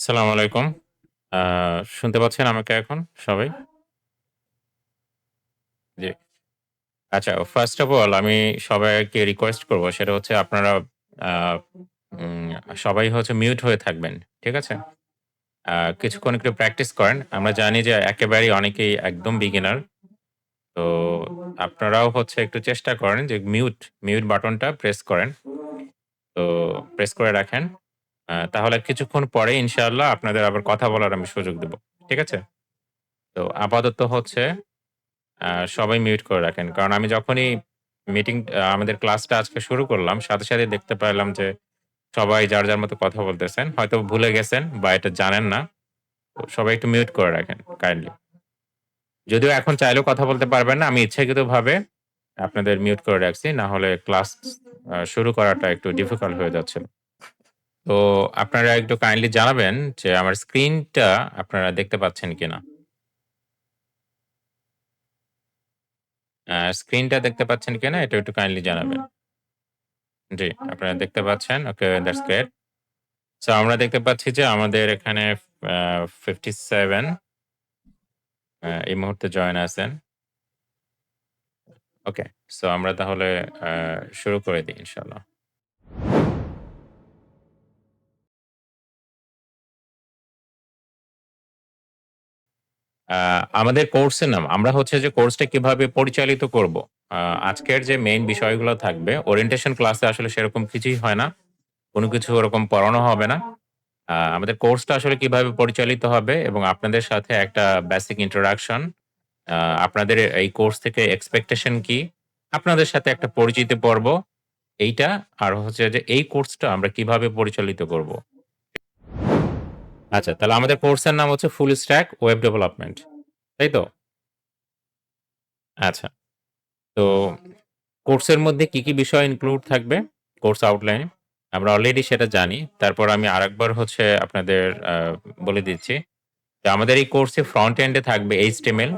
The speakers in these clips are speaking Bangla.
আসসালামু আলাইকুম। আ শুনতে পাচ্ছেন আমাকে এখন সবাই? জি। আচ্ছা, ফার্স্ট অফ অল আমি সবাইকে রিকোয়েস্ট করব সেটা হচ্ছে আপনারা আ উম সবাই হচ্ছে মিউট হয়ে থাকবেন। ঠিক আছে? আ কিছুক্ষণ একটু প্র্যাকটিস করেন। আমরা জানি যে একেবারেই অনেকেই একদম বিগিনার। তো আপনারাও হচ্ছে একটু চেষ্টা করেন যে মিউট বাটনটা প্রেস করেন। তো প্রেস করে রাখেন। তাহলে কিছুক্ষণ পরে ইনশাআল্লাহ আপনাদের আবার কথা বলার আমি সুযোগ দেব। ঠিক আছে? তো আপাতত হচ্ছে সবাই মিউট করে রাখেন। কারণ আমি যখনই আমাদের ক্লাসটা আজকে শুরু করলাম, সাথে দেখতে পারলাম যে সবাই যার মতো কথা বলতেছেন। হয়তো ভুলে গেছেন বা এটা জানেন না। তো সবাই একটু মিউট করে রাখেন কাইন্ডলি। যদিও এখন চাইলেও কথা বলতে পারবেন না। আমি ইচ্ছাকৃতভাবে আপনাদের মিউট করে রাখছি। না হলে ক্লাস শুরু করাটা একটু ডিফিকাল্ট হয়ে যাচ্ছিল। তো আপনারা একটু কাইন্ডলি জানাবেন যে আমার স্ক্রিনটা আপনারা দেখতে পাচ্ছেন কিনা? স্ক্রিনটা দেখতে পাচ্ছেন কিনা এটা একটু কাইন্ডলি জানাবেন। জি, আপনারা দেখতে পাচ্ছেন। ওকে, দ্যাটস গ্রেট। সো আমরা দেখতে পাচ্ছি যে আমাদের এখানে 57 এই মুহূর্তে জয়েন আছেন। ওকে। সো আমরা তাহলে আ শুরু করে দিই ইনশাআল্লাহ। আ আমাদের কোর্সের নাম আমরা হচ্ছে যে কোর্সটা কিভাবে পরিচালিত করব। আ আজকের যে মেইন বিষয়গুলো থাকবে ওরিয়েন্টেশন ক্লাসে আসলে সেরকম কিছুই হয় না। কোন কিছু ওরকম পড়ানো হবে না। আমাদের কোর্সটা আসলে কিভাবে পরিচালিত হবে এবং আপনাদের সাথে একটা বেসিক ইন্ট্রোডাকশন, আ আপনাদের এই কোর্স থেকে এক্সপেকটেশন কি? আপনাদের সাথে একটা পরিচিতি পর্ব এইটা, আর হচ্ছে যে এই কোর্সটা আমরা কিভাবে পরিচালিত করব। আচ্ছা, তাহলে আমাদের কোর্সের নাম হচ্ছে ফুল স্ট্যাক ওয়েব ডেভেলপমেন্ট। তাই তো? আচ্ছা। তো কোর্সের মধ্যে কি বিষয় ইনক্লুড থাকবে? কোর্স আউটলাইনে? আমরা অলরেডি সেটা জানি। তারপর আমি আরেকবার হচ্ছে আপনাদের বলে দিচ্ছি। তো আমাদের এই কোর্সে ফ্রন্ট এন্ড এ থাকবে HTML,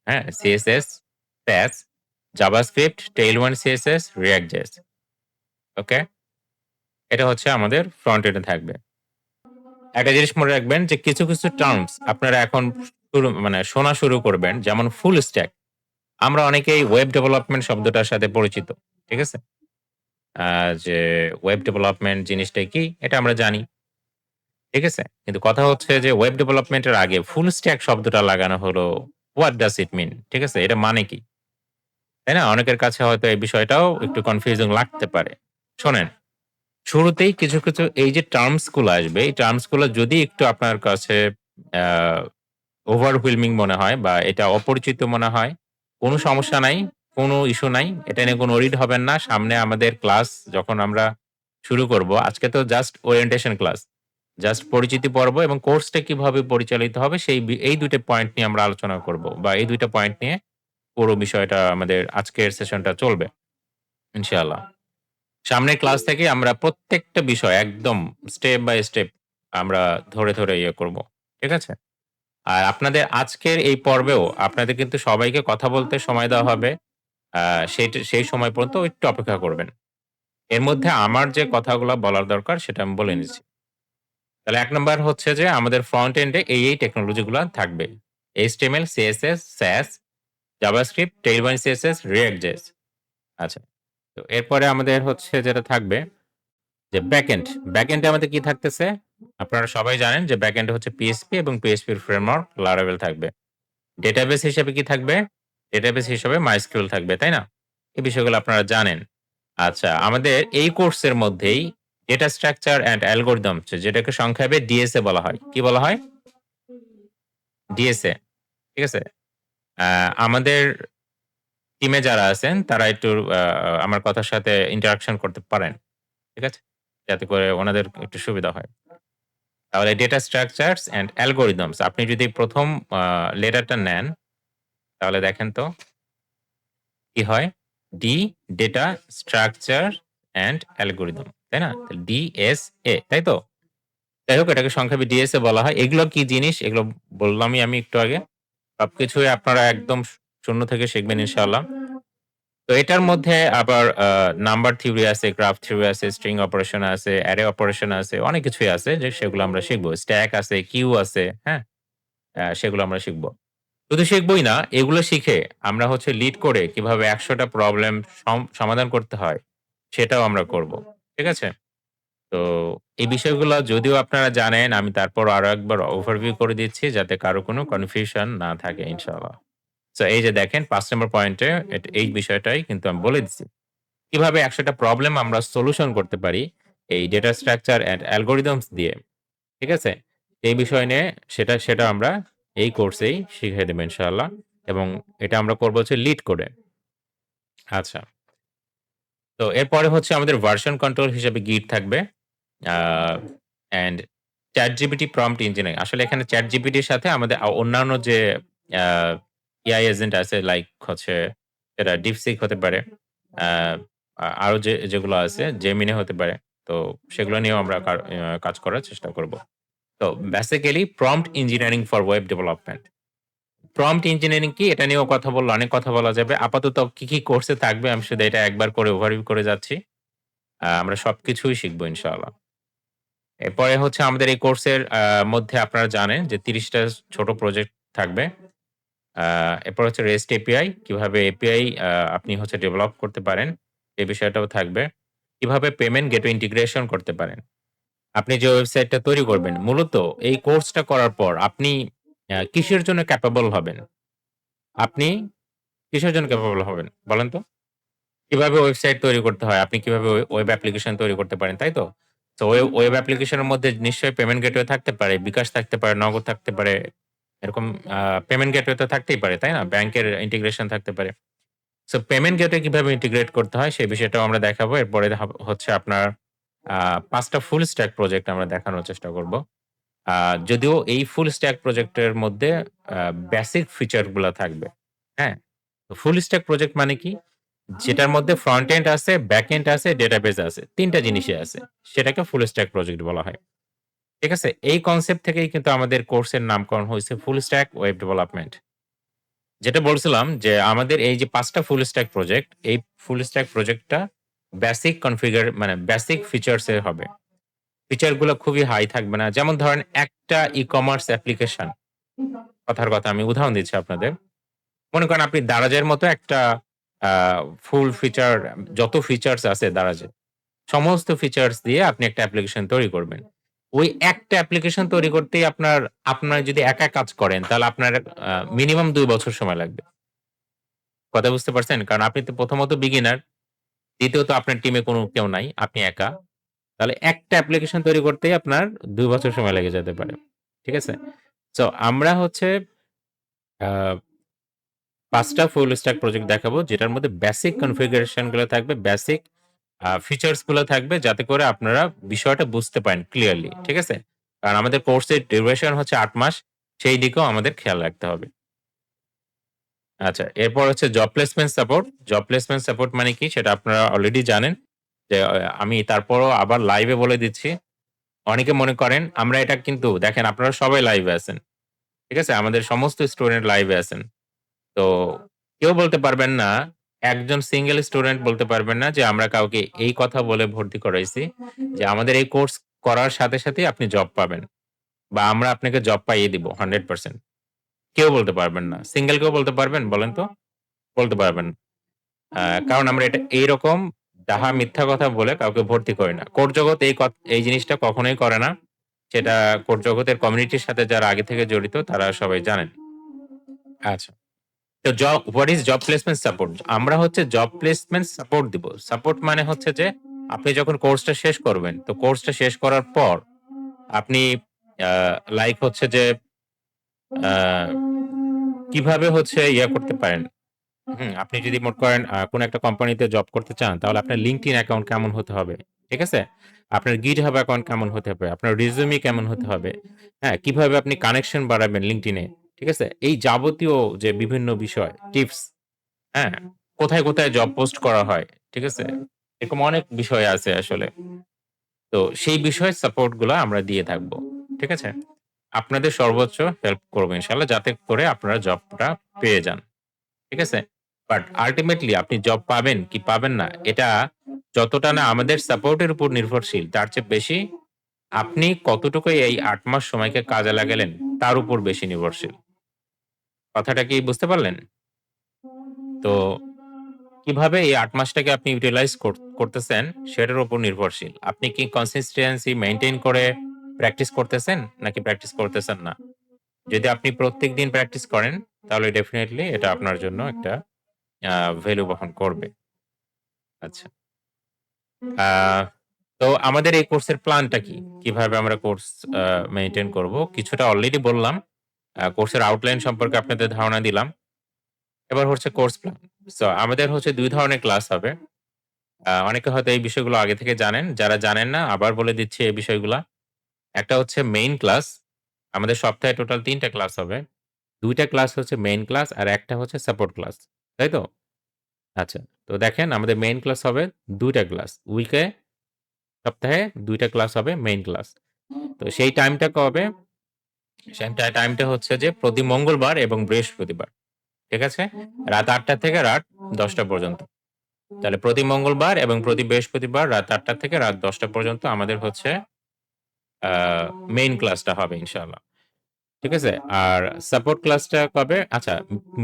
হ্যাঁ? CSS, Sass, JavaScript, Tailwind CSS, React.js। ওকে? এটা হচ্ছে আমাদের ফ্রন্ট এন্ড এ থাকবে। একটা জিনিস মনে রাখবেন যে কিছু টার্মস আপনারা এখন শোনা শুরু করবেন। যেমন ফুল স্ট্যাক। আমরা অনেকেই ওয়েব ডেভেলপমেন্ট শব্দটার সাথে পরিচিত। ঠিক আছে? আ যে ওয়েব ডেভেলপমেন্ট জিনিসটা কি? এটা আমরা জানি। ঠিক আছে? কিন্তু কথা হচ্ছে যে ওয়েব ডেভেলপমেন্ট এর আগে ফুল স্ট্যাক শব্দটা লাগানো হলো হোয়াট ডাস ইট মিন? ঠিক আছে? এটা মানে কি? তাই না? অনেকের কাছে হয়তো এই বিষয়টাও একটু কনফিউজিং লাগতে পারে। শোনেন, শুরুতেই কিছু এই যে টার্মস গুলো আসবে, এই টার্মস গুলো যদি একটু আপনার কাছে আ ওভারwhelming মনে হয় বা এটা অপরিচিত মনে হয়, কোন সমস্যা নাই, কোন ইস্যু নাই। এটা নিয়ে কোন ওরিড হবেন না। সামনে আমাদের ক্লাস যখন আমরা শুরু করব, আজকে তো জাস্ট ওরিয়েন্টেশন ক্লাস। জাস্ট পরিচিতি পর্ব এবং কোর্সটা কিভাবে পরিচালিত হবে এই ২ টা পয়েন্ট নিয়ে আমরা আলোচনা করব বা এই ২ টা পয়েন্ট নিয়ে পুরো বিষয়টা আমাদের আজকের সেশনটা চলবে ইনশাআল্লাহ। সামনের ক্লাস থেকে আমরা প্রত্যেকটা বিষয় একদম স্টেপ বাই স্টেপ আমরা ধরে ইয়ে করব। ঠিক আছে? আর আপনাদের আজকের এই পর্বেও আপনাদের কিন্তু সবাইকে কথা বলতে সময় দেওয়া হবে। আ সেই সময় পর্যন্ত একটু অপেক্ষা করবেন। এর মধ্যে আমার যে কথাগুলা বলার দরকার সেটা আমি বলে নিচ্ছি। তাহলে ১ নাম্বার হচ্ছে যে আমাদের ফ্রন্ট এন্ড এ এই টেকনোলজি গুলা থাকবে। HTML, CSS, Sass, JavaScript, Tailwind CSS, React.js। আচ্ছা। তো এরপরে আমাদের হচ্ছে যেটা থাকবে যে ব্যাকএন্ড। ব্যাকএন্ডে আমাদের কি থাকতেছে? আপনারা সবাই জানেন যে ব্যাকএন্ডে হচ্ছে PHP এবং PHP এর ফ্রেমওয়ার্ক Laravel থাকবে। ডেটাবেস হিসেবে কি থাকবে? ডেটাবেস হিসেবে MySQL থাকবে, তাই না? এই বিষয়গুলো আপনারা জানেন। আচ্ছা, আমাদের এই কোর্সের মধ্যেই ডেটা স্ট্রাকচার অ্যান্ড অ্যালগরিদমস যেটাকে সংক্ষেপে DSA বলা হয়। কি বলা হয়? DSA, ঠিক আছে? আ আমাদের টিমে যারা আছেন তারা একটু আমার কথার সাথে ইন্টারেকশন করতে পারেন। ঠিক আছে? যাতে করে ওনাদের একটু সুবিধা হয়। তাহলে ডেটা স্ট্রাকচারস অ্যান্ড অ্যালগরিদমস আপনি যদি ১ম লেটারটা নেন তাহলে দেখেন তো কি হয়? D data structure and algorithm. তাই না? DSA, তাই তো? যাই হোক এটাকে সংক্ষেপে DSA বলা হয়। এগুলো কি জিনিস? এগুলো বললামই আমি একটু আগে। সবকিছুই আপনারা একদম শূন্য থেকে শিখবেন ইনশাআল্লাহ। তো এটার মধ্যে আবার নাম্বার থিওরি আছে, গ্রাফ থিওরি আছে, স্ট্রিং অপারেশন আছে, অ্যারে অপারেশন আছে, অনেক কিছুই আছে যে সেগুলো আমরা শিখব। স্ট্যাক আছে, কিউ আছে, হ্যাঁ? সেগুলো আমরা শিখব। শুধু শিখবই না, এগুলো শিখে আমরা হচ্ছে লিড করে কিভাবে ১০০ টা প্রবলেম সমাধান করতে হয়, সেটাও আমরা করব। ঠিক আছে? তো এই বিষয়গুলো যদিও আপনারা জানেন, আমি তারপরও আরো একবার ওভারভিউ করে দিচ্ছি যাতে কারো কোনো কনফিউশন না থাকে ইনশাআল্লাহ। সো এই যে দেখেন ৫ নম্বর পয়েন্টে এই বিষয়টাই কিন্তু আমি বলে দিচ্ছি। কিভাবে ১০০ টা প্রবলেম আমরা সলিউশন করতে পারি এই ডেটা স্ট্রাকচার অ্যান্ড অ্যালগরিদমস দিয়ে। ঠিক আছে? এই বিষয় নিয়ে সেটা আমরা এই কোর্সেই শিখিয়ে দেব ইনশাআল্লাহ এবং এটা আমরা করব হচ্ছে লিড করে। আচ্ছা। তো এরপরে হচ্ছে আমাদের ভার্সন কন্ট্রোল হিসেবে গিট থাকবে। আ অ্যান্ড ChatGPT প্রম্পট ইঞ্জিনিয়ারিং। আসলে এখানে ChatGPT এর সাথে আমাদের অন্যান্য যে আ এআই এজেন্ট আছে লাইক হচ্ছে এটা DeepSeek হতে পারে। আ আরো যেগুলো আছে Gemini হতে পারে। তো সেগুলো নিয়েও আমরা কাজ করার চেষ্টা করব। তো basically prompt engineering for web development. Prompt engineering কি? এটা নিয়েও কথা বললে অনেক কথা বলা যাবে। আপাতত কি কোর্সে থাকবে আমি শুধু এটা একবার করে ওভারভিউ করে যাচ্ছি। আমরা সবকিছুই শিখব ইনশাআল্লাহ। এরপরে হচ্ছে আমাদের এই কোর্সের মধ্যে আপনারা জানেন যে ৩০ টা ছোট প্রজেক্ট থাকবে। আ এরপর হচ্ছে REST API কিভাবে API আপনি হচ্ছে ডেভেলপ করতে পারেন, এই বিষয়টাও থাকবে। কিভাবে পেমেন্ট গেটওয়ে ইন্টিগ্রেশন করতে পারেন। আপনি যে ওয়েবসাইটটা তৈরি করবেন, মূলত এই কোর্সটা করার পর আপনি কিসের জন্য ক্যাপাবল হবেন? আপনি কিসের জন্য ক্যাপাবল হবেন? বলেন তো? কিভাবে ওয়েবসাইট তৈরি করতে হয়, আপনি কিভাবে ওয়েব অ্যাপ্লিকেশন তৈরি করতে পারেন, তাই তো? তো ওয়েব অ্যাপ্লিকেশনের মধ্যে নিশ্চয়ই পেমেন্ট গেটওয়ে থাকতে পারে, বিকাশ থাকতে পারে, নগদ থাকতে পারে। এরকম পেমেন্ট গেটওয়ে তো থাকতেই পারে, তাই না? ব্যাংকের ইন্টিগ্রেশন থাকতে পারে। সো পেমেন্ট গেটওয়ে কিভাবে ইন্টিগ্রেট করতে হয় সেই বিষয়টাও আমরা দেখাবো। এরপরে হচ্ছে আপনার ৫ টা ফুল স্ট্যাক প্রজেক্ট আমরা দেখানোর চেষ্টা করব। আ যদিও এই ফুল স্ট্যাক প্রজেক্টের মধ্যে আ বেসিক ফিচার গুলা থাকবে। হ্যাঁ? তো ফুল স্ট্যাক প্রজেক্ট মানে কি? যেটার মধ্যে ফ্রন্ট এন্ড আছে, ব্যাক এন্ড আছে, ডেটাবেস আছে। ৩ টা জিনিসই আছে। সেটাকে ফুল স্ট্যাক প্রজেক্ট বলা হয়। ঠিক আছে? এই কনসেপ্ট থেকেই কিন্তু আমাদের কোর্সের নামকরণ হইছে ফুল স্ট্যাক ওয়েব ডেভেলপমেন্ট। যেটা বলছিলাম যে আমাদের এই যে ৫ টা ফুল স্ট্যাক প্রজেক্ট, এই ফুল স্ট্যাক প্রজেক্টটা বেসিক মানে বেসিক ফিচারস এর হবে। ফিচার গুলো খুবই হাই থাকবে না। যেমন ধরেন একটা ই-কমার্স অ্যাপ্লিকেশন কথার কথা আমি উদাহরণ দিচ্ছি আপনাদের। মনে করেন আপনি দারাজের মতো একটা আ ফুল ফিচার যত ফিচারস আছে দারাজে, সমস্ত ফিচারস দিয়ে আপনি একটা অ্যাপ্লিকেশন তৈরি করবেন। ওই একটা অ্যাপ্লিকেশন তৈরি করতেই আপনার যদি একা কাজ করেন তাহলে আপনার মিনিমাম ২ বছর সময় লাগবে। কথা বুঝতে পারছেন? কারণ আপনি তো প্রথমত বিগিনার, দ্বিতীয়ত আপনার টিমে কেউ নাই, আপনি একা। তাহলে একটা অ্যাপ্লিকেশন তৈরি করতেই আপনার ২ বছর সময় লেগে যেতে পারে। ঠিক আছে? সো আমরা হচ্ছে আ ৫ টা ফুল স্ট্যাক প্রজেক্ট দেখাবো যেটার মধ্যে বেসিক কনফিগারেশন গুলো থাকবে, বেসিক ফিচারস গুলো থাকবে যাতে করে আপনারা বিষয়টা বুঝতে পারেন ক্লিয়ারলি। ঠিক আছে? কারণ আমাদের কোর্সের ডিউরেশন হচ্ছে ৮ মাস। সেই দিকেও আমাদের খেয়াল রাখতে হবে। আচ্ছা, এরপর হচ্ছে job placement support. Job placement support মানে কি সেটা আপনারা অলরেডি জানেন। যে আমি তারপরও আবার লাইভে বলে দিচ্ছি। অনেকে মনে করেন আমরা এটা কিন্তু দেখেন আপনারা সবাই লাইভে আছেন। ঠিক আছে? আমাদের সমস্ত স্টুডেন্ট লাইভে আছেন। তো কেউ বলতে পারবেন না, একজন সিঙ্গেল স্টুডেন্ট বলতে পারবেন না যে আমরা কাউকে এই কথা বলে ভর্তি করাইছি যে আমাদের এই কোর্স করার সাথে সাথেই আপনি জব পাবেন বা আমরা আপনাকে জব পাইয়ে দিব 100%। কেউ বলতে পারবেন না। সিঙ্গেল কেউ বলতে পারবেন বলেন তো? বলতে পারবেন না। কারণ আমরা এটা এইরকম ডাহা মিথ্যা কথা বলে কাউকে ভর্তি করি না। কোর্ট জগৎ এই জিনিসটা কখনোই করে না। সেটা কোর্ট জগতের কমিউনিটির সাথে যারা আগে থেকে জড়িত তারা সবাই জানেন। আচ্ছা। তো what is job placement support? আমরা হচ্ছে জব প্লেসমেন্ট সাপোর্ট দিব। সাপোর্ট মানে হচ্ছে যে আপনি যখন কোর্সটা শেষ করবেন, তো কোর্সটা শেষ করার পর আপনি আ লাইক হচ্ছে যে আ কিভাবে হচ্ছে করতে পারেন। আপনি যদি মনে করেন কোন একটা কোম্পানিতে জব করতে চান, তাহলে আপনার LinkedIn অ্যাকাউন্ট কেমন হতে হবে? ঠিক আছে? আপনার GitHub অ্যাকাউন্ট কেমন হতে হবে? আপনার রিজিউমি কেমন হতে হবে? হ্যাঁ, কিভাবে আপনি কানেকশন বাড়াবেন LinkedIn এ? ঠিক আছে? এই যাবতীয় যে বিভিন্ন বিষয়, টিপস, হ্যাঁ? কোথায় জব পোস্ট করা হয়, ঠিক আছে? এরকম অনেক বিষয় আছে আসলে। তো সেই বিষয়ের সাপোর্ট গুলা আমরা দিয়ে থাকবো। ঠিক আছে? আপনাদের সর্বোচ্চ হেল্প করব ইনশাআল্লাহ যাতে করে আপনারা জবটা পেয়ে যান। ঠিক আছে? বাট আল্টিমেটলি আপনি জব পাবেন কি পাবেন না, এটা যতটা না আমাদের সাপোর্টের উপর নির্ভরশীল, তার চেয়ে বেশি আপনি কতটুকু এই ৮ মাস সময়কে কাজে লাগালেন, তার উপর বেশি নির্ভরশীল। কথাটা কি বুঝতে পারলেন? তো কিভাবে এই ৮ মাসটাকে আপনি ইউটিলাইজ করতেছেন, সেটার উপর নির্ভরশীল। আপনি কি কনসিস্টেন্সি মেইনটেইন করে প্র্যাকটিস করতেছেন, নাকি প্র্যাকটিস করতেছেন না? যদি আপনি প্রত্যেকদিন প্র্যাকটিস করেন, তাহলে ডেফিনিটলি এটা আপনার জন্য একটা আ ভ্যালু বহন করবে। আচ্ছা। আ তো আমাদের এই কোর্সের প্ল্যানটা কি? কিভাবে আমরা কোর্স আ মেইনটেইন করব? কিছুটা অলরেডি বললাম। কোর্সের আউটলাইন সম্পর্কে আপনাদের ধারণা দিলাম। এবার হচ্ছে কোর্স প্ল্যান। সো আমাদের হচ্ছে ২ ধরনের ক্লাস হবে। অনেকে হয়তো এই বিষয়গুলো আগে থেকে জানেন। যারা জানেন না আবার বলে দিচ্ছি এই বিষয়গুলা। একটা হচ্ছে মেইন ক্লাস। আমাদের সপ্তাহে টোটাল ৩ টা ক্লাস হবে। ২ টা ক্লাস হচ্ছে মেইন ক্লাস আর একটা হচ্ছে সাপোর্ট ক্লাস। তাই তো? আচ্ছা। তো দেখেন আমাদের মেইন ক্লাস হবে ২ টা ক্লাস। সপ্তাহে ২ টা ক্লাস হবে মেইন ক্লাস। তো সেই টাইমটা কবে? টাইমটা হচ্ছে যে প্রতি মঙ্গলবার এবং বৃহস্পতিবার। ঠিক আছে? রাত ৮ঃ০০ থেকে রাত ১০ঃ০০ পর্যন্ত। তাহলে প্রতি মঙ্গলবার এবং প্রতি বৃহস্পতিবার রাত ৮ঃ০০ থেকে রাত ১০ঃ০০ পর্যন্ত আমাদের হচ্ছে আ মেইন ক্লাসটা হবে ইনশাআল্লাহ। ঠিক আছে? আর সাপোর্ট ক্লাসটা কবে? আচ্ছা,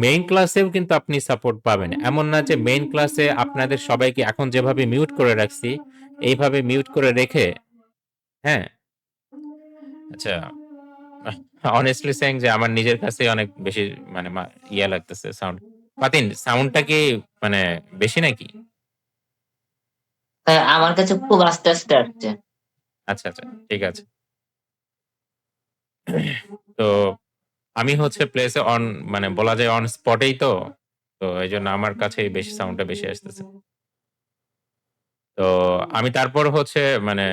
মেইন ক্লাসেও কিন্তু আপনি সাপোর্ট পাবেন। এমন না যে মেইন ক্লাসে আপনাদের সবাইকে এখন যেভাবে মিউট করে রাখছি, এইভাবে মিউট করে রেখে হ্যাঁ? আচ্ছা, honestly saying যে আমার নিজের কাছেই অনেক বেশি মানে ইয়া লাগতেছে সাউন্ড। মাতিন সাউন্ডটা কি মানে বেশি নাকি? হ্যাঁ, আমার কাছে খুব আস্তে আস্তে আসছে। আচ্ছা, আচ্ছা। ঠিক আছে। তো আমি হচ্ছে প্লেসে অন মানে বলা যায় অন স্পটেই তো। তো এইজন্য আমার কাছেই বেশি সাউন্ডটা বেশি আসতেছে। তো আমি তারপর হচ্ছে মানে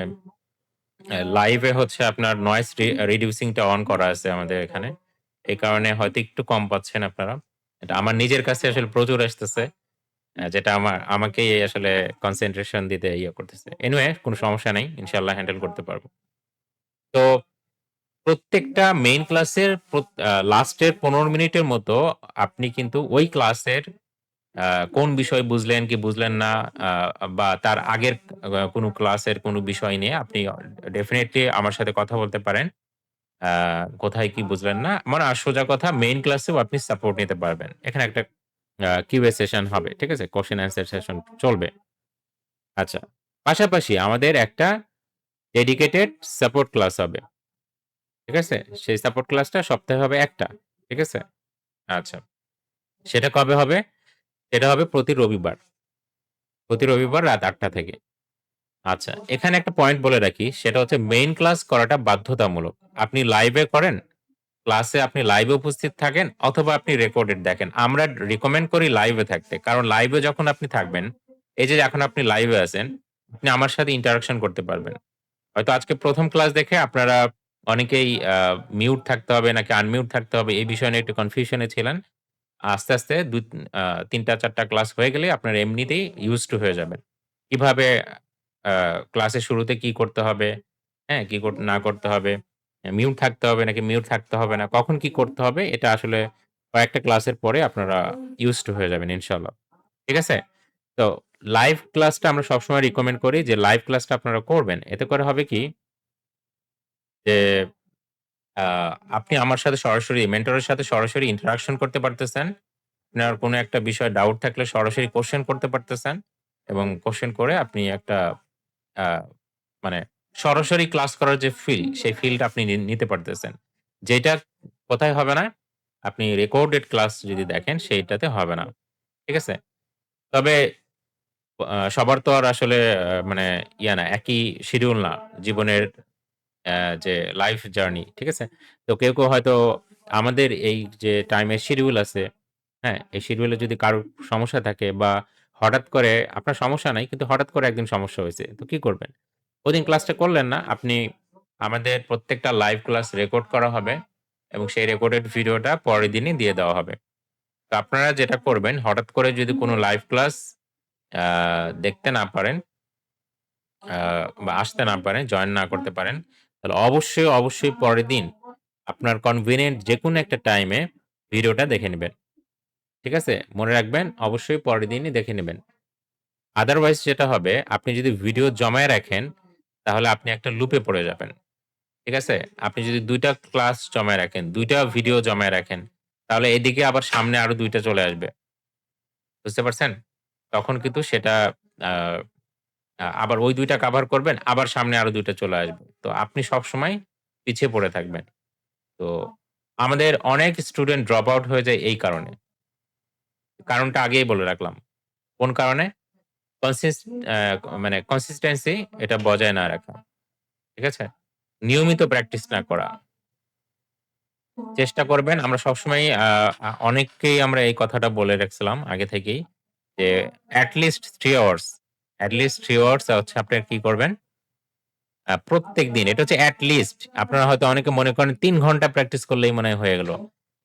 লাইভে হচ্ছে আপনার নয়েজ রিডিউসিং টা অন করা আছে আমাদের এখানে। এই কারণে হয়তো একটু কম পাচ্ছেন আপনারা। এটা আমার নিজের কাছে আসলে প্রচুর আসতেছে। যেটা আমাকেই আসলে কনসেনট্রেশন দিতে ইয়ে করতেছে। এনিওয়ে কোন সমস্যা নাই। ইনশাআল্লাহ হ্যান্ডেল করতে পারব। তো প্রত্যেকটা মেইন ক্লাসের লাস্টের ১৫ মিনিটের মতো আপনি কিন্তু ওই ক্লাসের আ কোন বিষয় বুঝলেন কি বুঝলেন না আ বা তার আগের কোন ক্লাসের কোন বিষয় নিয়ে আপনি ডেফিনিটলি আমার সাথে কথা বলতে পারেন। আ কোথায় কি বুঝলেন না? মানে সোজা কথা মেইন ক্লাসেও আপনি সাপোর্ট নিতে পারবেন। এখানে একটা কিউএ সেশন হবে। ঠিক আছে? কোয়েশ্চেন অ্যান্সার সেশন চলবে। আচ্ছা। পাশাপাশি আমাদের একটা ডেডিকেটেড সাপোর্ট ক্লাস হবে। ঠিক আছে? সেই সাপোর্ট ক্লাসটা সপ্তাহে হবে একটা। ঠিক আছে? আচ্ছা। সেটা কবে হবে? সেটা হবে প্রতি রবিবার। প্রতি রবিবার রাত ৮ঃ০০ থেকে। আচ্ছা, এখানে একটা পয়েন্ট বলে রাখি, সেটা হচ্ছে মেইন ক্লাস করাটা বাধ্যতামূলক। আপনি লাইভে করেন, ক্লাসে আপনি লাইভে উপস্থিত থাকেন অথবা আপনি রেকর্ডেড দেখেন। আমরা রিকমেন্ড করি লাইভে থাকতে। কারণ লাইভে যখন আপনি থাকবেন, এই যে এখন আপনি লাইভে আছেন, আপনি আমার সাথে ইন্টারেকশন করতে পারবেন। হয়তো আজকে ১ম ক্লাস দেখে আপনারা অনেকেই মিউট থাকতে হবে নাকি আনমিউট থাকতে হবে এই বিষয় নিয়ে একটু কনফিউশন এ ছিলেন। আস্তে, আস্তে ৩ টা ৪ টা ক্লাস হয়ে গেলে আপনারা এমনিতেই ইউজড টু হয়ে যাবেন। কিভাবে আ ক্লাসের শুরুতে কি করতে হবে, হ্যাঁ? কি না করতে হবে, মিউট থাকতে হবে নাকি মিউট থাকতে হবে না, কখন কি করতে হবে এটা আসলে কয়েকটা ক্লাসের পরে আপনারা ইউজড টু হয়ে যাবেন ইনশাআল্লাহ। ঠিক আছে? তো লাইভ ক্লাসটা আমরা সবসময় রিকমেন্ড করি যে লাইভ ক্লাসটা আপনারা করবেন। এতে করে হবে কি যে আ আপনি আমার সাথে সরাসরি মেন্টরের সাথে সরাসরি ইন্টারেকশন করতে পারতেছেন। আপনার কোনো একটা বিষয়ে ডাউট থাকলে সরাসরি কোয়েশ্চেন করতে পারতেছেন এবং কোয়েশ্চেন করে আপনি একটা আ মানে সরাসরি ক্লাস করার যে সেই ফিলটা আপনি নিতে পারতেছেন। যেটা কোথায় হবে না? আপনি রেকর্ডেড ক্লাস যদি দেখেন সেইটাতে হবে না। ঠিক আছে? তবে সবার তো আর আসলে মানে না একই শিডিউল না জীবনের যে লাইফ জার্নি, ঠিক আছে? তো কেউ হয়তো আমাদের এই যে টাইমের শিডিউল আছে, হ্যাঁ? এই শিডিউলে যদি কারোর সমস্যা থাকে বা হঠাৎ করে আপনার সমস্যা নাই কিন্তু হঠাৎ করে একদিন সমস্যা হয়েছে। তো কি করবেন? ওদিন ক্লাসটা করলেন না। আপনি আমাদের প্রত্যেকটা লাইভ ক্লাস রেকর্ড করা হবে এবং সেই রেকর্ডেড ভিডিওটা পরের দিনই দিয়ে দেওয়া হবে। তো আপনারা যেটা করবেন হঠাৎ করে যদি কোনো লাইভ ক্লাস আ দেখতে না পারেন আ বা আসতে না পারেন, জয়েন না করতে পারেন, তাহলে অবশ্যই, অবশ্যই পরের দিন আপনার কনভিনিয়েন্ট যেকোনো একটা টাইমে ভিডিওটা দেখে নিবেন। ঠিক আছে? মনে রাখবেন অবশ্যই পরের দিনই দেখে নেবেন। আদারওয়াইজ যেটা হবে আপনি যদি ভিডিও জমায়ে রাখেন, তাহলে আপনি একটা লুপে পড়ে যাবেন। ঠিক আছে? আপনি যদি ২ টা ক্লাস জমায়ে রাখেন, ২ টা ভিডিও জমায়ে রাখেন, তাহলে এদিকে আবার সামনে আরো ২ টা চলে আসবে। বুঝতে পারছেন? তখন কিন্তু সেটা আ আবার ওই ২ টা কভার করবেন, আবার সামনে আরো ২ টা চলে আসবে। তো আপনি সবসময় পিছিয়ে পড়ে থাকবেন। তো আমাদের অনেক স্টুডেন্ট ড্রপ আউট হয়ে যায় এই কারণে। কারণটা আগেই বলে রাখলাম। কোন কারণে? কনসিস অ্যা মানে কনসিস্টেন্সি এটা বজায় না রাখা। ঠিক আছে? নিয়মিত প্র্যাকটিস না করা। চেষ্টা করবেন আমরা সবসময় আ আ অনেককেই আমরা এই কথাটা বলে রাখছিলাম আগে থেকেই যে at least 3 hours, at least 3 hours হচ্ছে আপনার কি করবেন? প্রত্যেকদিন এটা হচ্ছে এট লিস্ট আপনারা হয়তো অনেকে মনে করেন ৩ ঘন্টা প্র্যাকটিস করলেই মনে হয় হয়ে গেল।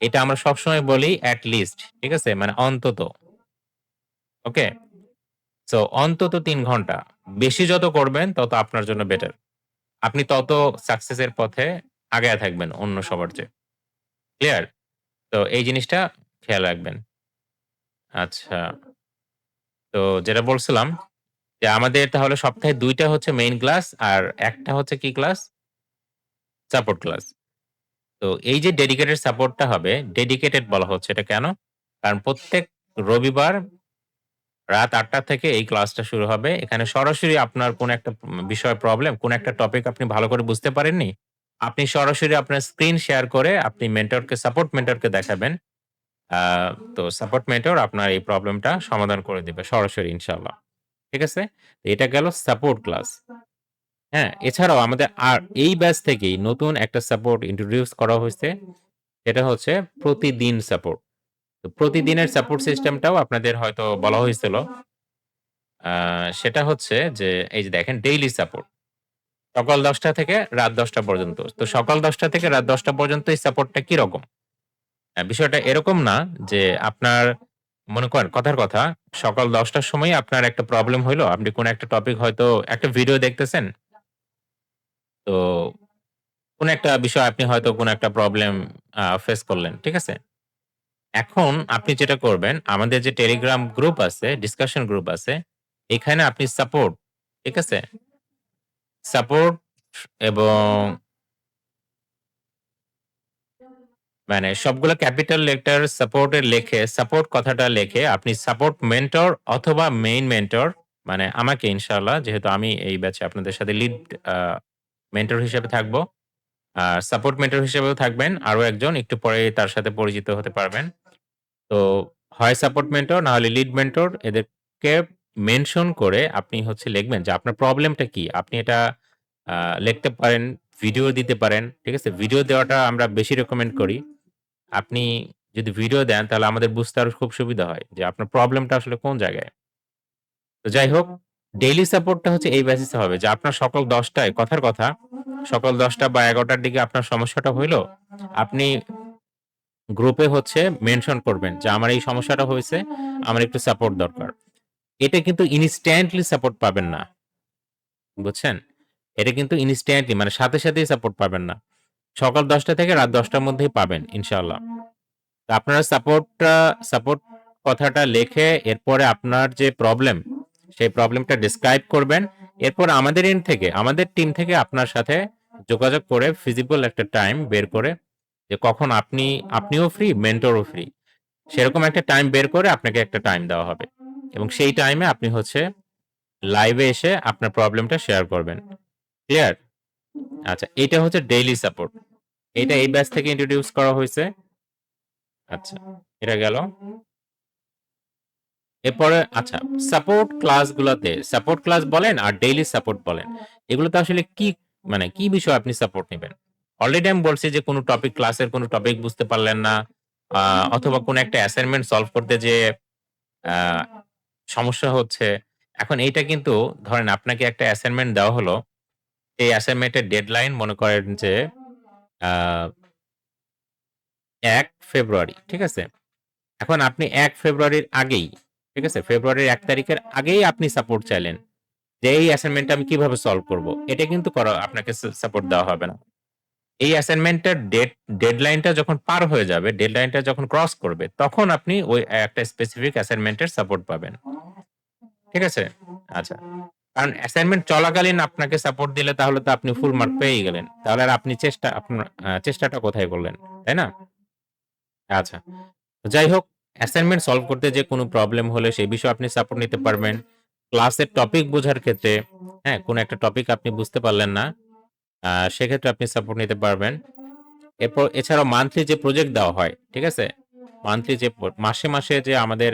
এটা আমরা সবসময় বলি এট লিস্ট। ঠিক আছে? মানে অন্তত। ওকে? সো অন্তত ৩ ঘন্টা। বেশি যত করবেন তত আপনার জন্য বেটার। আপনি তত সাকসেস এর পথে আগায়া থাকবেন অন্য সবার চেয়ে। ক্লিয়ার? তো এই জিনিসটা খেয়াল রাখবেন। আচ্ছা। তো যেটা বলছিলাম যে আমাদের তাহলে সপ্তাহে ২ টা হচ্ছে মেইন ক্লাস আর ১ টা হচ্ছে কি ক্লাস? Support class. তো এই যে ডেডিকেটেড সাপোর্টটা হবে, ডেডিকেটেড বলা হচ্ছে এটা কেন? কারণ প্রত্যেক রবিবার রাত ৮ঃ০০ থেকে এই ক্লাসটা শুরু হবে। এখানে সরাসরি আপনার কোন একটা বিষয় প্রবলেম, কোন একটা টপিক আপনি ভালো করে বুঝতে পারেননি। আপনি সরাসরি আপনার স্ক্রিন শেয়ার করে আপনি মেন্টরকে সাপোর্ট মেন্টরকে দেখাবেন। আ তো সাপোর্ট মেন্টর আপনার এই প্রবলেমটা সমাধান করে দিবে সরাসরি ইনশাআল্লাহ। ঠিক আছে? তো এটা গেল সাপোর্ট ক্লাস। হ্যাঁ? এছাড়াও আমাদের আর এই ব্যাচ থেকেই নতুন একটা সাপোর্ট ইন্ট্রোডিউস করা হইছে। সেটা হচ্ছে প্রতিদিন সাপোর্ট। তো প্রতিদিনের সাপোর্ট সিস্টেমটাও আপনাদের হয়তো বলা হয়েছিল। আ সেটা হচ্ছে যে এই যে দেখেন ডেইলি সাপোর্ট। সকাল ১০টা থেকে রাত ১০টা পর্যন্ত। তো সকাল ১০টা থেকে রাত ১০টা পর্যন্ত এই সাপোর্টটা কিরকম? বিষয়টা এরকম না যে আপনার মনে করেন কথার কথা সকাল ১০টার সময় আপনার একটা প্রবলেম হইলো। আপনি কোন একটা টপিক হয়তো একটা ভিডিও দেখতেছেন। তো কোন একটা বিষয় আপনি হয়তো কোন একটা প্রবলেম ফেস করলেন। ঠিক আছে? এখন আপনি যেটা করবেন, আমাদের যে টেলিগ্রাম গ্রুপ আছে, ডিসকাশন গ্রুপ আছে, এখানে আপনি সাপোর্ট, ঠিক আছে? সাপোর্ট এবং মানে সবগুলো ক্যাপিটাল লেটার সাপোর্ট এ লেখে, সাপোর্ট কথাটা লেখে আপনি সাপোর্ট মেন্টর অথবা মেইন মেন্টর মানে আমাকে ইনশাআল্লাহ যেহেতু আমি এই ব্যাচে আপনাদের সাথে লিড আ মেন্টর হিসেবে থাকবো। আর সাপোর্ট মেন্টর হিসেবেও থাকবেন আরো একজন একটু পরেই তার সাথে পরিচিত হতে পারবেন। তো হয় সাপোর্ট মেন্টর না হলে লিড মেন্টর এদেরকে মেনশন করে আপনি হচ্ছে লিখবেন যে আপনার প্রবলেমটা কি? আপনি এটা আ লিখতে পারেন, ভিডিও দিতে পারেন। ঠিক আছে? ভিডিও দেওয়াটা আমরা বেশি রেকমেন্ড করি। আপনি যদি ভিডিও দেন তাহলে আমাদের বুঝতে আরো খুব সুবিধা হয় যে আপনার প্রবলেমটা আসলে কোন জায়গায়। তো যাই হোক ডেইলি সাপোর্টটা হচ্ছে এই বেসিস এ হবে যে আপনার সকাল ১০ টায় কথার কথা সকাল ১০ টা বা ১১ টার দিকে আপনার সমস্যাটা হইলো। আপনি গ্রুপে হচ্ছে মেনশন করবেন যে আমার এই সমস্যাটা হয়েছে, আমার একটু সাপোর্ট দরকার। এটা কিন্তু ইনস্ট্যান্টলি সাপোর্ট পাবেন না। বুঝছেন? এটা কিন্তু ইনস্ট্যান্টলি মানে সাথে, সাথেই সাপোর্ট পাবেন না। সকাল ১০ টা থেকে রাত ১০ টার মধ্যেই পাবেন ইনশাআল্লাহ। তো আপনারা সাপোর্ট কথাটা লেখে এরপরে আপনার যে প্রবলেম, সেই প্রবলেমটা ডেসক্রাইব করবেন। এরপর আমাদের এন্ড থেকে, আমাদের টিম থেকে আপনার সাথে যোগাযোগ করে ফিজিবল একটা টাইম বের করে যে কখন আপনিও ফ্রি, মেন্টরও ফ্রি। সেরকম একটা টাইম বের করে আপনাকে একটা টাইম দেওয়া হবে। এবং সেই টাইমে আপনি হচ্ছে লাইভে এসে আপনার প্রবলেমটা শেয়ার করবেন। ক্লিয়ার? আচ্ছা, এইটা হচ্ছে ডেইলি সাপোর্ট। এইটা এই ব্যাচ থেকে ইন্ট্রোডিউস করা হইছে। আচ্ছা, এটা গেল। এরপরে আচ্ছা, সাপোর্ট ক্লাস বলেন আর ডেইলি সাপোর্ট বলেন। এগুলোতে আসলে কি মানে কি বিষয়ে আপনি সাপোর্ট নিবেন? অলরেডি আমি বলছি যে কোন টপিক ক্লাসের কোন টপিক বুঝতে পারলেন না, আ অথবা কোন একটা অ্যাসাইনমেন্ট সলভ করতে যেয়ে আ সমস্যা হচ্ছে। এখন এইটা কিন্তু ধরেন আপনাকে একটা অ্যাসাইনমেন্ট দেওয়া হলো। এই অ্যাসাইনমেন্টের ডেডলাইন মনে করেন যে আ ১ ফেব্রুয়ারি। ঠিক আছে? এখন আপনি ১ ফেব্রুয়ারির আগেই, ঠিক আছে? ফেব্রুয়ারির ১ তারিখের আগেই আপনি সাপোর্ট চাইলেন। যে এই অ্যাসাইনমেন্টটা আমি কিভাবে সলভ করব? এটা কিন্তু আপনাকে সাপোর্ট দেওয়া হবে না। এই অ্যাসাইনমেন্টের ডেডলাইনটা যখন পার হয়ে যাবে, ডেডলাইনটা যখন ক্রস করবে, তখন আপনি ওই একটা স্পেসিফিক অ্যাসাইনমেন্টের সাপোর্ট পাবেন। ঠিক আছে? আচ্ছা। কারণ অ্যাসাইনমেন্ট চলাকালীন আপনাকে সাপোর্ট দিলে তাহলে তো আপনি ফুল মার্ক পেয়েই গেলেন। তাহলে আর আপনি আপনার চেষ্টাটা কোথায় করলেন? তাই না? আচ্ছা। তো যাই হোক, অ্যাসাইনমেন্ট সলভ করতে যে কোনো প্রবলেম হলে সেই বিষয়ে আপনি সাপোর্ট নিতে পারবেন। ক্লাসের টপিক বোঝার ক্ষেত্রে, হ্যাঁ? কোনো একটা টপিক আপনি বুঝতে পারলেন না, সেক্ষেত্রে আপনি সাপোর্ট নিতে পারবেন। এরপর এছাড়াও মান্থলি যে প্রজেক্ট দেওয়া হয়, ঠিক আছে? মান্থলি যে মাসে, মাসে যে আমাদের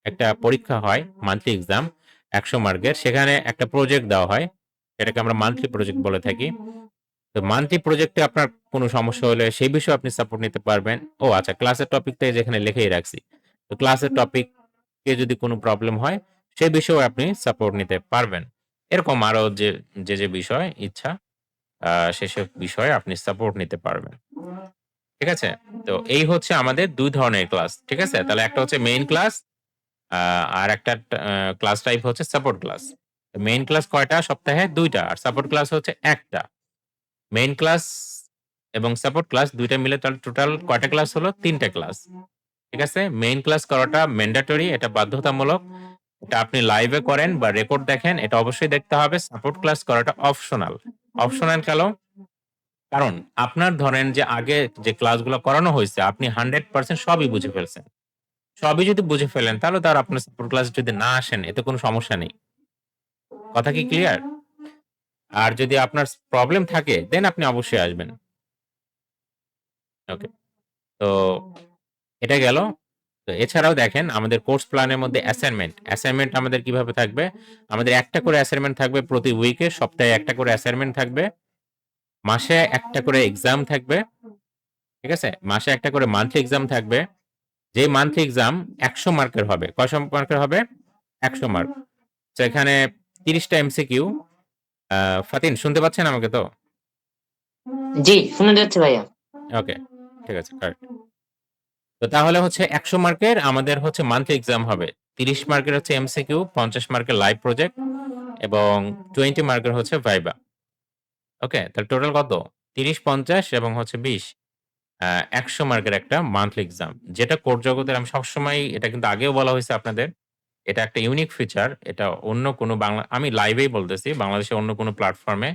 একটা পরীক্ষা হয়, মান্থলি এক্সাম ১০০ মার্কের, সেখানে একটা প্রজেক্ট দেওয়া হয়। সেটাকে আমরা মান্থলি প্রজেক্ট বলে থাকি। তো মান্থলি প্রজেক্টে আপনার কোনো সমস্যা হলে সেই বিষয়ে আপনি সাপোর্ট নিতে পারবেন। ও আচ্ছা, ক্লাসের টপিকটা এই যে এখানে লিখেই রাখছি। তো ক্লাসের টপিকে যদি কোনো প্রবলেম হয়, সে বিষয়েও আপনি সাপোর্ট নিতে পারবেন। এরকম আরো যে বিষয় ইচ্ছা, সেসব বিষয়ে আপনি সাপোর্ট নিতে পারবেন। ঠিক আছে? তো এই হচ্ছে আমাদের ২ ধরনের ক্লাস। ঠিক আছে? তাহলে একটা হচ্ছে মেইন ক্লাস, আ আর একটা ক্লাস টাইপ হচ্ছে সাপোর্ট ক্লাস। মেইন ক্লাস কয়টা? সপ্তাহে ২ টা। আর সাপোর্ট ক্লাস হচ্ছে ১ টা। মেইন ক্লাস এবং সাপোর্ট ক্লাস ২ টা মিলে তাহলে টোটাল কয়টা ক্লাস হলো? ৩ টা ক্লাস। ঠিক আছে? মেইন ক্লাস করাটা ম্যান্ডেটরি, এটা বাধ্যতামূলক। এটা আপনি লাইভে করেন বা রেকর্ড দেখেন, এটা অবশ্যই দেখতে হবে। সাপোর্ট ক্লাস করাটা অপশনাল। অপশনাল কেন? কারণ আপনার ধরেন যে আগে যে ক্লাসগুলো করানো হইছে, আপনি 100% সবই বুঝে ফেলছেন। সবই যদি বুঝে ফেলেন, তাহলে তো আর আপনার সাপোর্ট ক্লাস যদি না আসেন, এতে কোনো সমস্যা নেই। কথা কি ক্লিয়ার? আর যদি আপনার প্রবলেম থাকে, দেন আপনি অবশ্যই আসবেন। ওকে। তো এটা গেল। তো এছাড়াও দেখেন আমাদের কোর্স প্ল্যানের মধ্যে অ্যাসাইনমেন্ট। অ্যাসাইনমেন্ট আমাদের কিভাবে থাকবে? আমাদের একটা করে অ্যাসাইনমেন্ট থাকবে প্রতি উইকে, সপ্তাহে একটা করে অ্যাসাইনমেন্ট থাকবে। মাসে একটা করে এক্সাম থাকবে। ঠিক আছে? মাসে একটা করে মান্থলি এক্সাম থাকবে। যে মান্থলি এক্সাম ১০০ মার্কের হবে। কয়শ মার্কের হবে? ১০০ মার্ক। তো এখানে ৩০ টা এমসিকিউ। ফাতিন শুনতে পাচ্ছেন আমাকে তো? জি, শোনা যাচ্ছে ভাইয়া। ওকে। ঠিক আছে, কারেক্ট। তো তাহলে হচ্ছে ১০০ মার্কের আমাদের হচ্ছে মান্থলি এক্সাম হবে। ৩০ মার্কের হচ্ছে এমসিকিউ, ৫০ মার্কের লাইভ প্রজেক্ট এবং ২০ মার্কের হচ্ছে ভাইবা। ওকে? তাহলে টোটাল কত? ৩০, ৫০ এবং হচ্ছে ২০। ১০০ মার্কের একটা মান্থলি এক্সাম। যেটা কোর জগতের, আমি সবসময়ই এটা কিন্তু আগেও বলা হইছে আপনাদের। এটা একটা ইউনিক ফিচার। এটা অন্য কোনো আমি লাইভেই বলতেছি, বাংলাদেশের অন্য কোনো প্ল্যাটফর্মে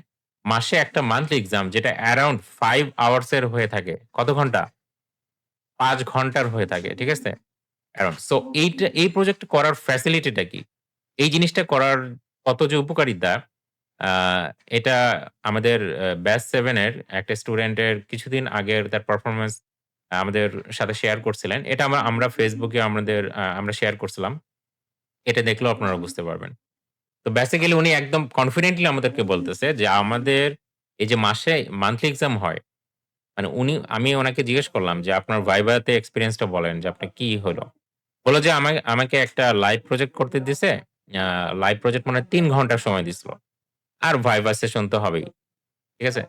মাসে একটা মান্থলি এক্সাম যেটা অ্যারাউন্ড ৫ আওয়ার্স এর হয়ে থাকে। কত ঘন্টা? ৫ ঘন্টার হয়ে থাকে। ঠিক আছে? অ্যারাউন্ড। সো এই প্রজেক্ট করার ফ্যাসিলিটিটা কি? এই জিনিসটা করার কত যে উপকারিতা, আ এটা আমাদের ব্যাচ 7 এর একটা স্টুডেন্টের কিছুদিন আগের তার পারফরম্যান্স আমাদের সাথে শেয়ার করছিলেন। এটা আমরা Facebook এ আমরা শেয়ার করছিলাম। এটা দেখলেও আপনারা বুঝতে পারবেন। তো বেসিক্যালি উনি একদম কনফিডেন্টলি আমাদেরকে বলতেছে যে আমাদের এই যে মাসে মান্থলি এক্সাম হয়, মানে আমি উনাকে জিজ্ঞেস করলাম যে, "আপনার ভাইভাতে এক্সপেরিয়েন্সটা বলেন যে আপনার কি হলো?" বলল যে, আমাকে একটা লাইভ প্রজেক্ট করতে দিছে। আ লাইভ প্রজেক্ট মানে ৩ ঘন্টা সময় দিছিল। আর ভাইভা সেশন তো হবেই। ঠিক আছে?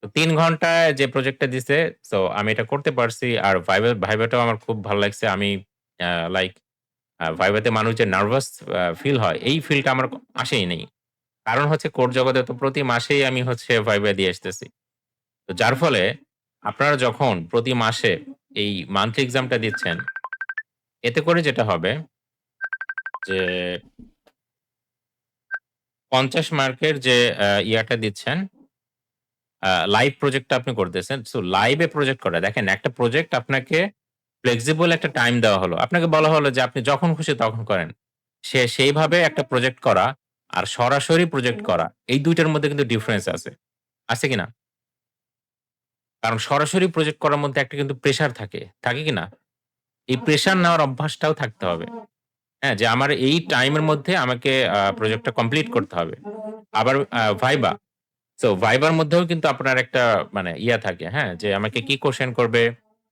তো ৩ ঘন্টায় যে প্রজেক্টটা দিছে, সো আমি এটা করতে পারছি। আর ভাইভাটাও আমার খুব ভালো লাগছে। আমি লাইক ভাইভাতে মানুষ যে নার্ভাস ফিল হয়, এই ফিলটা আমার আসেই নাই। কারণ হচ্ছে কোর জগতে তো প্রতি মাসেই আমি হচ্ছে ভাইবা দিয়ে আসতেছি। তো যার ফলে আপনারা যখন প্রতি মাসে এই মান্থলি এক্সামটা দিচ্ছেন, এতে করে যেটা হবে যে ৫০ মার্কের যে ইয়াটা দিচ্ছেন, লাইভ প্রজেক্টটা আপনি করতেছেন। সো লাইভে প্রজেক্ট করা। দেখেন, একটা প্রজেক্ট আপনাকে ফ্লেক্সিবল একটা টাইম দেওয়া হলো। আপনাকে বলা হলো যে আপনি যখন খুশি তখন করেন। সেইভাবে একটা প্রজেক্ট করা আর সরাসরি প্রজেক্ট করা, এই ২ টার মধ্যে কিন্তু ডিফারেন্স আছে। আছে কিনা? কারণ সরাসরি প্রজেক্ট করার মধ্যে একটা কিন্তু প্রেশার থাকে। থাকে কিনা? এই প্রেশার নেওয়ার অভ্যাসটাও থাকতে হবে। হ্যাঁ? যে আমার এই টাইমের মধ্যে আমাকে প্রজেক্টটা কমপ্লিট করতে হবে। আবার ভাইবা। সো ভাইবার মধ্যেও কিন্তু আপনার একটা মানে ইয়া থাকে, হ্যাঁ? যে আমাকে কি কোয়েশ্চেন করবে?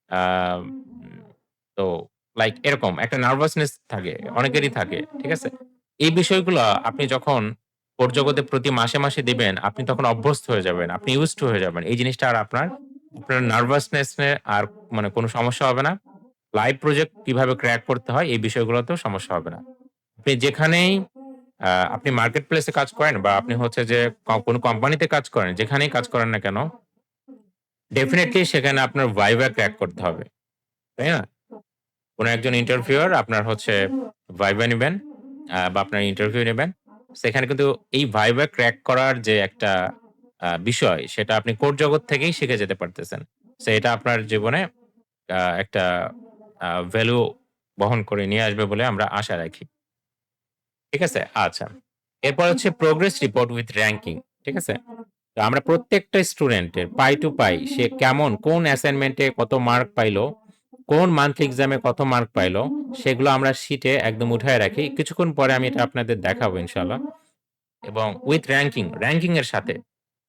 আ তো লাইক এরকম একটা নার্ভাসনেস থাকে। অনেকেরই থাকে। ঠিক আছে? এই বিষয়গুলো আপনি যখন কোর জগতে প্রতি মাসে, মাসে দিবেন, আপনি তখন অভ্যস্ত হয়ে যাবেন। আপনি ইউজড টু হয়ে যাবেন। এই জিনিসটা আর আপনার নার্ভাসনেস এ আর মানে কোনো সমস্যা হবে না। লাইভ প্রজেক্ট কিভাবে ক্র্যাক করতে হয়, এই বিষয়গুলোতেও সমস্যা হবে না। আপনি যেখানেই আপনি মার্কেট প্লেস এ কাজ করেন বা আপনি হচ্ছে যে কোনো কোম্পানিতে কাজ করেন, যেখানেই কাজ করেন না কেন, ডেফিনিটলি সেখানে আপনার ভাইভা ক্র্যাক করতে হবে, তাই না? কোনো একজন ইন্টারভিউয়ার আপনার হচ্ছে ভাইভা নিবেন বা আপনার ইন্টারভিউ নেবেন। সেখানে কিন্তু এই ভাইভা ক্র্যাক করার যে একটা বিষয় সেটা আপনি কোর জগৎ থেকেই শিখে যেতে পারতেছেন। সো এটা আপনার জীবনে একটা ভ্যালু বহন করে নিয়ে আসবে বলে আমরা আশা রাখি। ঠিক আছে? আচ্ছা। এরপর হচ্ছে প্রোগ্রেস রিপোর্ট উইথ র‍্যাংকিং। ঠিক আছে? তো আমরা প্রত্যেকটা স্টুডেন্টের পাই টু পাই সে কেমন কোন অ্যাসাইনমেন্টে কত মার্ক পাইলো, কোন মান্থলি এক্সামে কত মার্ক পাইলো, সেগুলো আমরা শিটে একদম উঠায় রাখি। কিছুক্ষণ পরে আমি এটা আপনাদের দেখাবো ইনশাআল্লাহ। এবং উইথ র‍্যাংকিং, র‍্যাংকিং এর সাথে।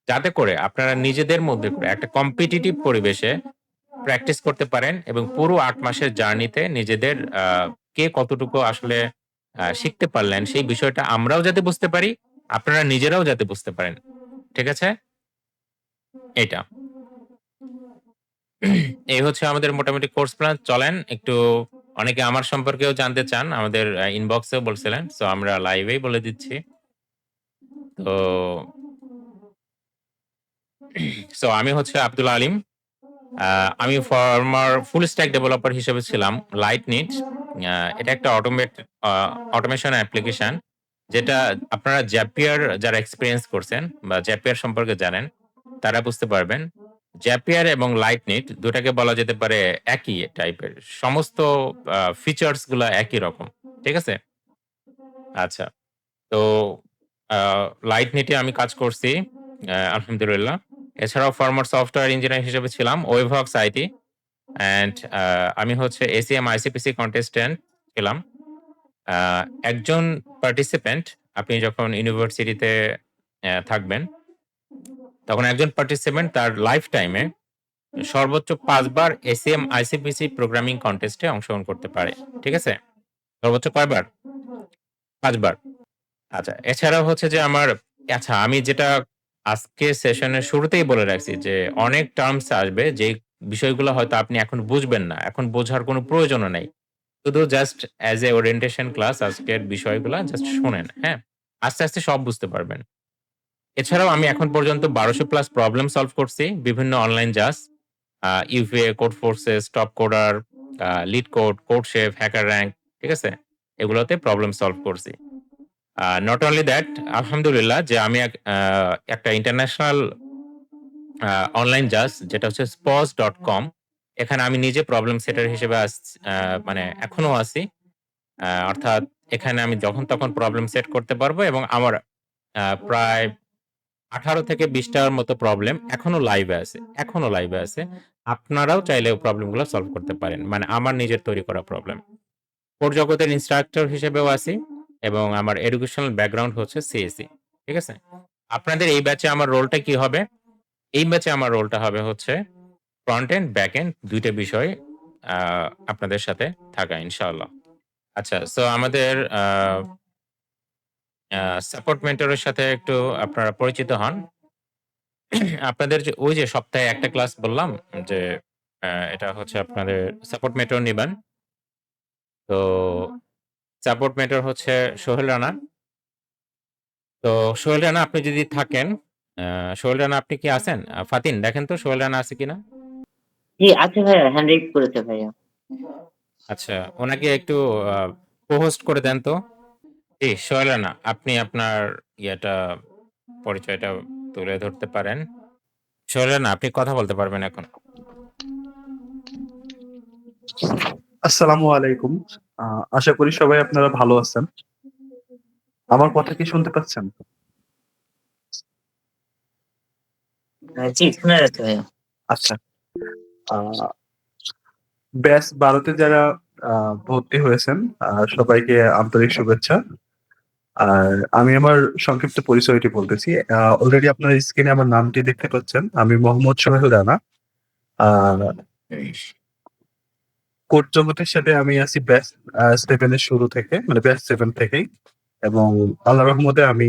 যাতে করে আপনারা নিজেদের মধ্যে করে একটা কম্পিটিটিভ পরিবেশে প্র্যাকটিস করতে পারেন এবং পুরো ৮ মাসের জার্নিতে নিজেদের কে কতটুকু আসলে শিখতে পারলেন সেই বিষয়টা আমরাও যাতে বুঝতে পারি, আপনারা নিজেরাও যাতে বুঝতে পারেন। ঠিক আছে? এইটা। এই হচ্ছে আমাদের মোটামুটি কোর্স প্ল্যান। চলেন একটু অনেকে আমার সম্পর্কেও জানতে চান। আমাদের ইনবক্সেও বলছিলেন। সো আমরা লাইভেই বলে দিচ্ছি। তো সো আমি হচ্ছে আব্দুল আলিম। আমি ফরমার ফুল স্ট্যাক ডেভেলপার হিসেবে ছিলাম লাইটনিট। এটা একটা অটোমেশন অ্যাপ্লিকেশন যেটা আপনারা জাপিয়ার যারা এক্সপেরিয়েন্স করছেন বা জাপিয়ার সম্পর্কে জানেন তারা বুঝতে পারবেন। জাপিয়ার এবং লাইটনিট দুটাকে বলা যেতে পারে একই টাইপের। সমস্ত ফিচার্স গুলা একই রকম। ঠিক আছে? আচ্ছা। তো আ লাইটনিটে আমি কাজ করছি আলহামদুলিল্লাহ। এছাড়াও ফরমার সফটওয়্যার ইঞ্জিনিয়ার হিসেবে ছিলাম ওয়েভক্স আইটি অ্যান্ড আমি হচ্ছে এসিএম আইসিপিসি কন্টেস্ট্যান্ট ছিলাম। আ একজন পার্টিসিপেন্ট আপনি যখন ইউনিভার্সিটিতে থাকবেন, তখন একজন পার্টিসিপেন্ট তার লাইফ টাইমে সর্বোচ্চ ৫ বার এসিএম আইসিপিসি প্রোগ্রামিং কনটেস্টে অংশগ্রহণ করতে পারে। ঠিক আছে? সর্বোচ্চ কয়বার? ৫ বার। আচ্ছা, এছাড়াও হচ্ছে যে আমি যেটা আজকে সেশনের শুরুতেই বলে রাখছি যে অনেক টার্মস আসবে যে বিষয়গুলো হয়তো আপনি এখন বুঝবেন না। এখন বোঝার কোনো প্রয়োজনও নাই। শুধু just as a orientation class আজকের বিষয়গুলা জাস্ট শোনেন, হ্যাঁ? আস্তে, আস্তে সব বুঝতে পারবেন। এছাড়াও আমি এখন পর্যন্ত ১২০০ প্লাস প্রবলেম সলভ করছি বিভিন্ন অনলাইন জাস, UVA, Codeforces, TopCoder, LeetCode, CodeChef, HackerRank, ঠিক আছে? এগুলোতে প্রবলেম সলভ করছি। নট অনলি দ্যাট আলহামদুলিল্লাহ যে আমি একটা ইন্টারন্যাশনাল অনলাইন জাজ যেটা হচ্ছে spos.com এখানে আমি নিজে প্রবলেম সেটার হিসেবে মানে এখনো আছি। অর্থাৎ এখানে আমি যখন তখন প্রবলেম সেট করতে পারবো এবং আমার প্রায় ১৮ থেকে ২০ টার মতো প্রবলেম এখনো লাইভে আছে। এখনো লাইভে আছে। আপনারাও চাইলে প্রবলেমগুলো সলভ করতে পারেন। মানে আমার নিজের তৈরি করা প্রবলেম। কোর জগতের ইন্সট্রাক্টর হিসেবেও আছি এবং আমার এডুকেশনাল ব্যাকগ্রাউন্ড হচ্ছে সিএসই। ঠিক আছে? আপনাদের এই ব্যাচে আমার রোলটা কি হবে? এই ব্যাচে আমার রোলটা হবে হচ্ছে ফ্রন্ট এন্ড, ব্যাক এন্ড ২ টা বিষয় আ আপনাদের সাথে থাকা ইনশাআল্লাহ। আচ্ছা, সো আমাদের সাপোর্ট মেন্টরের সাথে একটু আপনারা পরিচিত হন। আপনাদের যে ওই যে সপ্তাহে একটা ক্লাস বললাম যে এটা হচ্ছে আপনাদের সাপোর্ট মেন্টর নিবেন। তো সাপোর্ট মেন্টর হচ্ছে সোহেল রানা। তো সোহেল রানা আপনি যদি থাকেন, সোহেল রানা আপনি কি আছেন? ফাতিন দেখেন তো সোহেল রানা আছে কিনা? জি, আছে ভাইয়া, হ্যান্ড রেইজ করেছে ভাইয়া। আচ্ছা, ওনাকে একটু আ কো-হোস্ট করে দেন তো। জি, সোহেল রানা আপনি আপনার ইয়েটা পরিচয়টা তুলে ধরতে পারেন। সোহেল রানা আপনি কথা বলতে পারবেন এখন। আসসালামু আলাইকুম। আশা করি সবাই আপনারা ভালো আছেন। আমার কথা কি শুনতে পাচ্ছেন? জি, শোনা যাচ্ছে ভাইয়া। আচ্ছা। আ ব্যাচ ১২ তে যারা ভর্তি হয়েছেন সবাইকে আন্তরিক শুভেচ্ছা। আর আমি আমার সংক্ষিপ্ত পরিচয়টি বলতেছি। অলরেডি আপনার স্ক্রিনে আমার নামটি দেখতে পাচ্ছেন। আমি মোহাম্মদ সোহেল রানা। আ কোড জগতের সাথে আমি আছি ব্যাচ 7 এর শুরু থেকে, মানে ব্যাচ 7 থেকেই। এবং আল্লাহর রহমতে আমি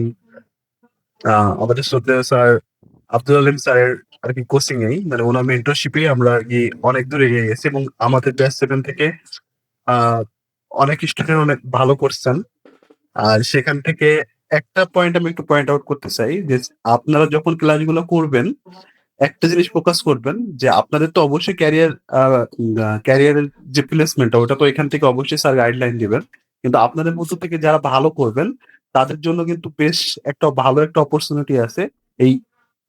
আমাদের শ্রদ্ধেয় স্যার আব্দুল আলিম স্যারের আরকি কোচিং এই মানে উনার মেন্টরশিপে আমরা আরকি অনেক দূর এগিয়ে গেছি এবং আমাদের ব্যাচ 7 থেকে আ অনেক স্টুডেন্ট অনেক ভালো করছেন। আর সেখান থেকে একটা পয়েন্ট আমি একটু পয়েন্ট আউট করতে চাই যে আপনারা যখন ক্লাসগুলো করবেন, একটা জিনিস ফোকাস করবেন যে আপনাদের তো অবশ্যই ক্যারিয়ারের যে প্লেসমেন্ট ওটা তো এখান থেকে অবশ্যই স্যার গাইডলাইন দিবেন, কিন্তু আপনাদের মধ্য থেকে যারা ভালো করবেন তাদের জন্য কিন্তু বেশ একটা ভালো একটা অপরচুনিটি আছে এই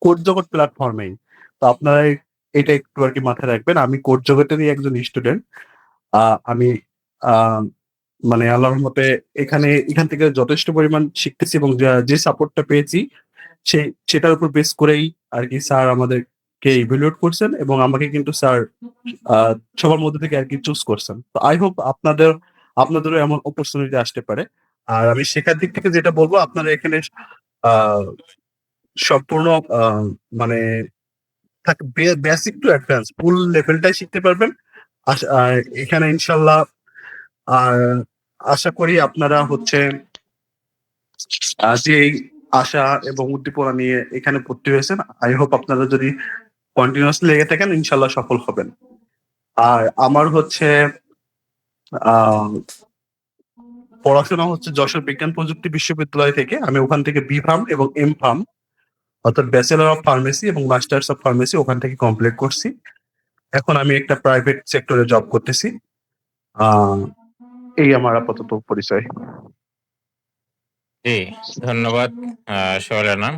কোড জগৎ প্ল্যাটফর্মেই। তো আপনারা এটা একটু আর কি মাথায় রাখবেন। আমি কোড জগতেরই একজন স্টুডেন্ট। আমি আহ, মানে আল্লাহর মতে এখান থেকে যথেষ্ট পরিমাণ শিখতেছি এবং যে সাপোর্টটা পেয়েছি সেটার উপর বেস করেই আর কি স্যার আমাদেরকে ইভ্যালুয়েট করছেন এবং আমাকে কিন্তু স্যার সবার মধ্যে থেকে আর কি চুজ করছেন। তো আই হোপ আপনাদেরও এমন অপরচুনিটি আসতে পারে। আর আমি শেখার দিক থেকে যেটা বলবো, আপনারা এখানে আহ, সম্পূর্ণ মানে বেসিক টু অ্যাডভান্স ফুল লেভেলটাই শিখতে পারবেন। আর এখানে ইনশাল্লাহ আর আশা করি আপনারা হচ্ছে যে এই আশা এবং উদ্দীপনা নিয়ে এখানে ভর্তি হয়েছেন, আই হোপ আপনারা যদি কন্টিনিউয়াসলি লেগে থাকেন ইনশাল্লাহ সফল হবেন। আর আমার হচ্ছে আহ পড়াশোনা হচ্ছে যশোর বিজ্ঞান প্রযুক্তি বিশ্ববিদ্যালয় থেকে। আমি ওখান থেকে বি ফার্ম এবং এম ফার্ম অর্থাৎ ব্যাচেলর অফ ফার্মেসি এবং মাস্টার্স অফ ফার্মেসি ওখান থেকে কমপ্লিট করছি। এখন আমি একটা প্রাইভেট সেক্টরে জব করতেছি। আহ এই আমার আপাতত পরিচয়। জি, ধন্যবাদ সোহেল রানা।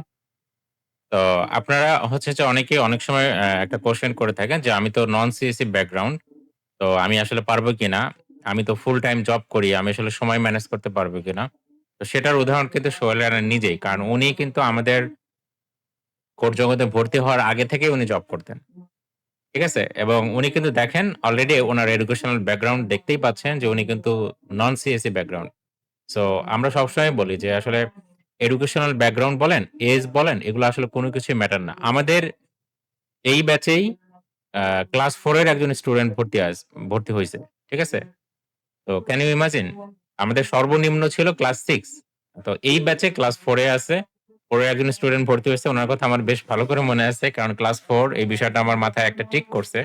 তো আপনারা হচ্ছে যে অনেকে অনেক সময় একটা কোশ্চেন করে থাকেন যে আমি তো নন সিএসসি ব্যাকগ্রাউন্ড, তো আমি আসলে পারবো কিনা, আমি তো ফুল টাইম জব করি, আমি আসলে সময় ম্যানেজ করতে পারবো কিনা। তো সেটার উদাহরণ কিন্তু সোহেল রানা নিজেই, কারণ উনি কিন্তু আমাদের কোর্স জগতে ভর্তি হওয়ার আগে থেকেই উনি জব করতেন। ঠিক আছে? এবং উনি কিন্তু দেখেন অলরেডি ওনার এডুকেশনাল ব্যাকগ্রাউন্ড দেখতেই পাচ্ছেন যে উনি কিন্তু নন সিএসসি ব্যাকগ্রাউন্ড। সো আমরা সবসময় বলি যে আসলে এডুকেশনাল ব্যাকগ্রাউন্ড বলেন, এজ বলেন, এগুলো আসলে কোনো কিছুই ম্যাটার না। আমাদের এই ব্যাচেই ক্লাস 4 এর একজন স্টুডেন্ট ভর্তি হইছে। ঠিক আছে? তো ক্যান ইউ ইমাজিন? আমাদের সর্বনিম্ন ছিল ক্লাস 6। তো এই ব্যাচে ক্লাস 4 এ আছে। 4 এ একজন স্টুডেন্ট ভর্তি হইছে। উনার কথা আমার বেশ ভালো করে মনে আছে। কারণ ক্লাস 4 এই বিষয়টা আমার মাথায় একটা টিক করছে।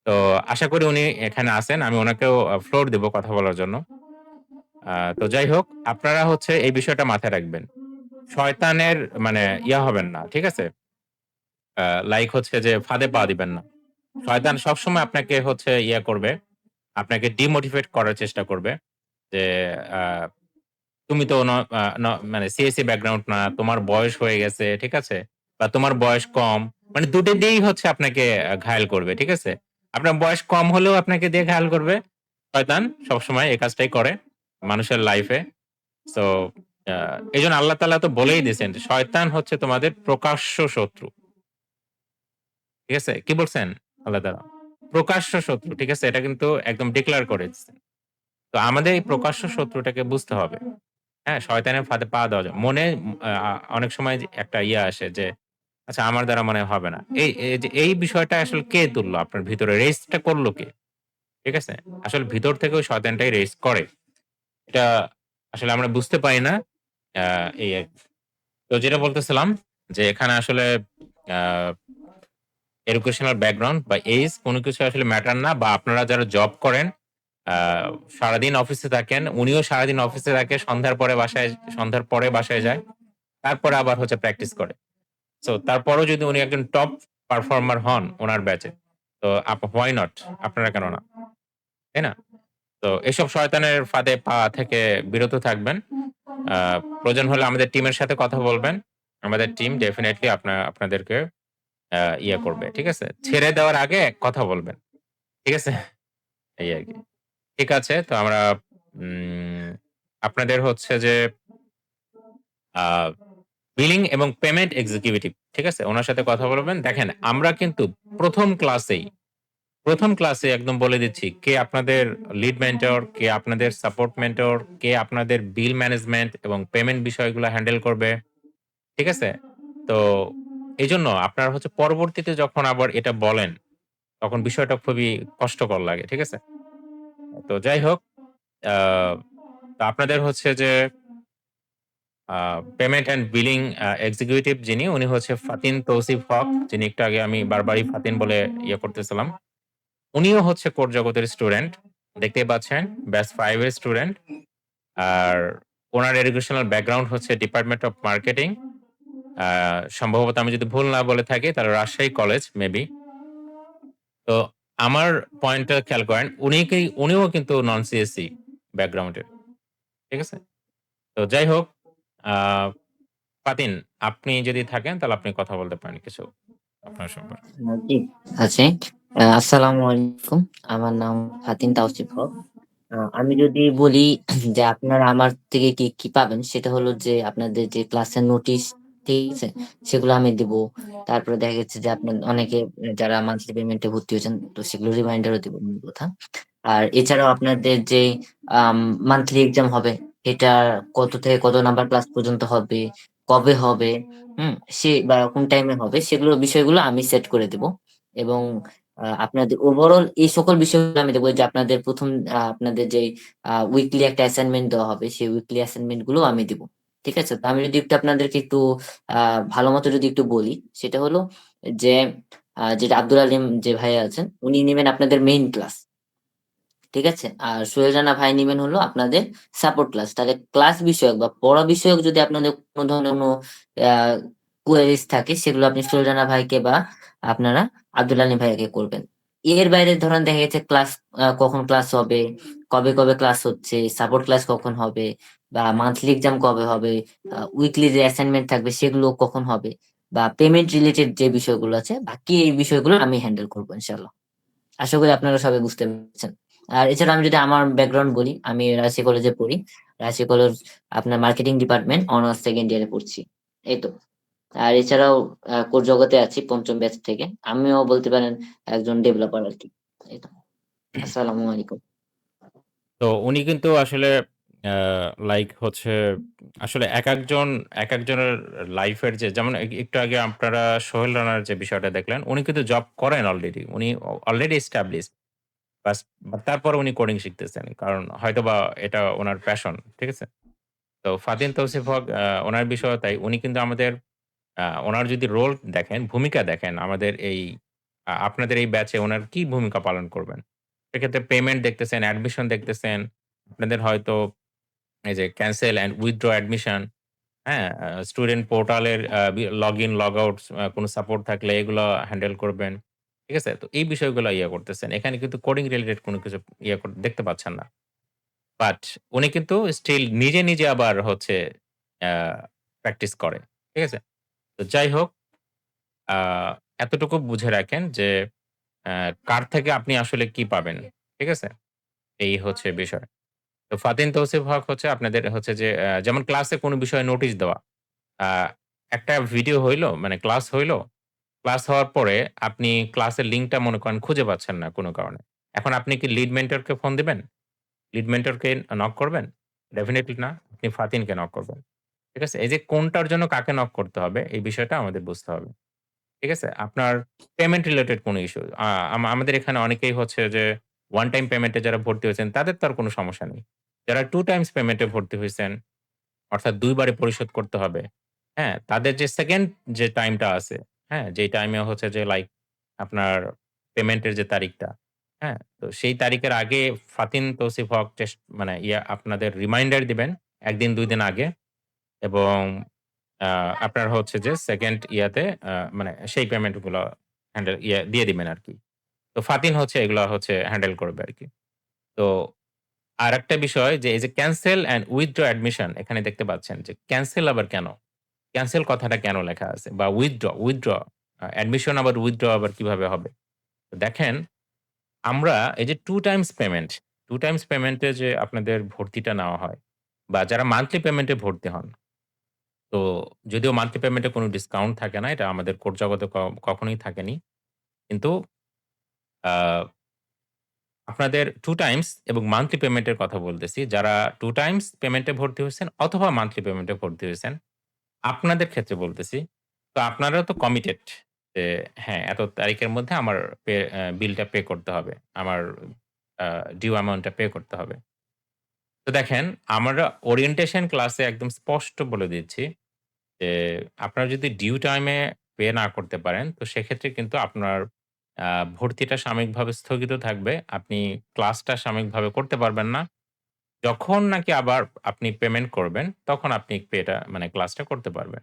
তো আশা করি উনি এখানে আছেন। আমি উনাকেও ফ্লোর দিব কথা বলার জন্য। তো যাই হোক, আপনারা হচ্ছে এই বিষয়টা মাথায় রাখবেন। শয়তানের মানে হবেন না। ঠিক আছে? লাইক হচ্ছে যে ফাঁদে পা দিবেন না। শয়তান সবসময় আপনাকে হচ্ছে করবে, আপনাকে ডিমোটিভেট করার চেষ্টা করবে। যে আ তুমি তো ন আ ন মানে সিএসসি ব্যাকগ্রাউন্ড না, তোমার বয়স হয়ে গেছে, ঠিক আছে? বা তোমার বয়স কম। মানে ২ টা দিয়েই হচ্ছে আপনাকে ঘায়েল করবে, ঠিক আছে? আপনার বয়স কম হলেও আপনাকে দিয়ে ঘায়েল করবে। শয়তান সবসময় এই কাজটাই করে মানুষের লাইফে। সো আ এজন্য আল্লাহ তাআলা তো বলেই দিয়েছেন যে শয়তান হচ্ছে তোমাদের প্রকাশ্য শত্রু। ঠিক আছে? কি বলছেন আল্লাহ তাআলা? প্রকাশ্য শত্রু। ঠিক আছে? এটা কিন্তু একদম ডিক্লেয়ার করে দিছেন। তো আমাদের এই প্রকাশ্য শত্রুটাকে বুঝতে হবে। হ্যাঁ? শয়তানের ফাঁদে পা দেওয়া যায়। মনে অনেক সময় যে একটা আসে যে, আচ্ছা আমার দ্বারা মনে হয় হবে না। এই বিষয়টা আসলে কে তুললো আপনার ভিতরে? রেইজটা করলো কে? ঠিক আছে? আসলে ভিতর থেকে ওই শয়তানটাই রেইজ করে। এটা আসলে আমরা বুঝতে পারি না। আ এই আরকি। তো যেটা বলতেছিলাম যে এখানে আসলে আ এডুকেশনাল ব্যাকগ্রাউন্ড বা এইজ কোন কিছু আসলে ম্যাটার না, বা আপনারা যারা জব করেন, আ সারাদিন অফিসে থাকেন, উনিও সারাদিন অফিসে থাকে, সন্ধ্যার পরে বাসায় যায়। তারপরে আবার হচ্ছে প্র্যাকটিস করে। সো তারপরেও যদি উনি একজন টপ পারফর্মার হন উনার ব্যাচে, তো হোয়াই নট? আপনারা কেন না? তাই না? তো এসব শয়তানের ফাঁদে পা থেকে বিরত থাকবেন। আ প্রয়োজন হলে আমাদের টিমের সাথে কথা বলবেন। আমাদের টিম ডেফিনিটলি আপনাদেরকে করবে। ঠিক আছে? ছেড়ে দেওয়ার আগে কথা বলবেন। ঠিক আছে? এই আরকি। ঠিক আছে। তো আমরা উম আপনাদের হচ্ছে যে আ বিলিং এবং পেমেন্ট এক্সিকিউটিভ, ঠিক আছে? উনার সাথে কথা বলবেন। দেখেন আমরা কিন্তু ১ম ক্লাসে একদম বলে দিচ্ছি কে আপনাদের লিড মেন্টর, কে আপনাদের সাপোর্ট মেন্টর, কে আপনাদের বিল ম্যানেজমেন্ট এবং পেমেন্ট বিষয়গুলো হ্যান্ডেল করবে। ঠিক আছে? তো এজন্য আপনার হচ্ছে পরবর্তীতে যখন আবার এটা বলেন, তখন বিষয়টা খুবই কষ্টকর লাগে। ঠিক আছে? তো যাই হোক, আ তো আপনাদের হচ্ছে যে আ পেমেন্ট অ্যান্ড বিলিং এক্সিকিউটিভ যিনি, উনি হচ্ছে ফাতিন তৌসিফ হক, যিনি একটু আগে আমি বারবারই ফাতিন বলে করতেছিলাম। উনিও হচ্ছে কোড জগতের স্টুডেন্ট। দেখতেই পাচ্ছেন ব্যাচ 5 এর স্টুডেন্ট। আর উনার এডুকেশনাল ব্যাকগ্রাউন্ড হচ্ছে ডিপার্টমেন্ট অফ মার্কেটিং। আ সম্ভবত আমি যদি ভুল না বলে থাকি তাহলে রাজশাহী কলেজ মেবি। তো আমার পয়েন্টটা খেয়াল করেন উনিও কিন্তু নন সিএসই ব্যাকগ্রাউন্ডের। ঠিক আছে? তো যাই হোক আ ফাতিন আপনি যদি থাকেন তাহলে আপনি কথা বলতে পারেন কিছু আপনার সম্পর্কে। জি, আছে। আসসালামু আলাইকুম। আমার নাম ফাতিন তাওসিফ হক। আমি যদি বলি যে আপনারা আমার থেকে কি পাবেন সেটা হলো যে আপনাদের যে ক্লাসের নোটিশ, ঠিক আছে? সেগুলো আমি দিব। তারপরে দেখা যাচ্ছে যে আপনার অনেকে যারা মান্থলি পেমেন্টে ভর্তি হয়েছেন তো সেগুলো রিমাইন্ডারও দিব মূল কথা। আর এছাড়াও আপনাদের যে আম মান্থলি এক্সাম হবে এটা কত থেকে কত নাম্বার ক্লাস পর্যন্ত হবে, কবে হবে, সে বা কোন টাইমে হবে সেগুলোর বিষয়গুলো আমি সেট করে দেব। এবং আপনাদের ওভারঅল এই সকল বিষয়গুলো আমি দেখবো যে আপনাদের ১ম আপনাদের যেই উইকলি একটা অ্যাসাইনমেন্ট দেওয়া হবে, সেই উইকলি অ্যাসাইনমেন্ট গুলোও আমি দিব। ঠিক আছে? তো আমি যদি একটু আপনাদেরকে একটু ভালোমতো যদি একটু বলি, সেটা হলো যে যেটা আব্দুল আলিম যে ভাইয়া আছেন, উনি নিবেন আপনাদের মেইন ক্লাস। ঠিক আছে? আর সোহেল রানা ভাই নিবেন হলো আপনাদের সাপোর্ট ক্লাস। তাহলে ক্লাস বিষয়ক বা পড়া বিষয়ক যদি আপনাদের কোন ধরনের কোন আ কোয়েরিজ থাকে সেগুলো আপনি সোহেল রানা ভাইকে বা আপনারা আব্দুল আলিম ভাইয়াকে করবেন। এর বাইরে ধরেন দেখা গেছে ক্লাস কখন ক্লাস হবে, কবে ক্লাস হচ্ছে, সাপোর্ট ক্লাস কখন হবে বা মান্থলি এক্সাম কবে হবে, উইকলি যে অ্যাসাইনমেন্ট থাকবে সেগুলো কখন হবে বা পেমেন্ট রিলেটেড যে বিষয়গুলো আছে বাকি এই বিষয়গুলো আমি হ্যান্ডেল করব ইনশাআল্লাহ। আশা করি আপনারা সবাই বুঝতে পেরেছেন। আর এছাড়া আমি যদি আমার ব্যাকগ্রাউন্ড বলি, আমি রাজশাহী কলেজে পড়ি। রাজশাহী কলেজ আপনার মার্কেটিং ডিপার্টমেন্ট অনার্স 2nd ইয়ারে পড়ছি। এই তো। আর এছাড়াও কোর জগতে আছি ৫ম ব্যাচ থেকে। আমিও বলতে পারেন একজন ডেভেলপার আরকি। এই তো। আসসালামু আলাইকুম। তো উনি কিন্তু আসলে আ লাইক হচ্ছে আসলে একেকজনের লাইফের যে যেমন একটু আগে আপনারা সোহেল রানার যে বিষয়টা দেখলেন, উনি কিন্তু জব করেন অলরেডি। উনি অলরেডি এস্টাবলিশড। বাস তারপরে উনি কোডিং শিখতেছেন। কারণ হয়তোবা এটা উনার প্যাশন। ঠিক আছে? তো ফাতিন তৌসিফ হক উনার বিষয়ও তাই। উনি কিন্তু আমাদের উনার যদি রোল দেখেন, ভূমিকা দেখেন আমাদের এই আপনাদের এই ব্যাচে উনার কি ভূমিকা পালন করবেন? সেক্ষেত্রে পেমেন্ট দেখতেছেন, অ্যাডমিশন দেখতেছেন। আপনাদের হয়তো এই যে ক্যানসেল অ্যান্ড উইথড্র অ্যাডমিশন, হ্যাঁ? স্টুডেন্ট পোর্টালের লগইন, লগ আউট কোন সাপোর্ট থাকলে এগুলো হ্যান্ডেল করবেন। ঠিক আছে? তো এই বিষয়গুলো করতেছেন। এখানে কিন্তু কোডিং রিলেটেড কোন কিছু দেখতে পাচ্ছেন না। বাট উনি কিন্তু স্টিল নিজে আবার হচ্ছে আ প্র্যাকটিস করে। ঠিক আছে? তো যাই হোক আ এতটুকু বুঝে রাখেন যে অ্যা কার থেকে আপনি আসলে কি পাবেন। ঠিক আছে? এই হচ্ছে বিষয়। তো ফাতিন তৌসিফ হক হচ্ছে আপনাদের হচ্ছে যে যেমন ক্লাসে কোনো বিষয়ে নোটিশ দেওয়া। আ একটা ভিডিও হইলো মানে ক্লাস হইলো। ক্লাস হওয়ার পরে আপনি ক্লাসের লিঙ্কটা মনে করেন খুঁজে পাচ্ছেন না কোনো কারণে। এখন আপনি কি লিড মেন্টরকে ফোন দিবেন? লিড মেন্টরকে নক করবেন? ডেফিনিটলি না। আপনি ফাতিনকে নক করবেন। ঠিক আছে? এই যে কোনটার জন্য কাকে নক করতে হবে এই বিষয়টা আমাদের বুঝতে হবে। ঠিক আছে? আপনার পেমেন্ট রিলেটেড কোনো ইস্যু। আমাদের এখানে অনেকেই হচ্ছে যে ওয়ান টাইম পেমেন্ট এ যারা ভর্তি হয়েছেন তাদের তো আর কোনো সমস্যা নেই। যারা টু টাইমস পেমেন্ট এ ভর্তি হইছেন, অর্থাৎ ২ বারে পরিশোধ করতে হবে। হ্যাঁ? তাদের যে 2nd যে টাইমটা আছে, হ্যাঁ? যেই টাইমে হচ্ছে যে লাইক আপনার পেমেন্টের যে তারিখটা, হ্যাঁ? তো সেই তারিখের আগে ফাতিন তৌসিফ হক মানে আপনাদের রিমাইন্ডার দিবেন ১ দিন ২ দিন আগে এবং আ আপনার হচ্ছে যে 2nd মানে সেই পেমেন্ট গুলো দিয়ে দিবেন আরকি। তো ফাতিন হচ্ছে এগুলা হচ্ছে হ্যান্ডেল করবে আরকি। তো আরেকটা বিষয় যে এই যে ক্যানসেল অ্যান্ড উইথড্র অ্যাডমিশন এখানে দেখতে পাচ্ছেন যে ক্যানসেল আবার কেন? ক্যানসেল কথাটা কেন লেখা আছে? বা উইথড্র অ্যাডমিশন আবার উইথড্র আবার কিভাবে হবে? তো দেখেন আমরা এই যে 2 টাইমস পেমেন্ট এ যে আপনাদের ভর্তিটা নেওয়া হয় বা যারা মান্থলি পেমেন্ট এ ভর্তি হন তো যদিও মান্থলি পেমেন্টে কোনো ডিসকাউন্ট থাকে না। এটা আমাদের কোড জগতে কখনোই থাকেনি। কিন্তু আ আপনাদের 2 টাইমস এবং মান্থলি পেমেন্টের কথা বলতেছি। যারা 2 টাইমস পেমেন্টে ভর্তি হইছেন অথবা মান্থলি পেমেন্টে ভর্তি হইছেন, আপনাদের ক্ষেত্রে বলতেছি। তো আপনারাও তো কমিটেড যে হ্যাঁ, এত তারিখের মধ্যে আমার বিলটা পে করতে হবে। আমার আ ডিউ অ্যামাউন্টটা পে করতে হবে। তো দেখেন আমরা ওরিয়েন্টেশন ক্লাসে একদম স্পষ্ট বলে দিচ্ছি যে আপনারা যদি ডিউ টাইমে পে না করতে পারেন, তো সেক্ষেত্রে কিন্তু আপনার আ ভর্তিটা সাময়িকভাবে স্থগিত থাকবে। আপনি ক্লাসটা সাময়িকভাবে করতে পারবেন না। যখন নাকি আবার আপনি পেমেন্ট করবেন, তখন আপনি মানে ক্লাসটা করতে পারবেন।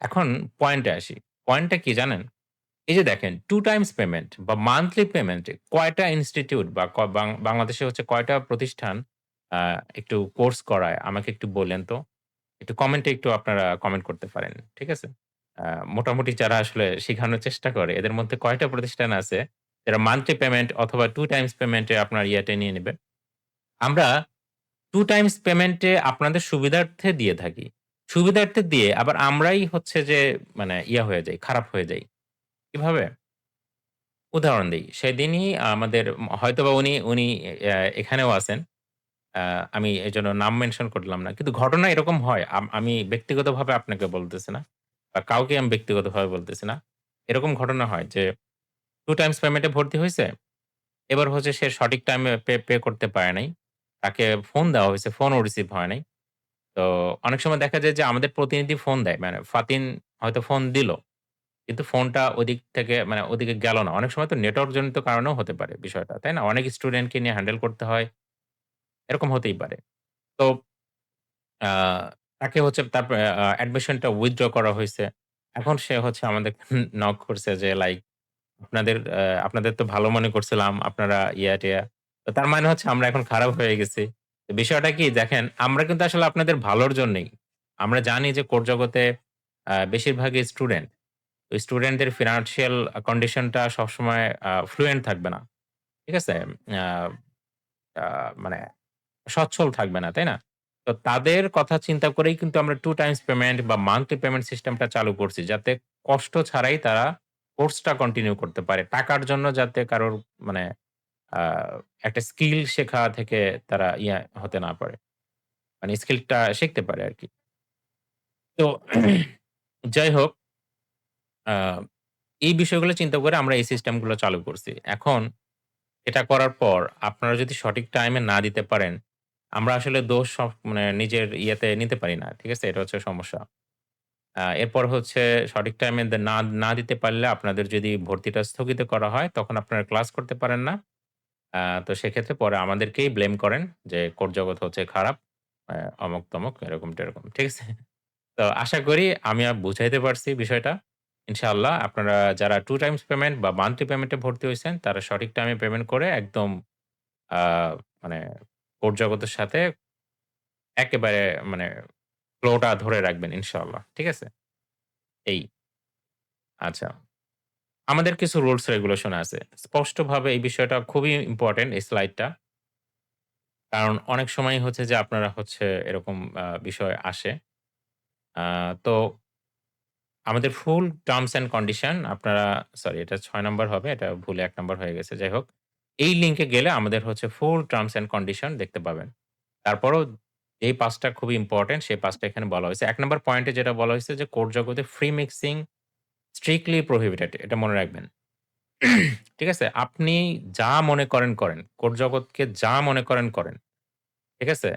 এখন পয়েন্টে আসি। পয়েন্টটা কি জানেন? এই যে দেখেন 2 টাইমস পেমেন্ট বা মান্থলি পেমেন্টে কয়টা ইনস্টিটিউট বা বাংলাদেশে হচ্ছে কয়টা প্রতিষ্ঠান আ একটু কোর্স করায় আমাকে একটু বললেন তো? একটু কমেন্টে একটু আপনারা কমেন্ট করতে পারেন। ঠিক আছে? আ মোটামুটি যারা আসলে শিখানোর চেষ্টা করে এদের মধ্যে কয়টা প্রতিষ্ঠান আছে যারা মান্থলি পেমেন্ট অথবা 2 টাইমস পেমেন্টে আপনার ইয়েটা নিয়ে নিবে? আমরা 2 টাইমস পেমেন্টে আপনাদের সুবিধার্থে দিয়ে থাকি। সুবিধার্থে দিয়ে আবার আমরাই হচ্ছে যে মানে হয়ে যাই, খারাপ হয়ে যাই। কিভাবে? উদাহরণ দেই। সেদিনই আমাদের হয়তোবা উনি এখানেও আছেন। আ আমি এজন্য নাম মেনশন করলাম না। কিন্তু ঘটনা এরকম হয়। আমি ব্যক্তিগতভাবে আপনাকে বলতেছি না। বা কাউকে আমি ব্যক্তিগতভাবে বলতেছি না। এরকম ঘটনা হয় যে 2 টাইমস পেমেন্টে ভর্তি হইছে। এবার হচ্ছে সে সঠিক টাইমে পে করতে পারে নাই। তাকে ফোন দেওয়া হইছে, ফোনও রিসিভ হয় নাই। তো অনেক সময় দেখা যায় যে আমাদের প্রতিনিধি ফোন দেয়। মানে ফাতিন হয়তো ফোন দিল। কিন্তু ফোনটা ওদিক থেকে মানে ওদিকে গেল না। অনেক সময় তো নেটওয়ার্ক জনিত কারণেও হতে পারে বিষয়টা। তাই না? অনেক স্টুডেন্টকে নিয়ে হ্যান্ডেল করতে হয়। এরকম হতেই পারে। তো আ তাকে হচ্ছে তারপর অ্যাডমিশনটা উইথড্র করা হইছে। এখন সে হচ্ছে আমাদের নক করছে যে লাইক আপনাদের তো ভালো মনে করছিলাম। আপনারা ইয়া-টিয়া। তো তার মানে হচ্ছে আমরা এখন খারাপ হয়ে গেছি। তো বিষয়টা কি দেখেন আমরা কিন্তু আসলে আপনাদের ভালোর জন্যই। আমরা জানি যে কোর জগতে বেশিরভাগই স্টুডেন্ট। তো স্টুডেন্টদের ফিন্যান্সিয়াল কন্ডিশনটা সবসময় ফ্লুয়েন্ট থাকবে না। ঠিক আছে? আ আ মানে সচ্ছল থাকবে না, তাই না? তো তাদের কথা চিন্তা করেই কিন্তু আমরা 2 টাইমস পেমেন্ট বা মান্থলি পেমেন্ট সিস্টেমটা চালু করছি। যাতে কষ্ট ছাড়াই তারা কোর্সটা কন্টিনিউ করতে পারে। টাকার জন্য যাতে কারোর মানে আ একটা স্কিল শেখা থেকে তারা হতে না পারে। মানে স্কিলটা শিখতে পারে আরকি। তো যাই হোক আ এই বিষয়গুলো চিন্তা করে আমরা এই সিস্টেমগুলো চালু করছি। এখন এটা করার পর আপনারা যদি সঠিক টাইমে না দিতে পারেন, আমরা আসলে দোষ মানে নিজের নিতে পারি না। ঠিক আছে? এটা হচ্ছে সমস্যা। এরপর হচ্ছে সঠিক টাইমে না দিতে পারলে আপনাদের যদি ভর্তিটা স্থগিত করা হয়, তখন আপনারা ক্লাস করতে পারেন না। তো সেক্ষেত্রে পরে আমাদেরকেই ব্লেম করেন যে, "কোর্স জগৎ হচ্ছে খারাপ।" অমুক-তমুক এরকম-টেরকম। ঠিক আছে? তো আশা করি আমি বুঝাইতে পারছি বিষয়টা। ইনশাআল্লাহ আপনারা যারা 2 টাইমস পেমেন্ট বা মান্থলি পেমেন্টে ভর্তি হইছেন, তারা সঠিক টাইমে পেমেন্ট করে একদম আ মানে কোর্স জগতের সাথে একেবারে মানে ফ্লোটা ধরে রাখবেন ইনশাআল্লাহ। ঠিক আছে? এই। আচ্ছা। আমাদের কিছু রুলস রেগুলেশন আছে। স্পষ্টভাবে এই বিষয়টা খুবই ইম্পোর্টেন্ট এই স্লাইডটা। কারণ অনেক সময় হচ্ছে যে আপনারা হচ্ছে এরকম বিষয় আসে। আ তো আমাদের ফুল টার্মস অ্যান্ড কন্ডিশন আপনারা সরি এটা ৬ নাম্বার হবে। এটা ভুলে ১ নাম্বার হয়ে গেছে। যাই হোক। এই লিঙ্কে গেলে আমাদের হচ্ছে ফুল টার্মস অ্যান্ড কন্ডিশন দেখতে পাবেন। তারপরও এই ৫ টা খুবই ইম্পোর্টেন্ট সেই ৫ টা এখানে বলা হয়েছে। ১ নাম্বার পয়েন্টে যেটা বলা হয়েছে যে কোড জগতে ফ্রি মিক্সিং স্ট্রিক্টলি প্রহিবিটেড এটা মনে রাখবেন। ঠিক আছে? আপনি যা মনে করেন করেন। কোড জগৎকে যা মনে করেন করেন। ঠিক আছে?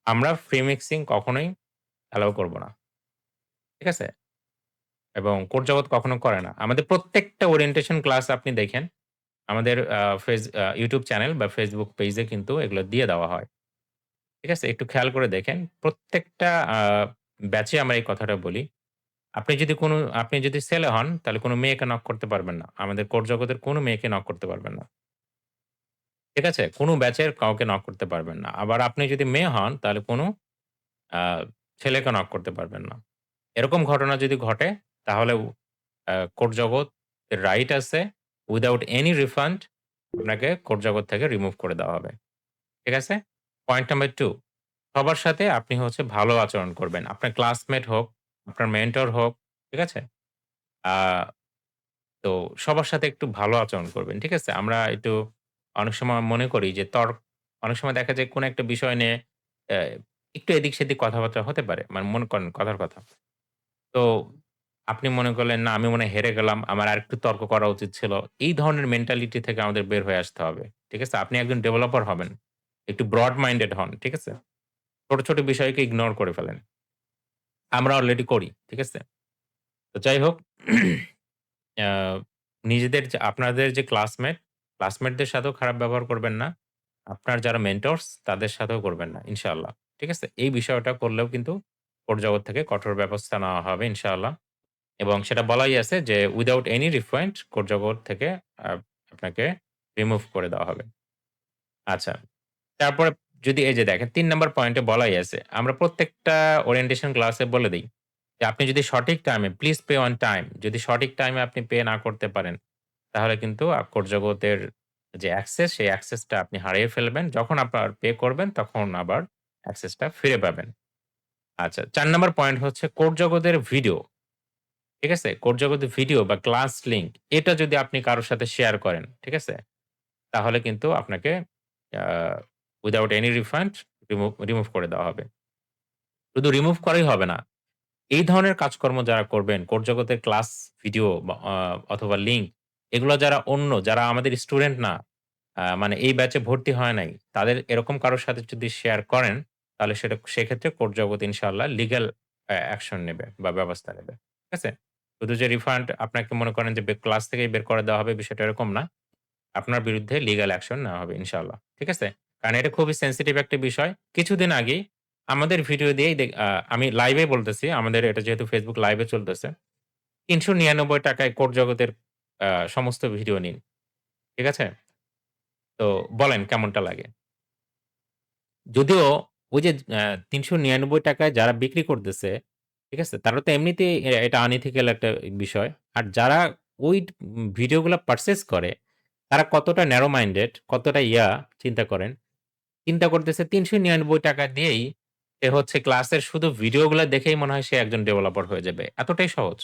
আমরা ফ্রি মিক্সিং কখনোই অ্যালাও করব না। ঠিক আছে? এবং কোড জগৎ কখনো করে না। আমাদের প্রত্যেকটা ওরিয়েন্টেশন ক্লাস আপনি দেখেন। আমাদের YouTube চ্যানেল বা Facebook পেজে কিন্তু এগুলো দিয়ে দেওয়া হয়। ঠিক আছে? একটু খেয়াল করে দেখেন। প্রত্যেকটা ব্যাচে আমরা এই কথাটা বলি। আপনি যদি ছেলে হন তাহলে কোন মেয়েকে নক করতে পারবেন না। আমাদের কোড জগতের কোন মেয়েকে নক করতে পারবেন না। ঠিক আছে? কোন ব্যাচের কাউকে নক করতে পারবেন না। আবার আপনি যদি মেয়ে হন তাহলে কোন আ ছেলেকে নক করতে পারবেন না। এরকম ঘটনা যদি ঘটে তাহলে কোড জগতের রাইট আছে উইথআউট এনি রিফান্ড আপনাকে কোড জগৎ থেকে রিমুভ করে দেওয়া হবে। ঠিক আছে? পয়েন্ট নাম্বার 2 সবার সাথে আপনি হচ্ছে ভালো আচরণ করবেন। আপনার ক্লাসমেট হোক, আপনার মেন্টর হোক, ঠিক আছে? আ তো সবার সাথে একটু ভালো আচরণ করবেন। ঠিক আছে? আমরা একটু অনেক সময় মনে করি যে অনেক সময় দেখা যায় কোন একটা বিষয় নিয়ে অ্যা একটু এদিক-সেদিক কথাবার্তা হতে পারে। মানে মনে করেন কথার কথা। তো আপনি মনে করলেন, "না আমি মনে হয় হেরে গেলাম। আমার আরেকটু তর্ক করা উচিত ছিল।" এই ধরনের মেন্টালিটি থেকে আমাদের বের হয়ে আসতে হবে। ঠিক আছে? আপনি একজন ডেভেলপার হবেন। একটু ব্রড মাইন্ডেড হন। ঠিক আছে? ছোট, ছোট বিষয়কে ইগনোর করে ফেলেন। আমরা অলরেডি করি। ঠিক আছে? তো যাই হোক আ আপনাদের যে ক্লাসমেটদের সাথেও খারাপ ব্যবহার করবেন না। আপনার যারা মেন্টরস তাদের সাথেও করবেন না ইনশাআল্লাহ। ঠিক আছে? এই বিষয়টা করলেও কিন্তু কোড জগৎ থেকে কঠোর ব্যবস্থা নেওয়া হবে ইনশাআল্লাহ। এবং সেটা বলাই আছে যে উইথআউট এনি রিফান্ড কোড জগৎ থেকে আপনাকে রিমুভ করে দেওয়া হবে। আচ্ছা। তারপরে যদি এই যে দেখেন ৩ নাম্বার পয়েন্টে বলাই আছে। আমরা প্রত্যেকটা ওরিয়েন্টেশন ক্লাসে বলে দেই যে আপনি যদি সঠিক টাইমে প্লিজ পে অন টাইম যদি সঠিক টাইমে আপনি পে না করতে পারেন, তাহলে কিন্তু কোড জগতের যে অ্যাক্সেস সেই অ্যাক্সেসটা আপনি হারিয়ে ফেলবেন। যখন আপনার পে করবেন তখন আবার অ্যাক্সেসটা ফিরে পাবেন। আচ্ছা ৪ নাম্বার পয়েন্ট হচ্ছে কোড জগতের ভিডিও। ঠিক আছে? কোড জগতের ভিডিও বা ক্লাস লিঙ্ক এটা যদি আপনি কারো সাথে শেয়ার করেন, ঠিক আছে? তাহলে কিন্তু আপনাকে আ উইথআউট এনি রিফান্ড রিমুভ করে দেওয়া হবে। শুধু রিমুভ করাই হবে না। এই ধরনের কাজকর্ম যারা করবেন, কোড জগতের ক্লাস ভিডিও বা অথবা লিঙ্ক এগুলো যারা আমাদের স্টুডেন্ট না, মানে এই ব্যাচে ভর্তি হয় নাই, তাদের এরকম কারো সাথে যদি শেয়ার করেন, তাহলে সেক্ষেত্রে কোড জগৎ ইনশাআল্লাহ লিগ্যাল অ্যাকশন নেবে বা ব্যবস্থা নেবে। ঠিক আছে? শুধু যে রিফান্ড আপনাকে মনে করেন যে ক্লাস থেকেই বের করে দেওয়া হবে বিষয়টা এরকম না। আপনার বিরুদ্ধে লিগ্যাল অ্যাকশন নেওয়া হবে ইনশাআল্লাহ। ঠিক আছে? কারণ এটা খুবই সেনসিটিভ একটা বিষয়। কিছুদিন আগেই আমাদের ভিডিও দিয়েই আমি লাইভে বলতেছি, আমাদের এটা যেহেতু Facebook লাইভে চলতেছে। ৳৩৯৯ কোড জগতের সমস্ত ভিডিও নিন। ঠিক আছে? তো বলেন কেমনটা লাগে? যদিও ওই যে ৳৩৯৯ যারা বিক্রি করতেছে, ঠিক আছে? তারা তো এমনিতেই এটা আনইথিক্যাল একটা বিষয়। আর যারা ওই ভিডিওগুলা পারচেজ করে, তারা কতটা ন্যারো মাইন্ডেড, কতটা চিন্তা করেন। চিন্তা করতেছে ৳৩৯৯ দিয়েই সে হচ্ছে ক্লাসের শুধু ভিডিওগুলা দেখেই মনে হয় সে একজন ডেভেলপার হয়ে যাবে। এতটাই সহজ।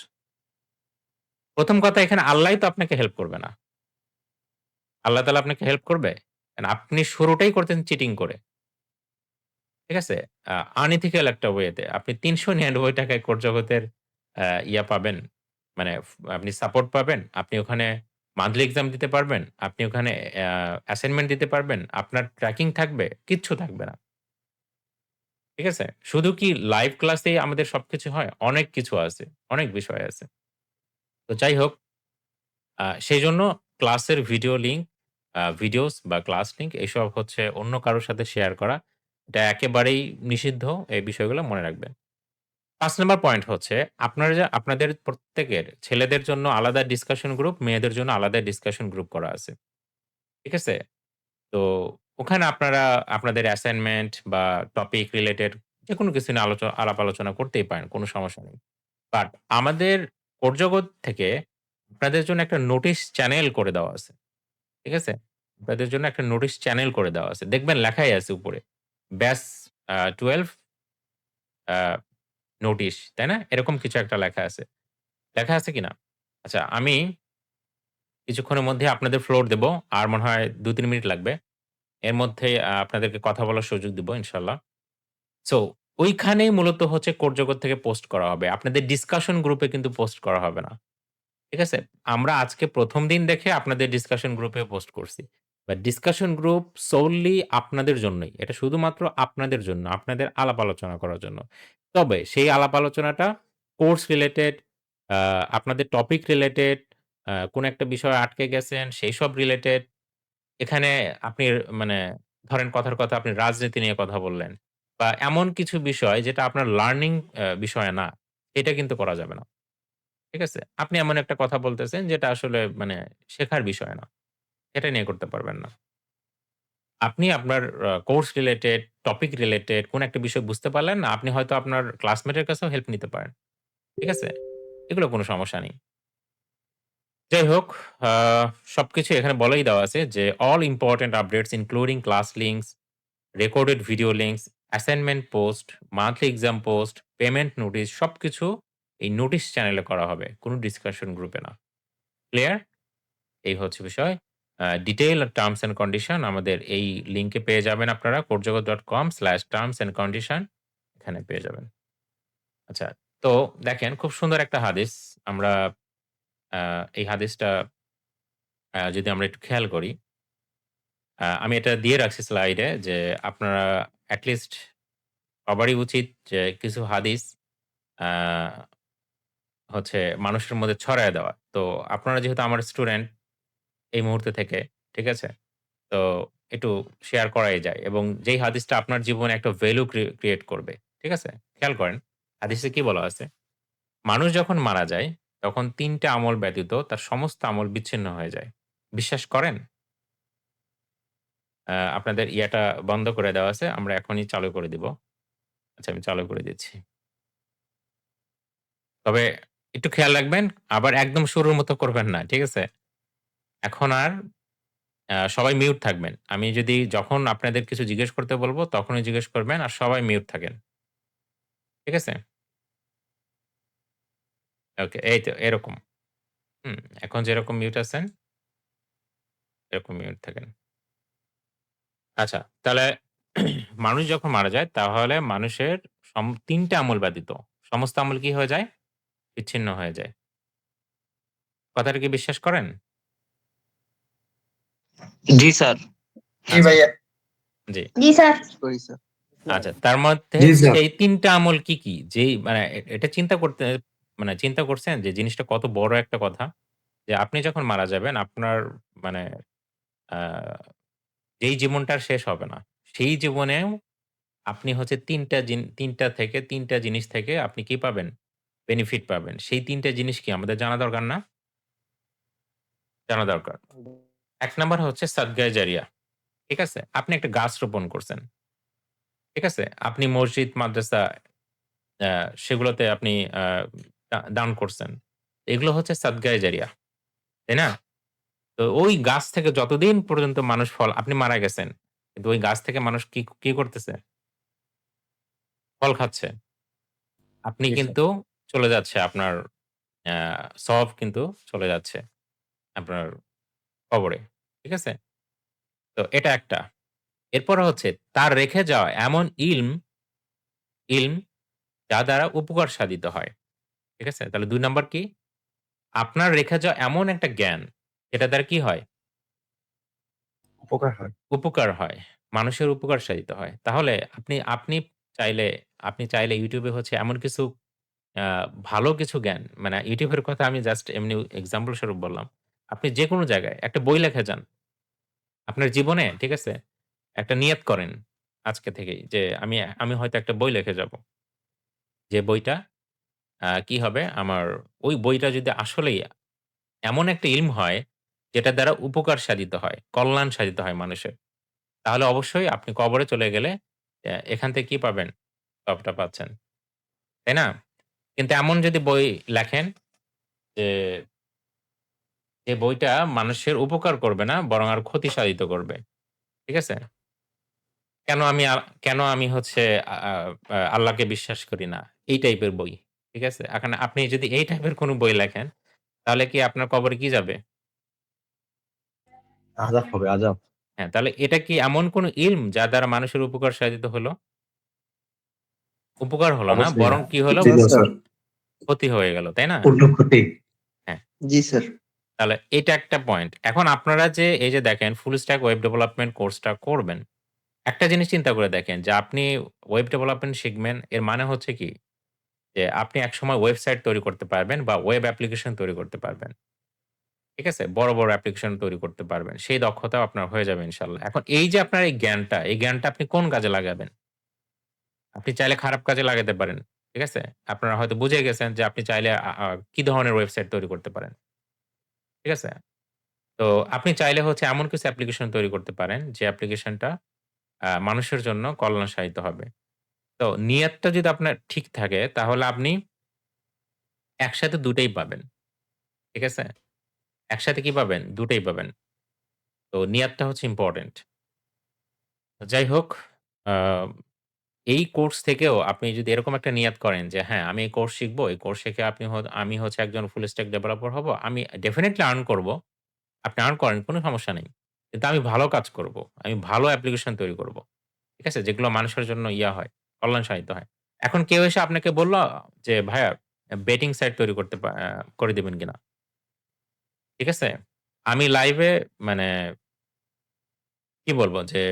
১ম কথা এখানে আল্লাহই তো আপনাকে হেল্প করবে না। আল্লাহ তাআলা আপনাকে হেল্প করবে? আপনি শুরুটাই করতেছেন চিটিং করে। ঠিক আছে? আনএথিক্যাল একটা ওয়েতে। আপনি ৳৩৯৯ কোড জগতের পাবেন। মানে আপনি সাপোর্ট পাবেন। আপনি ওখানে মান্থলি এক্সাম দিতে পারবেন। আপনি ওখানে অ্যাসাইনমেন্ট দিতে পারবেন। আপনার ট্র্যাকিং থাকবে, কিচ্ছু থাকবে না। ঠিক আছে? শুধু কি লাইভ ক্লাসেই আমাদের সবকিছু হয়? অনেক কিছু আছে। অনেক বিষয় আছে। তো যাই হোক, সেজন্য ক্লাসের ভিডিও লিঙ্ক, ভিডিওস বা ক্লাস লিঙ্ক এসব হচ্ছে অন্য কারো সাথে শেয়ার করা। এটা একেবারেই নিষিদ্ধ। এই বিষয়গুলো মনে রাখবেন। ৫ নাম্বার পয়েন্ট হচ্ছে আপনাদের প্রত্যেকের ছেলেদের জন্য আলাদা ডিসকাশন গ্রুপ, মেয়েদের জন্য আলাদা ডিসকাশন গ্রুপ করা আছে। ঠিক আছে? তো ওখানে আপনারা আপনাদের অ্যাসাইনমেন্ট বা টপিক রিলেটেড যেকোনো কিছু নিয়ে আলাপ আলোচনা করতেই পারেন। কোন সমস্যা নেই। বাট আমাদের জগৎ থেকে আপনাদের জন্য একটা নোটিশ চ্যানেল করে দেওয়া আছে। ঠিক আছে? আপনাদের জন্য একটা নোটিশ চ্যানেল করে দেওয়া আছে। দেখবেন লেখাই আছে উপরে। ব্যাচ 12 আ নোটিশ, তাই না? এরকম কিছু একটা লেখা আছে। লেখা আছে কিনা? আচ্ছা, আমি কিছুক্ষণের মধ্যে আপনাদের ফ্লোর দেব। আর মনে হয় ২-৩ মিনিট লাগবে। এর মধ্যেই আপনাদেরকে কথা বলার সুযোগ দিব ইনশাআল্লাহ। সো ওইখানেই মূলত হচ্ছে কোড জগৎ থেকে পোস্ট করা হবে। আপনাদের ডিসকাশন গ্রুপে কিন্তু পোস্ট করা হবে না। ঠিক আছে? আমরা আজকে ১ম দিন দেখে আপনাদের ডিসকাশন গ্রুপে পোস্ট করছি। বাট ডিসকাশন গ্রুপ সোললি আপনাদের জন্যই। এটা শুধুমাত্র আপনাদের জন্য, আপনাদের আলাপ আলোচনা করার জন্য। তবে সেই আলাপ আলোচনাটা কোর্স রিলেটেড, আ আপনাদের টপিক রিলেটেড, কোন একটা বিষয়ে আটকে গেছেন সেইসব রিলেটেড। এখানে আপনি মানে ধরেন কথার কথা আপনি রাজনীতি নিয়ে কথা বললেন বা এমন কিছু বিষয় যেটা আপনার লার্নিং বিষয় না, এটা কিন্তু করা যাবে না। ঠিক আছে? আপনি এমন একটা কথা বলতেছেন যেটা আসলে মানে শেখার বিষয় না। এটা নিয়ে করতে পারবেন না। আপনি আপনার কোর্স রিলেটেড, টপিক রিলেটেড কোন একটা বিষয় বুঝতে পারলেন না, আপনি হয়তো আপনার ক্লাসমেটের কাছেও হেল্প নিতে পারেন। ঠিক আছে? এগুলো কোন সমস্যা নেই। যাই হোক, আ সবকিছু এখানে বলেই দেওয়া আছে যে all important updates including class links, recorded video links, assignment post, monthly exam post, payment notice সবকিছু এই নোটিস চ্যানেলে করা হবে। কোন ডিসকাশন গ্রুপে না। ক্লিয়ার? এই হচ্ছে বিষয়। ডিটেইল টার্মস অ্যান্ড কন্ডিশন আমাদের এই লিঙ্কে পেয়ে যাবেন আপনারা codejagat.com/terms and condition এখানে পেয়ে যাবেন। আচ্ছা, তো দেখেন খুব সুন্দর একটা হাদিস। আমরা এই হাদিসটা যদি আমরা একটু খেয়াল করি, আমি এটা দিয়ে রাখছি স্লাইডে যে আপনারা এট লিস্ট সবারই উচিত যে কিছু হাদিস আ হচ্ছে মানুষের মধ্যে ছড়ায় দেওয়া। তো আপনারা যেহেতু আমার স্টুডেন্ট এই মুহূর্তে থেকে, ঠিক আছে? তো একটু শেয়ার করাই যায় এবং যেই হাদিসটা আপনার জীবনে একটা ভ্যালু ক্রিয়েট করবে। ঠিক আছে? খেয়াল করেন হাদিসে কি বলা আছে? মানুষ যখন মারা যায়, তখন ৩ টা আমল ব্যতীত তার সমস্ত আমল বিচ্ছিন্ন হয়ে যায়। বিশ্বাস করেন? আপনাদের ইয়াটা বন্ধ করে দেওয়া আছে। আমরা এখনই চালু করে দিব। আচ্ছা, আমি চালু করে দিচ্ছি। তবে একটু খেয়াল রাখবেন, আবার একদম শুরুর মতো করবেন না। ঠিক আছে? এখন আর সবাই মিউট থাকবেন। আমি যদি যখন আপনাদের কিছু জিজ্ঞেস করতে বলব, তখনই জিজ্ঞেস করবেন আর সবাই মিউট থাকেন। ঠিক আছে? ওকে, এই তো এরকম। হুম, এখন যেরকম মিউট আছেন, এরকম মিউট থাকেন। আচ্ছা, তাহলে মানুষ যখন মারা যায়, তাহলে মানুষের ৩ টা আমল ব্যতীত সমস্ত আমল কি হয়ে যায়? বিচ্ছিন্ন হয়ে যায়। কথাটা কি বিশ্বাস করেন? জি স্যার। জি আচ্ছা, ভাইয়া। জি। জি স্যার। করি স্যার। আচ্ছা, তার মধ্যে জি স্যার। সেই ৩ টা আমল কি, কি? যেই মানে এটা চিন্তা করছেন যে জিনিসটা কত বড় একটা কথা? যে আপনি যখন মারা যাবেন আপনার মানে আ যেই জীবনটা আর শেষ হবে না। সেই জীবনেও আপনি হচ্ছে ৩ টা থেকে ৩ টা জিনিস থেকে আপনি কি পাবেন? বেনিফিট পাবেন। সেই ৩ টা জিনিস কি আমাদের জানা দরকার না? জানা দরকার। ১ নাম্বার হচ্ছে সাদগায়ে জারিয়া। ঠিক আছে? আপনি একটা গাছ রোপণ করছেন। ঠিক আছে? আপনি মসজিদ, মাদ্রাসা আ সেগুলোতে আপনি আ দান করছেন। এগুলো হচ্ছে সাদগায়ে জারিয়া। তাই না? তো ওই গাছ থেকে যতদিন পর্যন্ত মানুষ আপনি মারা গেছেন। কিন্তু ওই গাছ থেকে মানুষ কি করতেছে? ফল খাচ্ছে। আপনি জি স্যার। কিন্তু চলে যাচ্ছে আপনার আ সওয়াব কিন্তু চলে যাচ্ছে আপনার কবরে। ঠিক আছে? তো এটা একটা। এরপরে হচ্ছে তার রেখে যাওয়া এমন ইলম যা দ্বারা উপকার সাধিত হয়। ঠিক আছে? তাহলে ২ নাম্বার কি? আপনার রেখে যাওয়া এমন একটা জ্ঞান, যেটা দ্বারা কি হয়? উপকার হয়। উপকার হয়। মানুষের উপকার সাধিত হয়। তাহলে আপনি চাইলে YouTube এ হচ্ছে এমন কিছু আ ভালো কিছু জ্ঞান মানে YouTube এর কথা আমি জাস্ট এমনি এক্সাম্পল স্বরূপ বললাম। আপনি যেকোনো জায়গায় একটা বই লেখে যান। আপনার জীবনে ঠিক আছে? একটা নিয়ত করেন আজকে থেকেই যে আমি হয়তো একটা বই লিখে যাব। যে বইটা কি হবে আমার ওই বইটা যদি আসলেই এমন একটা ইলম হয় যেটা দ্বারা উপকার সাধিত হয়, কল্যাণ সাধিত হয় মানুষের। তাহলে অবশ্যই আপনি কবরে চলে গেলে এখান থেকে কি পাবেন? সবটা পাচ্ছেন। তাই না? কিন্তু এমন যদি বই লেখেন যে, যে বইটা মানুষের উপকার করবে না বরং আর ক্ষতি সাধিত করবে। ঠিক আছে? কেন আমি কেন আমি হচ্ছে আ আ আল্লাহকে বিশ্বাস করি না। এই টাইপের বই। ঠিক আছে? এখন আপনি যদি এই টাইপের কোন বই লেখেন, তাহলে কি আপনার কবরে কি যাবে? আযাব হবে, আযাব। হ্যাঁ, তাহলে এটা কি এমন কোন ইলম যার দ্বারা মানুষের উপকার সাধিত হলো? উপকার হলো না, অবশ্যই বরং না। কি হলো? জি স্যার। ক্ষতি হয়ে গেল, তাই না? পূর্ণ ক্ষতি। হ্যাঁ, জি স্যার। তাহলে এটা একটা পয়েন্ট। এখন আপনারা যে এই যে দেখেন ফুল স্ট্যাক ওয়েব ডেভেলপমেন্ট কোর্সটা করবেন, একটা জিনিস চিন্তা করে দেখেন যে আপনি ওয়েব ডেভেলপমেন্ট শিখবেন এর মানে হচ্ছে কি? যে আপনি একসময় ওয়েবসাইট তৈরি করতে পারবেন বা ওয়েব অ্যাপ্লিকেশন তৈরি করতে পারবেন। ঠিক আছে? বড়, বড় অ্যাপ্লিকেশন তৈরি করতে পারবেন। সেই দক্ষতাও আপনার হয়ে যাবে ইনশাআল্লাহ। এখন এই যে আপনার এই জ্ঞানটা আপনি কোন কাজে লাগাবেন? আপনি চাইলে খারাপ কাজে লাগাতে পারেন। ঠিক আছে? আপনারা হয়তো বুঝে গেছেন যে আপনি চাইলে আ আ কি ধরনের ওয়েবসাইট তৈরি করতে পারেন। ঠিক আছে? তো আপনি চাইলে হচ্ছে এমন কিছু অ্যাপ্লিকেশন তৈরি করতে পারেন যে অ্যাপ্লিকেশনটা মানুষের জন্য কল্যাণ সাহিত হবে। তো নিয়তটা যদি আপনার ঠিক থাকে তাহলে আপনি একসাথে দুটাই পাবেন। ঠিক আছে? একসাথে কি পাবেন? দুটাই পাবেন। তো নিয়াতটা হচ্ছে ইম্পোর্টেন্ট। যাই হোক, আ এই কোর্স থেকেও আপনি যদি এরকম একটা নিয়াত করেন যে, হ্যাঁ, আমি এই কোর্স শিখবো। এই কোর্স শিখে আমি হচ্ছে একজন ফুল স্ট্যাক ডেভেলপার হবো। আমি ডেফিনিটলি আর্ন করব। আপনি আর্ন করেন, কোন সমস্যা নেই। কিন্তু আমি ভালো কাজ করব। আমি ভালো অ্যাপ্লিকেশন তৈরি করব। ঠিক আছে? যেগুলো মানুষের জন্য হয়, কল্যাণ সাহিত্য হয়। এখন কেউ এসে আপনাকে বলল যে, "ভাইয়া বেটিং সাইট তৈরি করতে করে দিবেন কিনা?" ঠিক আছে? আমি লাইভে মানে কি বলবো যে,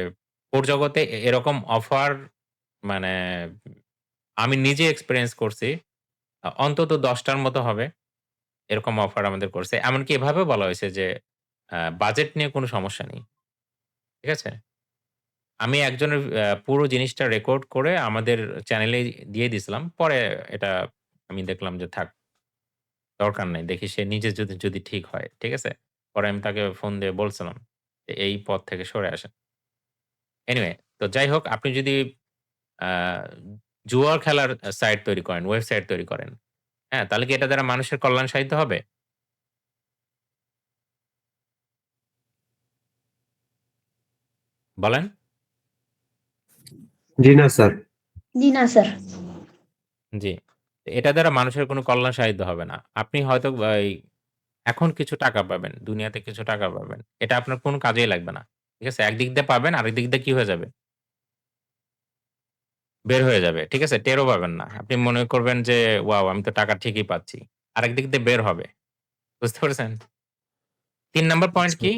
ওর জগতে এরকম অফার মানে আমি নিজে এক্সপেরিয়েন্স করছি। অন্তত ১০ টার মতো হবে। এরকম অফার আমাদের করছে। এমনকি এভাবেও বলা হয়েছে যে, বাজেট নিয়ে কোনো সমস্যা নেই। ঠিক আছে? আমি একজনের পুরো জিনিসটা রেকর্ড করে আমাদের চ্যানেলে দিয়ে দিছিলাম। পরে এটা আমি দেখলাম যে থাক। দরকার নাই। দেখি সে নিজে যদি ঠিক হয়। ঠিক আছে? পরে আমি তাকে ফোন দিয়ে বলছিলাম যে, "এই পথ থেকে সরে আসেন।" এনিওয়ে তো যাই হোক আপনি যদি আ জুয়া খেলার সাইট তৈরি করেন, ওয়েবসাইট তৈরি করেন, হ্যাঁ? তাহলে কি এটা দ্বারা মানুষের কল্যাণ সাধিত হবে? বলেন? জি না স্যার। জি না স্যার। জি। এটা দ্বারা মানুষের কোনো কল্যাণ সাধিত হবে না। আপনি হয়তো এই এখন কিছু টাকা পাবেন, দুনিয়াতে কিছু টাকা পাবেন। এটা আপনার কোনো কাজেই লাগবে না। ঠিক আছে? একদিক দিয়ে পাবেন, আরেক দিক দিয়ে কি হয়ে যাবে? বের হয়ে যাবে। ঠিক আছে? টেরও পাবেন না। আপনি মনে করবেন যে, "ওয়াও! আমি তো টাকা ঠিকই পাচ্ছি।" আরেক দিক দিয়ে বের হবে। বুঝতে পেরেছেন? ৩ নাম্বার পয়েন্ট আচ্ছা। কি?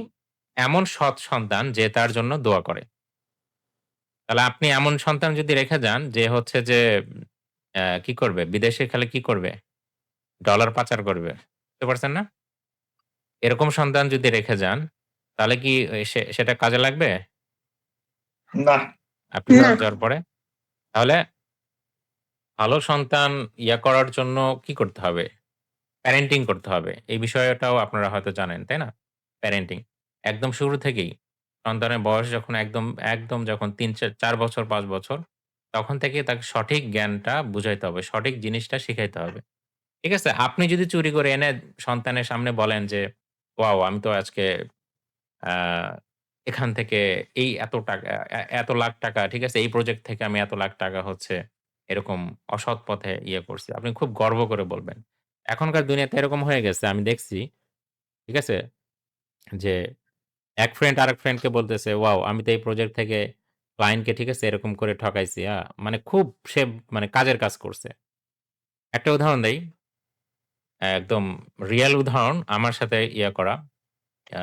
এমন সৎ সন্তান যে তার জন্য দোয়া করে। তাহলে আপনি এমন সন্তান যদি রেখে যান যে হচ্ছে যে কি করবে? বিদেশে খেলে কি করবে? ডলার পাচার করবে। বুঝতে পারছেন না? এরকম সন্তান যদি রেখে যান, তাহলে কি সেটা কাজে লাগবে? না। আপনি না। মারা যাওয়ার পরে? তাহলে ভালো সন্তান করার জন্য কি করতে হবে? প্যারেন্টিং করতে হবে। এই বিষয়টাও আপনারা হয়তো জানেন, তাই না? প্যারেন্টিং। একদম শুরু থেকেই সন্তানের বয়স যখন একদম যখন ৩, ৪ বছর, ৫ বছর তখন থেকেই তাকে সঠিক জ্ঞানটা বুঝাইতে হবে। সঠিক জিনিসটা শিখাইতে হবে। ঠিক আছে? আপনি যদি চুরি করে এনে সন্তানের সামনে বলেন যে, "ওয়াও! আমি তো আজকে আ এখান থেকে এই এত টাকা এত লাখ টাকা, ঠিক আছে? এই প্রজেক্ট থেকে আমি এত লাখ টাকা হচ্ছে এরকম অসৎ পথে করছি।" আপনি খুব গর্ব করে বলবেন। এখনকার দুনিয়াতে এরকম হয়ে গেছে আমি দেখছি, ঠিক আছে? যে এক ফ্রেন্ড আরেক ফ্রেন্ডকে বলতেছে, "ওয়াও! আমি তো এই প্রজেক্ট থেকে ক্লায়েন্টকে ঠিক আছে এরকম করে ঠকাইছি।" মানে খুব সে মানে কাজের কাজ করছে। একটা উদাহরণ দেই। একদম রিয়াল উদাহরণ আমার সাথে করা। আ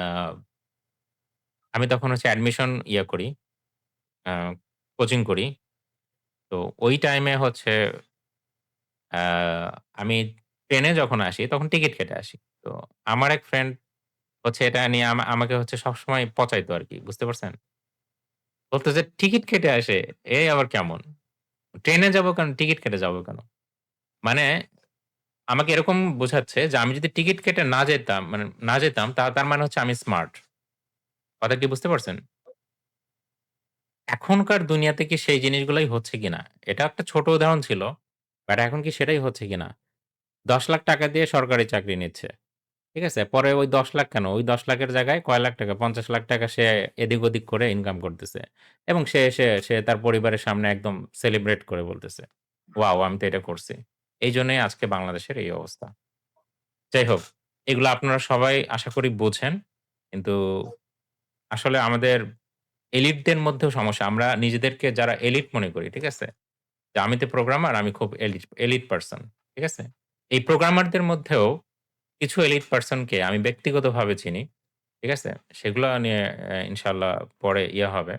আমি তখন হচ্ছে অ্যাডমিশন করি, আ কোচিং করি। তো ওই টাইমে হচ্ছে আ আমি ট্রেনে যখন আসি তখন টিকেট কেটে আসি। তো আমার এক ফ্রেন্ড হচ্ছে এটা নিয়ে আমাকে হচ্ছে সবসময় পচাইতো আরকি। বুঝতে পারছেন? বলতো যে, "টিকিট কেটে আসে, এই আবার কেমন? ট্রেনে যাবো কেন? টিকিট কেটে যাবো কেন?" মানে আমাকে এরকম বোঝাচ্ছে যে আমি যদি টিকিট কেটে না যেতাম তার মানে হচ্ছে আমি স্মার্ট। কথা কি বুঝতে পারছেন? এখনকার দুনিয়াতে কি সেই জিনিসগুলাই হচ্ছে কিনা? এটা একটা ছোট উদাহরণ ছিল। বাট এখন কি সেটাই হচ্ছে কিনা? ৳১০,০০,০০০ দিয়ে সরকারি চাকরি নিচ্ছে। ঠিক আছে? পরে ওই ১০,০০,০০০ কেন? ওই ১০,০০,০০০ এর জায়গায় কয় লাখ টাকা? ৳৫০,০০,০০০ সে এদিক-ওদিক করে ইনকাম করতেছে। এবং সে তার পরিবারের সামনে একদম সেলিব্রেট করে বলতেছে, "ওয়াও! আমি তো এটা করছি।" এইজন্যই আজকে বাংলাদেশের এই অবস্থা। যাই হোক, এগুলো আপনারা সবাই আশা করি বোঝেন। কিন্তু আসলে আমাদের এলিটদের মধ্যেও সমস্যা। আমরা নিজেদেরকে যারা এলিট মনে করি, ঠিক আছে? যে আমি তো প্রোগ্রামার, আমি খুব এলিট পারসন। ঠিক আছে? এই প্রোগ্রামারদের মধ্যেও কিছু এলিট পারসন কে আমি ব্যক্তিগতভাবে চিনি। ঠিক আছে? সেগুলো নিয়ে ইনশাআল্লাহ পরে হবে,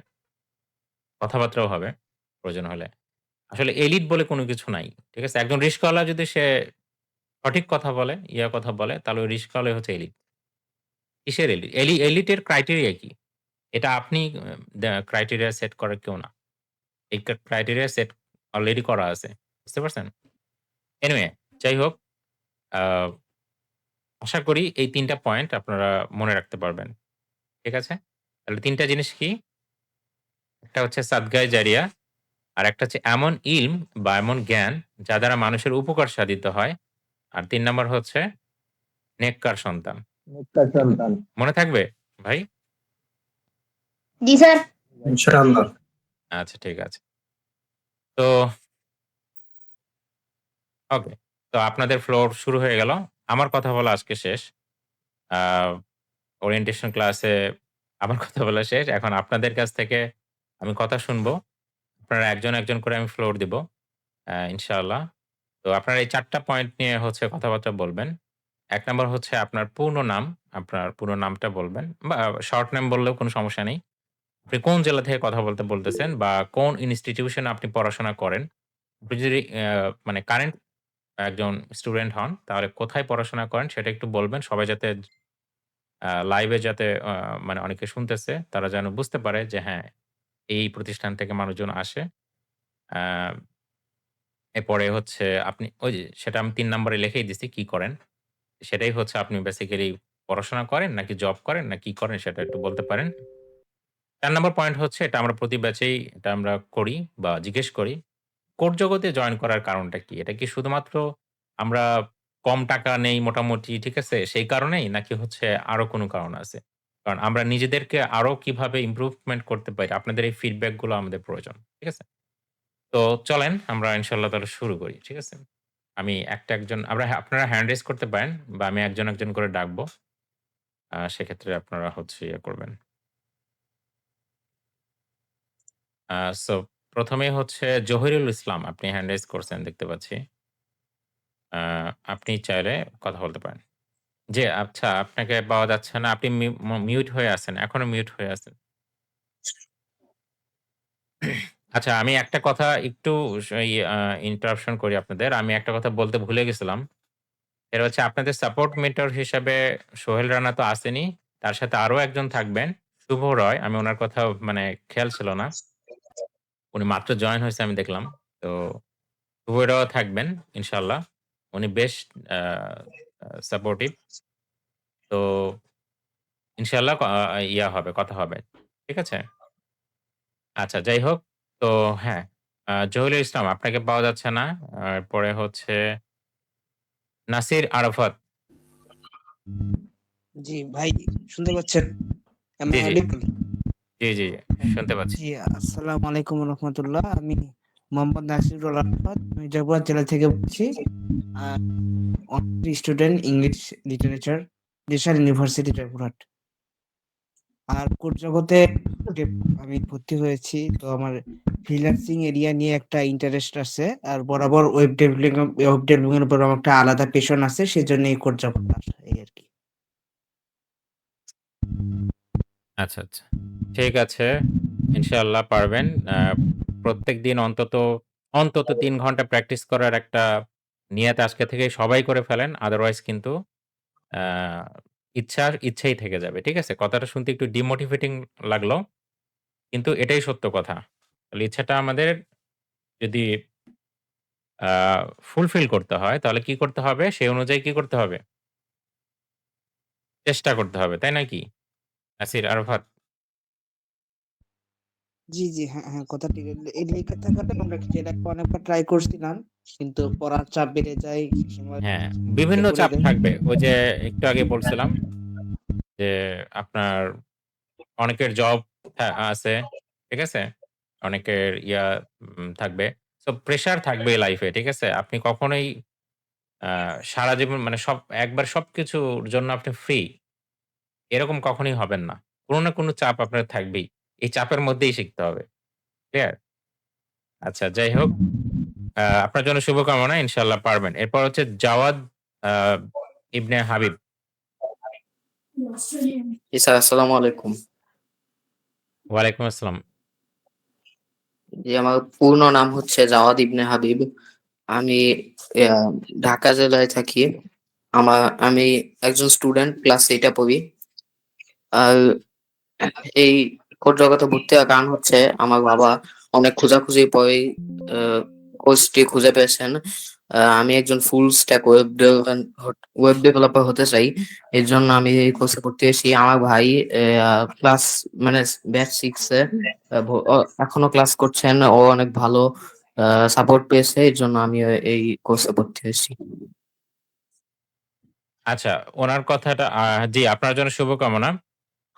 কথাবার্তাও হবে প্রয়োজন হলে। আসলে এলিট বলে কোনো কিছু নাই। ঠিক আছে? একজন রিস্কাওয়ালা যদি সে সঠিক কথা বলে, কথা বলে তাহলে ওই রিস্কাওয়ালাই হচ্ছে এলিট। কিসের এলিট? এলিটের ক্রাইটেরিয়া কি? এটা আপনি ক্রাইটেরিয়া সেট করার কেউ না। এই ক্রাইটেরিয়া সেট অলরেডি করা আছে। বুঝতে পারছেন? এনিওয়ে যাই হোক, আ আশা করি এই ৩ টা পয়েন্ট আপনারা মনে রাখতে পারবেন। ঠিক আছে? তাহলে ৩ টা জিনিস কি? একটা হচ্ছে সাদগায়ে জারিয়া, আরেকটা হচ্ছে এমন ইলম বা এমন জ্ঞান যা দ্বারা মানুষের উপকার সাধিত হয়। আর ৩ নাম্বার হচ্ছে নেককার সন্তান। নেককার সন্তান। মনে থাকবে ভাই? জি স্যার। ইনশাআল্লাহ। আচ্ছা ঠিক আছে। তো ওকে। তো আপনাদের ফ্লোর শুরু হয়ে গেল। আমার কথা বলা আজকে শেষ। আ ওরিয়েন্টেশন ক্লাসে আমার কথা বলা শেষ। এখন আপনাদের কাছ থেকে আমি কথা শুনবো। আপনারা একজন করে আমি ফ্লোর দিব। ইনশাআল্লাহ। তো আপনারা এই ৪ টা পয়েন্ট নিয়ে হচ্ছে কথাবার্তা বলবেন। ১ নাম্বার হচ্ছে আপনার পূর্ণ নাম। আপনার পুরো নামটা বলবেন বা শর্ট নেম বললেও কোনো সমস্যা নেই। আপনি কোন জেলা থেকে কথা বলতেছেন বা কোন ইনস্টিটিউশন এ আপনি পড়াশোনা করেন। আপনি যদি মানে কারেন্ট একজন স্টুডেন্ট হন, তাহলে কোথায় পড়াশোনা করেন সেটা একটু বলবেন। সবাই যাতে লাইভে যাতে মানে অনেকে শুনতেছে তারা যেন বুঝতে পারে যে হ্যাঁ, এই প্রতিষ্ঠান থেকে মানুষজন আসে। আ এরপরে হচ্ছে আপনি ওই যে সেটা আমি ৩ নাম্বারে লিখেই দিছি কি করেন। সেটাই হচ্ছে আপনি বেসিক্যালি পড়াশোনা করেন নাকি জব করেন না কি করেন সেটা একটু বলতে পারেন। ৪ নম্বর পয়েন্ট হচ্ছে এটা আমরা প্রতি ব্যাচেই এটা আমরা করি বা জিজ্ঞেস করি। কোর জগতে জয়েন করার কারণটা কি? এটা কি শুধুমাত্র আমরা কম টাকা নেই মোটামুটি, ঠিক আছে? সেই কারণেই? নাকি হচ্ছে আরো কোনো কারণ আছে? কারণ আমরা নিজেদেরকে আরো কিভাবে ইমপ্রুভমেন্ট করতে পারি, আপনাদের এই ফিডব্যাক গুলো আমাদের প্রয়োজন। ঠিক আছে? তো চলেন আমরা ইনশাআল্লাহ তাহলে শুরু করি। ঠিক আছে? আমি একজন আপনারা হ্যান্ড রেইজ করতে পারেন বা আমি একজন করে ডাকবো। সেক্ষেত্রে আপনারা হচ্ছে ইয়ে করবেন। আ সো ১ম এই হচ্ছে জহিরুল ইসলাম আপনি হ্যান্ড রেইজ করছেন দেখতে পাচ্ছি। আ আপনি চাইলে কথা বলতে পারেন। জি, আচ্ছা আপনাকে পাওয়া যাচ্ছে না। আপনি মিউট হয়ে আছেন। এখনো মিউট হয়ে আছেন। আচ্ছা আমি একটা কথা একটু ইন্টারাপশন করি আপনাদের। আমি একটা কথা বলতে ভুলে গেছিলাম। এটা হচ্ছে আপনাদের সাপোর্ট মেন্টর হিসাবে সোহেল রানা তো আসেনি। তার সাথে আরো একজন থাকবেন, শুভ রয়। আমি উনার কথা মানে খেয়াল ছিল না। উনি মাত্র জয়েন হইছে আমি দেখলাম। তো শুভ রয়ও থাকবেন ইনশাআল্লাহ। উনি বেশ আ আ সাপোর্টিভ। তো ইনশাআল্লাহ হবে, কথা হবে। ঠিক আছে? আচ্ছা যাই হোক। তো হ্যাঁ, জহিরুল ইসলাম আপনাকে পাওয়া যাচ্ছে না। এরপরে হচ্ছে নাসির আরাফাত। জি ভাই, শুনতে পাচ্ছেন? Am G, I G. audible? জি, শুনতে পাচ্ছি। জি, আসসালামু আলাইকুম রহমতুল্লাহ। আমি মোহাম্মদ নাসিরুল আরাফাত মির্জাপুর জেলা থেকে বলছি। অনার্স স্টুডেন্ট ইংলিশ লিটারেচার, দেশার ইউনিভার্সিটি জয়পুরহাট। আর কোর জগতে আমি ভর্তি হয়েছি। তো আমার ফ্রিল্যান্সিং এরিয়া নিয়ে একটা ইন্টারেস্ট আছে। আর বরাবর ওয়েব ডেভেলপিং এর উপর আমার একটা আলাদা প্যাশন আছে। সেজন্য এই কোর জগতে আসা এই আরকি। আচ্ছা। ঠিক আছে। ইনশাআল্লাহ পারবেন। প্রত্যেকদিন অন্তত ৩ ঘন্টা প্র্যাকটিস করার একটা নিয়ত আজকে থেকেই সবাই করে ফেলেন। আদারওয়াইজ কিন্তু আ ইচ্ছাই থেকে যাবে। ঠিক আছে? কথাটা শুনতে একটু ডিমোটিভেটিং লাগলো। কিন্তু এটাই সত্য কথা। তাহলে ইচ্ছাটা আমাদের যদি আ ফুলফিল করতে হয় তাহলে কি করতে হবে? সেই অনুযায়ী কি করতে হবে? চেষ্টা করতে হবে। তাই নয় কি? নাসির আরাফাত? জি, হ্যাঁ, কথা ঠিক। এই লিখে থাকাটা আমরা এর আগে অনেকবার ট্রাই করছিলাম। কিন্তু পড়ার চাপ বেড়ে যায়। সে সময় হ্যাঁ, পিছিয়ে বিভিন্ন পড়ে চাপ যাই। থাকবে। ওই যে একটু আগে বলছিলাম যে আপনার অনেকের জব আছে। ঠিক আছে? অনেকের থাকবে। সো প্রেশার থাকবে লাইফে। ঠিক আছে? আপনি কখনোই আ সারা জীবন মানে একবার সবকিছুর জন্য আপনি ফ্রি এরকম কখনোই হবেন না। কোন না কোন চাপ আপনার থাকবেই। এই চাপের মধ্যেই শিখতে হবে। ক্লিয়ার? আচ্ছা যাই হোক, আপনার জন্য শুভকামনা। ইনশাআল্লাহ পারবেন। এরপর হচ্ছে জাওয়াদ আ ইবনে হাবিব। জি স্যার, আসসালামু আলাইকুম। ওয়ালাইকুম আসসালাম। জি, আমার পূর্ণ নাম হচ্ছে জাওয়াদ ইবনে হাবিব। আমি ইয়া ঢাকা জেলায় থাকি। আমি একজন স্টুডেন্ট, ক্লাস 8 এ পড়ি। আর এই কোড জগতে ভর্তি হওয়ার কারণ হচ্ছে আমার বাবা অনেক খোঁজাখুঁজির পরেই কোর্সটি খুঁজে পেয়েছেন। আমি একজন ফুল স্ট্যাক ওয়েব ডেভেলপার হতে চাই। এর জন্য আমি এই কোর্সে ভর্তি হয়েছি। আমার ভাই ক্লাস মানে ব্যাচ 6 এ এখনো ক্লাস করছেন। ও অনেক ভালো সাপোর্ট পেয়েছে। এর জন্য আমি এই কোর্সে ভর্তি হয়েছি। আচ্ছা, উনার কথাটা জি, আপনার জন্য শুভকামনা।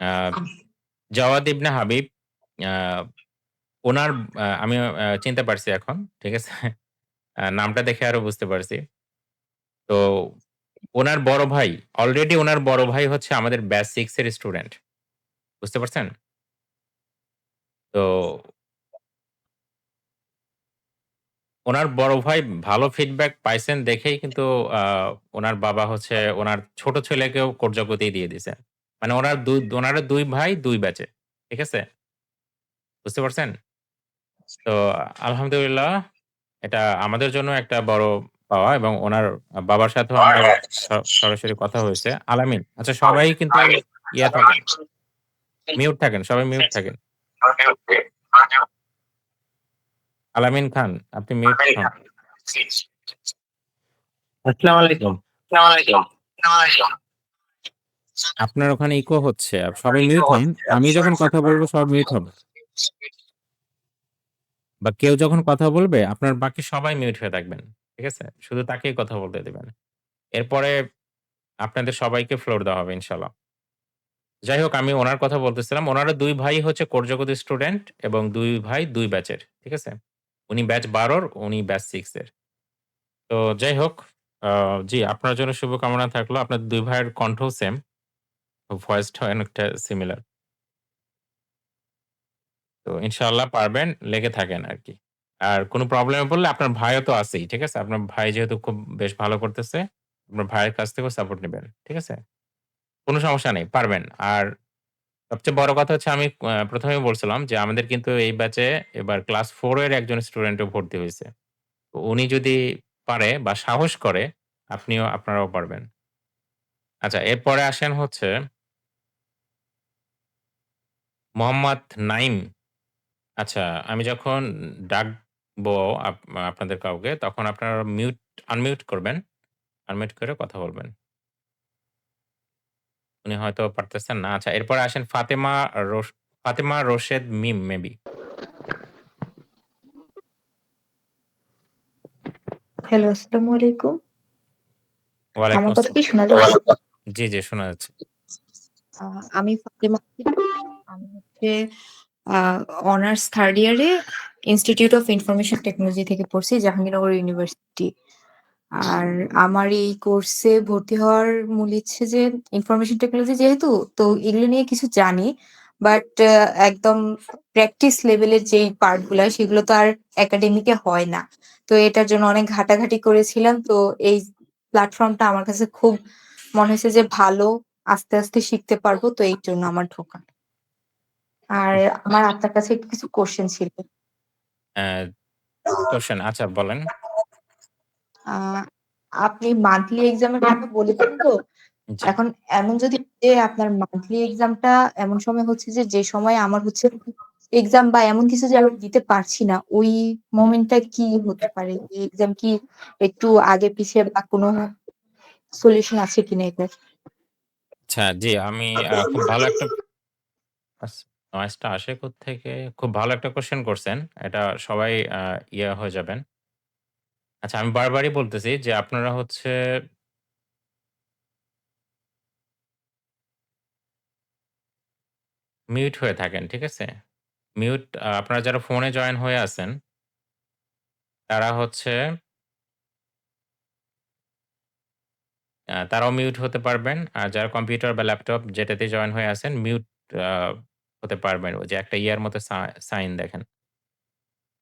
আ জাওয়াদ ইবনে হাবিব আ উনার আমি চিনতে পারছি এখন। ঠিক আছে? নামটা দেখে আরো বুঝতে পারছি। তো উনার বড় ভাই, অলরেডি উনার বড় ভাই হচ্ছে আমাদের ব্যাচ 6 এর স্টুডেন্ট। বুঝতে পারছেন? তো উনার বড় ভাই ভালো ফিডব্যাক পাইছেন দেখেই কিন্তু আ উনার বাবা হচ্ছে উনার ছোট ছেলেকেও কোড জগতেই দিয়ে দিছে। মানে উনারা ২ ভাই ২ ব্যাচে। ঠিক আছে? বুঝতে পারছেন? তো আলহামদুলিল্লাহ এটা আমাদের জন্য একটা বড় পাওয়া এবং উনার বাবার সাথেও আমার সরাসরি কথা হয়েছে। আলামিন। আচ্ছা সবাই কিন্তু থাকেন, মিউট থাকেন, সবাই মিউট থাকেন। আলামিন খান, আপনি মিউট হন। আসসালামু আলাইকুম। আপনার ওখানে ইকো হচ্ছে। সবাই মিউট হন। আমি যখন কথা বলবো সব মিউট হবে। বা কেউ যখন কথা বলবে আপনার বাকি সবাই মিউট হয়ে থাকবেন। ঠিক আছে? শুধু তাকেই কথা বলতে দিবেন। এরপরে আপনাদের সবাইকে ফ্লোর দেওয়া হবে ইনশাআল্লাহ। যাই হোক আমি উনার কথা বলতেছিলাম। উনারা ২ ভাই হচ্ছে কোর জগতের স্টুডেন্ট এবং ২ ভাই ২ ব্যাচের। ঠিক আছে? উনি ব্যাচ ১২ র, উনি ব্যাচ 6 এর। তো যাই হোক আ জি, আপনার জন্য শুভকামনা থাকলো। আপনার ২ ভাইয়ের কণ্ঠও সেম। ভয়েসটা অনেকটা সিমিলার। তো ইনশাআল্লাহ পারবেন, লেগে থাকেন আরকি। আর কোন প্রবলেমে পড়লে আপনার ভাইও তো আছেই। ঠিক আছে? আপনার ভাই যেহেতু খুব বেশ ভালো করতেছে, আপনার ভাইয়ের কাছ থেকেও সাপোর্ট নিবেন। ঠিক আছে? কোন সমস্যা নেই, পারবেন। আর সবচেয়ে বড় কথা হচ্ছে আমি ১ম এই বলছিলাম যে আমাদের কিন্তু এই ব্যাচে এবার ক্লাস 4 এর একজন স্টুডেন্টও ভর্তি হইছে। তো উনি যদি পারে বা সাহস করে আপনারাও পারবেন। আচ্ছা এরপরে আসেন হচ্ছে মোহাম্মদ নাইম। আচ্ছা আমি যখন ডাকবো আপনাদের কাউকে তখন আপনারা আনমিউট করবেন। আনমিউট করে কথা বলবেন। উনি হয়তো পারতেছেন না। আচ্ছা এরপরে আসেন ফাতেমা রশেদ মিম মেবি। হ্যালো, আসসালামু আলাইকুম। ওয়ালাইকুম আমার কথা কি আসসালাম। শোনা যাচ্ছে? জি, জি শোনা যাচ্ছে। আমি ফাতেমা আক্তার। আমি হচ্ছে আ অনার্স 3rd ইয়ারে ইনস্টিটিউট অফ ইনফরমেশন টেকনোলজি থেকে পড়ছি জাহাঙ্গীরনগর ইউনিভার্সিটি। আর আমার এই কোর্সে ভর্তি হওয়ার মূল ইচ্ছে যে ইনফরমেশন টেকনোলজি যেহেতু তো এগুলো নিয়ে কিছু জানি। বাট একদম প্র্যাকটিস লেভেলের যেই পার্ট গুলা সেগুলো তো আর একাডেমিকে হয় না। তো এটার জন্য অনেক ঘাটাঘাটি করেছিলাম। তো এই প্ল্যাটফর্মটা আমার কাছে খুব মনে হয়েছে যে ভালো। আস্তে, আস্তে শিখতে পারবো। তো এই জন্য আমার ঢোকা। আর আমার আপনার কাছে একটু কিছু কোয়েশ্চেন ছিল। অ্যা কোয়েশ্চেন আচ্ছা বলেন। আ আপনি মান্থলি এক্সামের কথা বলেছেন তো? জি। এখন এমন যদি যে আপনার মান্থলি এক্সামটা এমন সময় হচ্ছে যে সময় আমার হচ্ছে এক্সাম বা এমন কিছু যে আমি দিতে পারছি না, ওই মোমেন্টটা কি হতে পারে? এই এক্সাম কি একটু আগে পিছে বা কোনো সলিউশন আছে কিনা এটার? আচ্ছা জি, আমি খুব ভালো একটা নয়েজটা আসে কোত্থেকে? খুব ভালো একটা কোয়েশ্চেন করছেন। এটা সবাই ইয়ে হয়ে যাবেন। আচ্ছা আমি বারবারই বলতেছি যে আপনারা হচ্ছে মিউট হয়ে থাকেন। ঠিক আছে? মিউট আপনারা যারা ফোনে জয়েন হয়ে আছেন তারা হচ্ছে তারাও মিউট হতে পারবেন। আর যারা কম্পিউটার বা ল্যাপটপ যেটাতে জয়েন হয়ে আছেন মিউট আ হতে পারবেন। ওই যে একটা ইয়ার মতো সাইন দেখেন।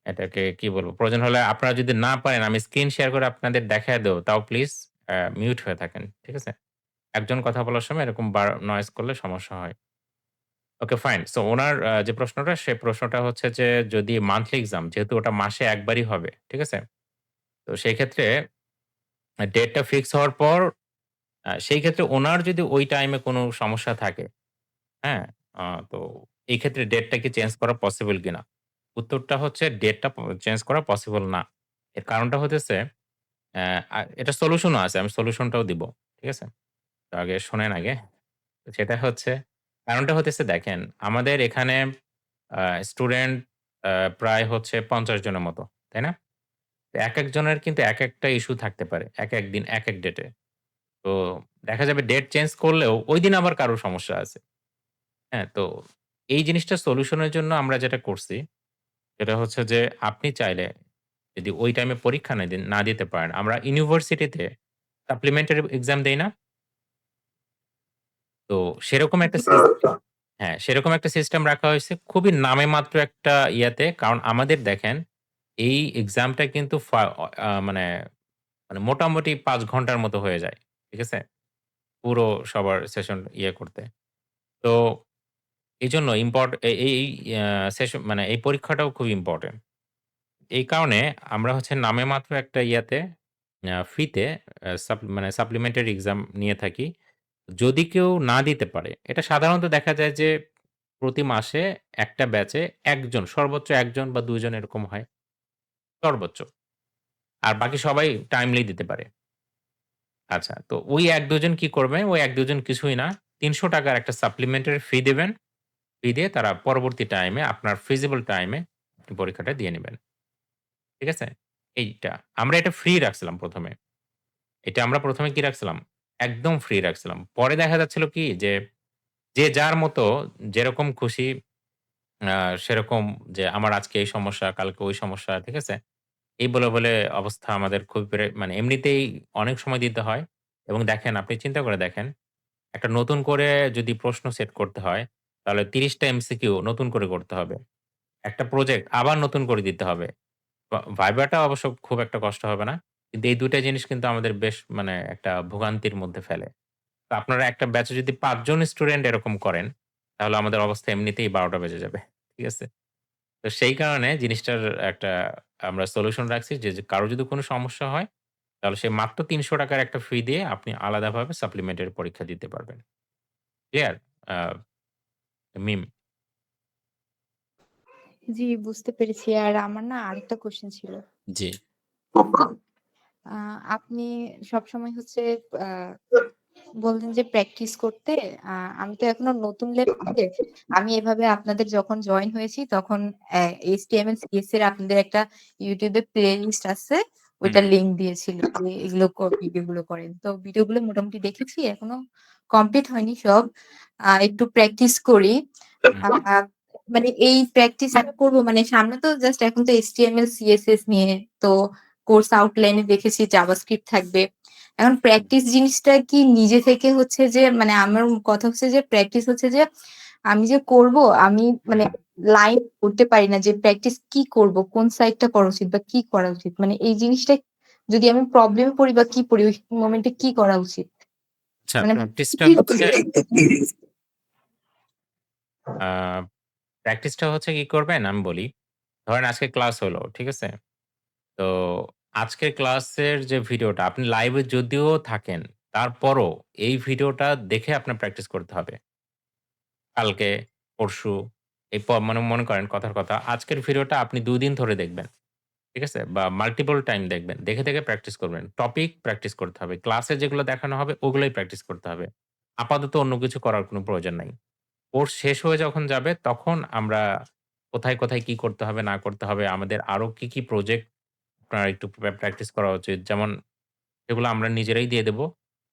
এটাকে কি বলব? প্রয়োজন হলে আপনারা যদি না পারেন আমি স্ক্রিন শেয়ার করে আপনাদের দেখায় দেব। তাও প্লিজ মিউট হয়ে থাকেন। ঠিক আছে? একজন কথা বলার সময় এরকম নয়েজ করলে সমস্যা হয়। Okay fine. সো উনার যে প্রশ্নটা সে প্রশ্নটা হচ্ছে যে যদি মান্থলি এক্সাম যেহেতু ওটা মাসে একবারই হবে। ঠিক আছে? তো সেই ক্ষেত্রে ডেটটা ফিক্স হওয়ার পর সেই ক্ষেত্রে উনার যদি ওই টাইমে কোনো সমস্যা থাকে, হ্যাঁ? আ তো এই ক্ষেত্রে ডেটটা কি চেঞ্জ করা পসিবল কিনা? উত্তরটা হচ্ছে ডেটটা চেঞ্জ করা পসিবল না। এর কারণটা হতেছে এটা সলিউশনও আছে। আমি সলিউশনটাও দিব। ঠিক আছে? তো আগে শোনেন আগে। সেটা হচ্ছে কারণটা হতেছে দেখেন, আমাদের এখানে আ স্টুডেন্ট প্রায় হচ্ছে ৫০ জনের মতো। তাই না? তো একেক জনের কিন্তু একেকটা ইস্যু থাকতে পারে। একেক দিন একেক ডেটে। তো দেখা যাবে ডেট চেঞ্জ করলেও ঐদিন আবার কারো সমস্যা আছে। হ্যাঁ? তো এই জিনিসটা সলিউশনের জন্য আমরা যেটা করছি, সেটা হচ্ছে যে আপনি চাইলে যদি ওই টাইমে পরীক্ষা না দিতে পারেন, আমরা ইউনিভার্সিটিতে সাপ্লিমেন্টারি এক্সাম দেই না? তো সেরকম একটা হ্যাঁ, সেরকম একটা সিস্টেম রাখা হয়েছে। খুবই নামে মাত্র একটা ইয়াতে। কারণ আমাদের দেখেন এই এক্সামটা কিন্তু মানে মোটামুটি ৫ ঘন্টার মতো হয়ে যায়। ঠিক আছে? পুরো সবার সেশন ইয়ে করতে। তো এইজন্য এই মানে এই পরীক্ষাটাও খুব ইম্পোর্টেন্ট। এই কারণে আমরা হচ্ছে নামে মাত্র একটা ইয়াতে ফ্রিতে মানে সাপ্লিমেন্টারি এক্সাম নিয়ে থাকি। যদি কেউ না দিতে পারে, এটা সাধারণত দেখা যায় যে প্রতি মাসে একটা ব্যাচে ১ জন, সর্বোচ্চ ১ জন বা ২ জন এরকম হয়। সর্বোচ্চ। আর বাকি সবাই টাইমলি দিতে পারে। আচ্ছা, তো ওই ১-২ জন কি করবে? ওই ১-২ জন কিছুই না। ৳৩০০ একটা সাপ্লিমেন্টারি ফি দিবেন। ফি দিয়ে তারা পরবর্তী টাইমে আপনার ফিজিবল টাইমে আপনি পরীক্ষাটা দিয়ে নিবেন। ঠিক আছে? এইটা। আমরা এটা ফ্রি রাখছিলাম ১ম এ। এটা আমরা ১ম এ কি রাখছিলাম? একদম ফ্রি রাখছিলাম। পরে দেখা যাচ্ছিল কি যে, যে যার মতো যেরকম খুশি আ সেরকম যে আমার আজকে এই সমস্যা, কালকে ওই সমস্যা, ঠিক আছে? এই বলে অবস্থা আমাদের খুবই মানে এমনিতেই অনেক সময় দিতে হয় এবং দেখেন আপনি চিন্তা করে দেখেন, একটা নতুন করে যদি প্রশ্ন সেট করতে হয়, তাহলে ৩০ টা এমসিকিউ নতুন করে করতে হবে। একটা প্রজেক্ট আবার নতুন করে দিতে হবে। ভাইবাটা অবশ্য খুব একটা কষ্ট হবে না। কিন্তু এই ২ টা জিনিস কিন্তু আমাদের বেশ মানে একটা ভোগান্তির মধ্যে ফেলে। তো আপনারা একটা ব্যাচে যদি ৫ জন স্টুডেন্ট এরকম করেন, তাহলে আমাদের অবস্থা এমনিতেই ১২ টা বেজে যাবে। ঠিক আছে? তো সেই কারণে জিনিসটার একটা আমরা সলিউশন রাখছি যে কারো যদি কোনো সমস্যা হয়, তাহলে সে মাত্র ৳৩০০ র একটা ফি দিয়ে আপনি আলাদাভাবে সাপ্লিমেন্টারি পরীক্ষা দিতে পারবেন। ক্লিয়ার? আ মিম। জি, বুঝতে পেরেছি। আর আমার না আরেকটা কোয়েশ্চেন ছিল। জি। আ আপনি সবসময় হচ্ছে আ বললেন যে প্র্যাকটিস করতে। আ আমি তো এখনো নতুন লেভেলে। আমি এভাবে আপনাদের যখন জয়েন হয়েছি তখন HTML, CSS এর আপনাদের একটা YouTube এ প্লেলিস্ট আছে। হুম, ওইটার লিংক দিয়েছিল যে এগুলো ভিডিওগুলো করেন। তো ভিডিওগুলো মোটামুটি দেখেছি। এখনো কমপ্লিট হয়নি সব। একটু প্র্যাকটিস করি। হুম। আ মানে এই প্র্যাকটিসটা করব মানে সামনে তো জাস্ট এখন তো HTML, CSS নিয়ে তো কোর্স আউটলাইন এ দেখেছি জাভাস্ক্রিপ্ট থাকবে। এখন প্র্যাকটিস জিনিসটা কি নিজে থেকে হচ্ছে যে মানে আমার কথা হচ্ছে যে প্র্যাকটিস হচ্ছে যে আমি যে করব আমি মানে লাইন করতে পারি না যে প্র্যাকটিস কি করব? কোন সাইডটা করা উচিত বা কি করা উচিত? মানে এই জিনিসটা যদি আমি প্রবলেমে পড়ি বা কি পড়ি ওই মোমেন্টে কি করা উচিত? আচ্ছা, মানে প্র্যাকটিসটা কি হচ্ছে আ প্র্যাকটিসটা হচ্ছে কি করবেন আমি বলি। ধরেন আজকে ক্লাস হলো, ঠিক আছে? তো আজকের ক্লাসের যে ভিডিওটা আপনি লাইভে যদিও থাকেন, তারপরও এই ভিডিওটা দেখে আপনার প্র্যাকটিস করতে হবে। কালকে, পরশু এই মানে মনে করেন কথার কথা আজকের ভিডিওটা আপনি ২ দিন ধরে দেখবেন। ঠিক আছে? বা মাল্টিপল টাইম দেখবেন। দেখে প্র্যাকটিস করবেন। টপিক প্র্যাকটিস করতে হবে। ক্লাসে যেগুলো দেখানো হবে ওগুলোই প্র্যাকটিস করতে হবে। আপাতত অন্য কিছু করার কোনো প্রয়োজন নাই। কোর্স শেষ হয়ে যখন যাবে তখন আমরা কোথায় কি করতে হবে না করতে হবে, আমাদের আরো কি প্রজেক্ট আপনার একটু প্র্যাকটিস করা উচিত। যেমন এগুলো আমরা নিজেরাই দিয়ে দেব।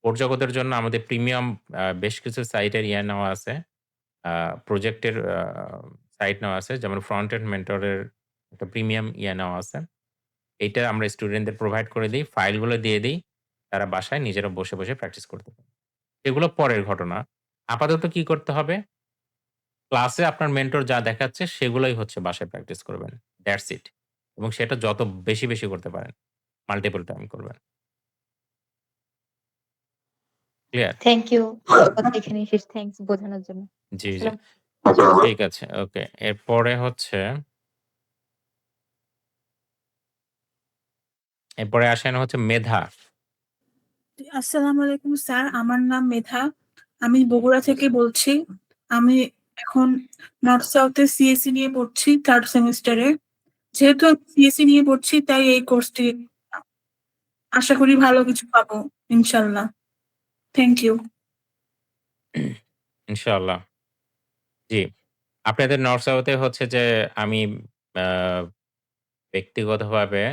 কোর্স জগতের জন্য আমাদের প্রিমিয়াম বেশ কিছু সাইটের নেওয়া আছে। আ প্রজেক্টের সাইট নেওয়া আছে। যেমন ফ্রন্ট এন্ড মেন্টরের একটা প্রিমিয়াম নেওয়া আছে। এইটা আমরা স্টুডেন্টদের প্রোভাইড করে দেই। ফাইলগুলো দিয়ে দেই। তারা বাসায় নিজেরা বসে প্র্যাকটিস করতে পারে। এগুলো পরের ঘটনা। আপাতত কি করতে হবে? ক্লাসে আপনার মেন্টর যা দেখাচ্ছে সেগুলোই হচ্ছে বাসায় প্র্যাকটিস করবেন। That's it. এবং সেটা যত বেশি করতে পারেন। মাল্টিপল টাইম করবেন। ক্লিয়ার? Thank you. কথা এখানেই শেষ। থ্যাংকস বোঝানোর জন্য। জি। আসসালাম ঠিক আছে। ওকে। এরপরে আসেন হচ্ছে মেধা। আসসালামু আলাইকুম স্যার। আমার নাম মেধা। আমি বগুড়া থেকে বলছি। আমি এখন নর্থ সাউথে সিএসসি নিয়ে পড়ছি 3rd সেমিস্টারে। যেহেতু আমি সিএসসি নিয়ে পড়ছি তাই এই কোর্সটি আশা করি ভালো কিছু পাবো ইনশাল্লাহ। Thank you. ইনশাআল্লাহ। জি। আপনাদের নর্থ সাউথে হচ্ছে যে আমি আ ব্যক্তিগতভাবে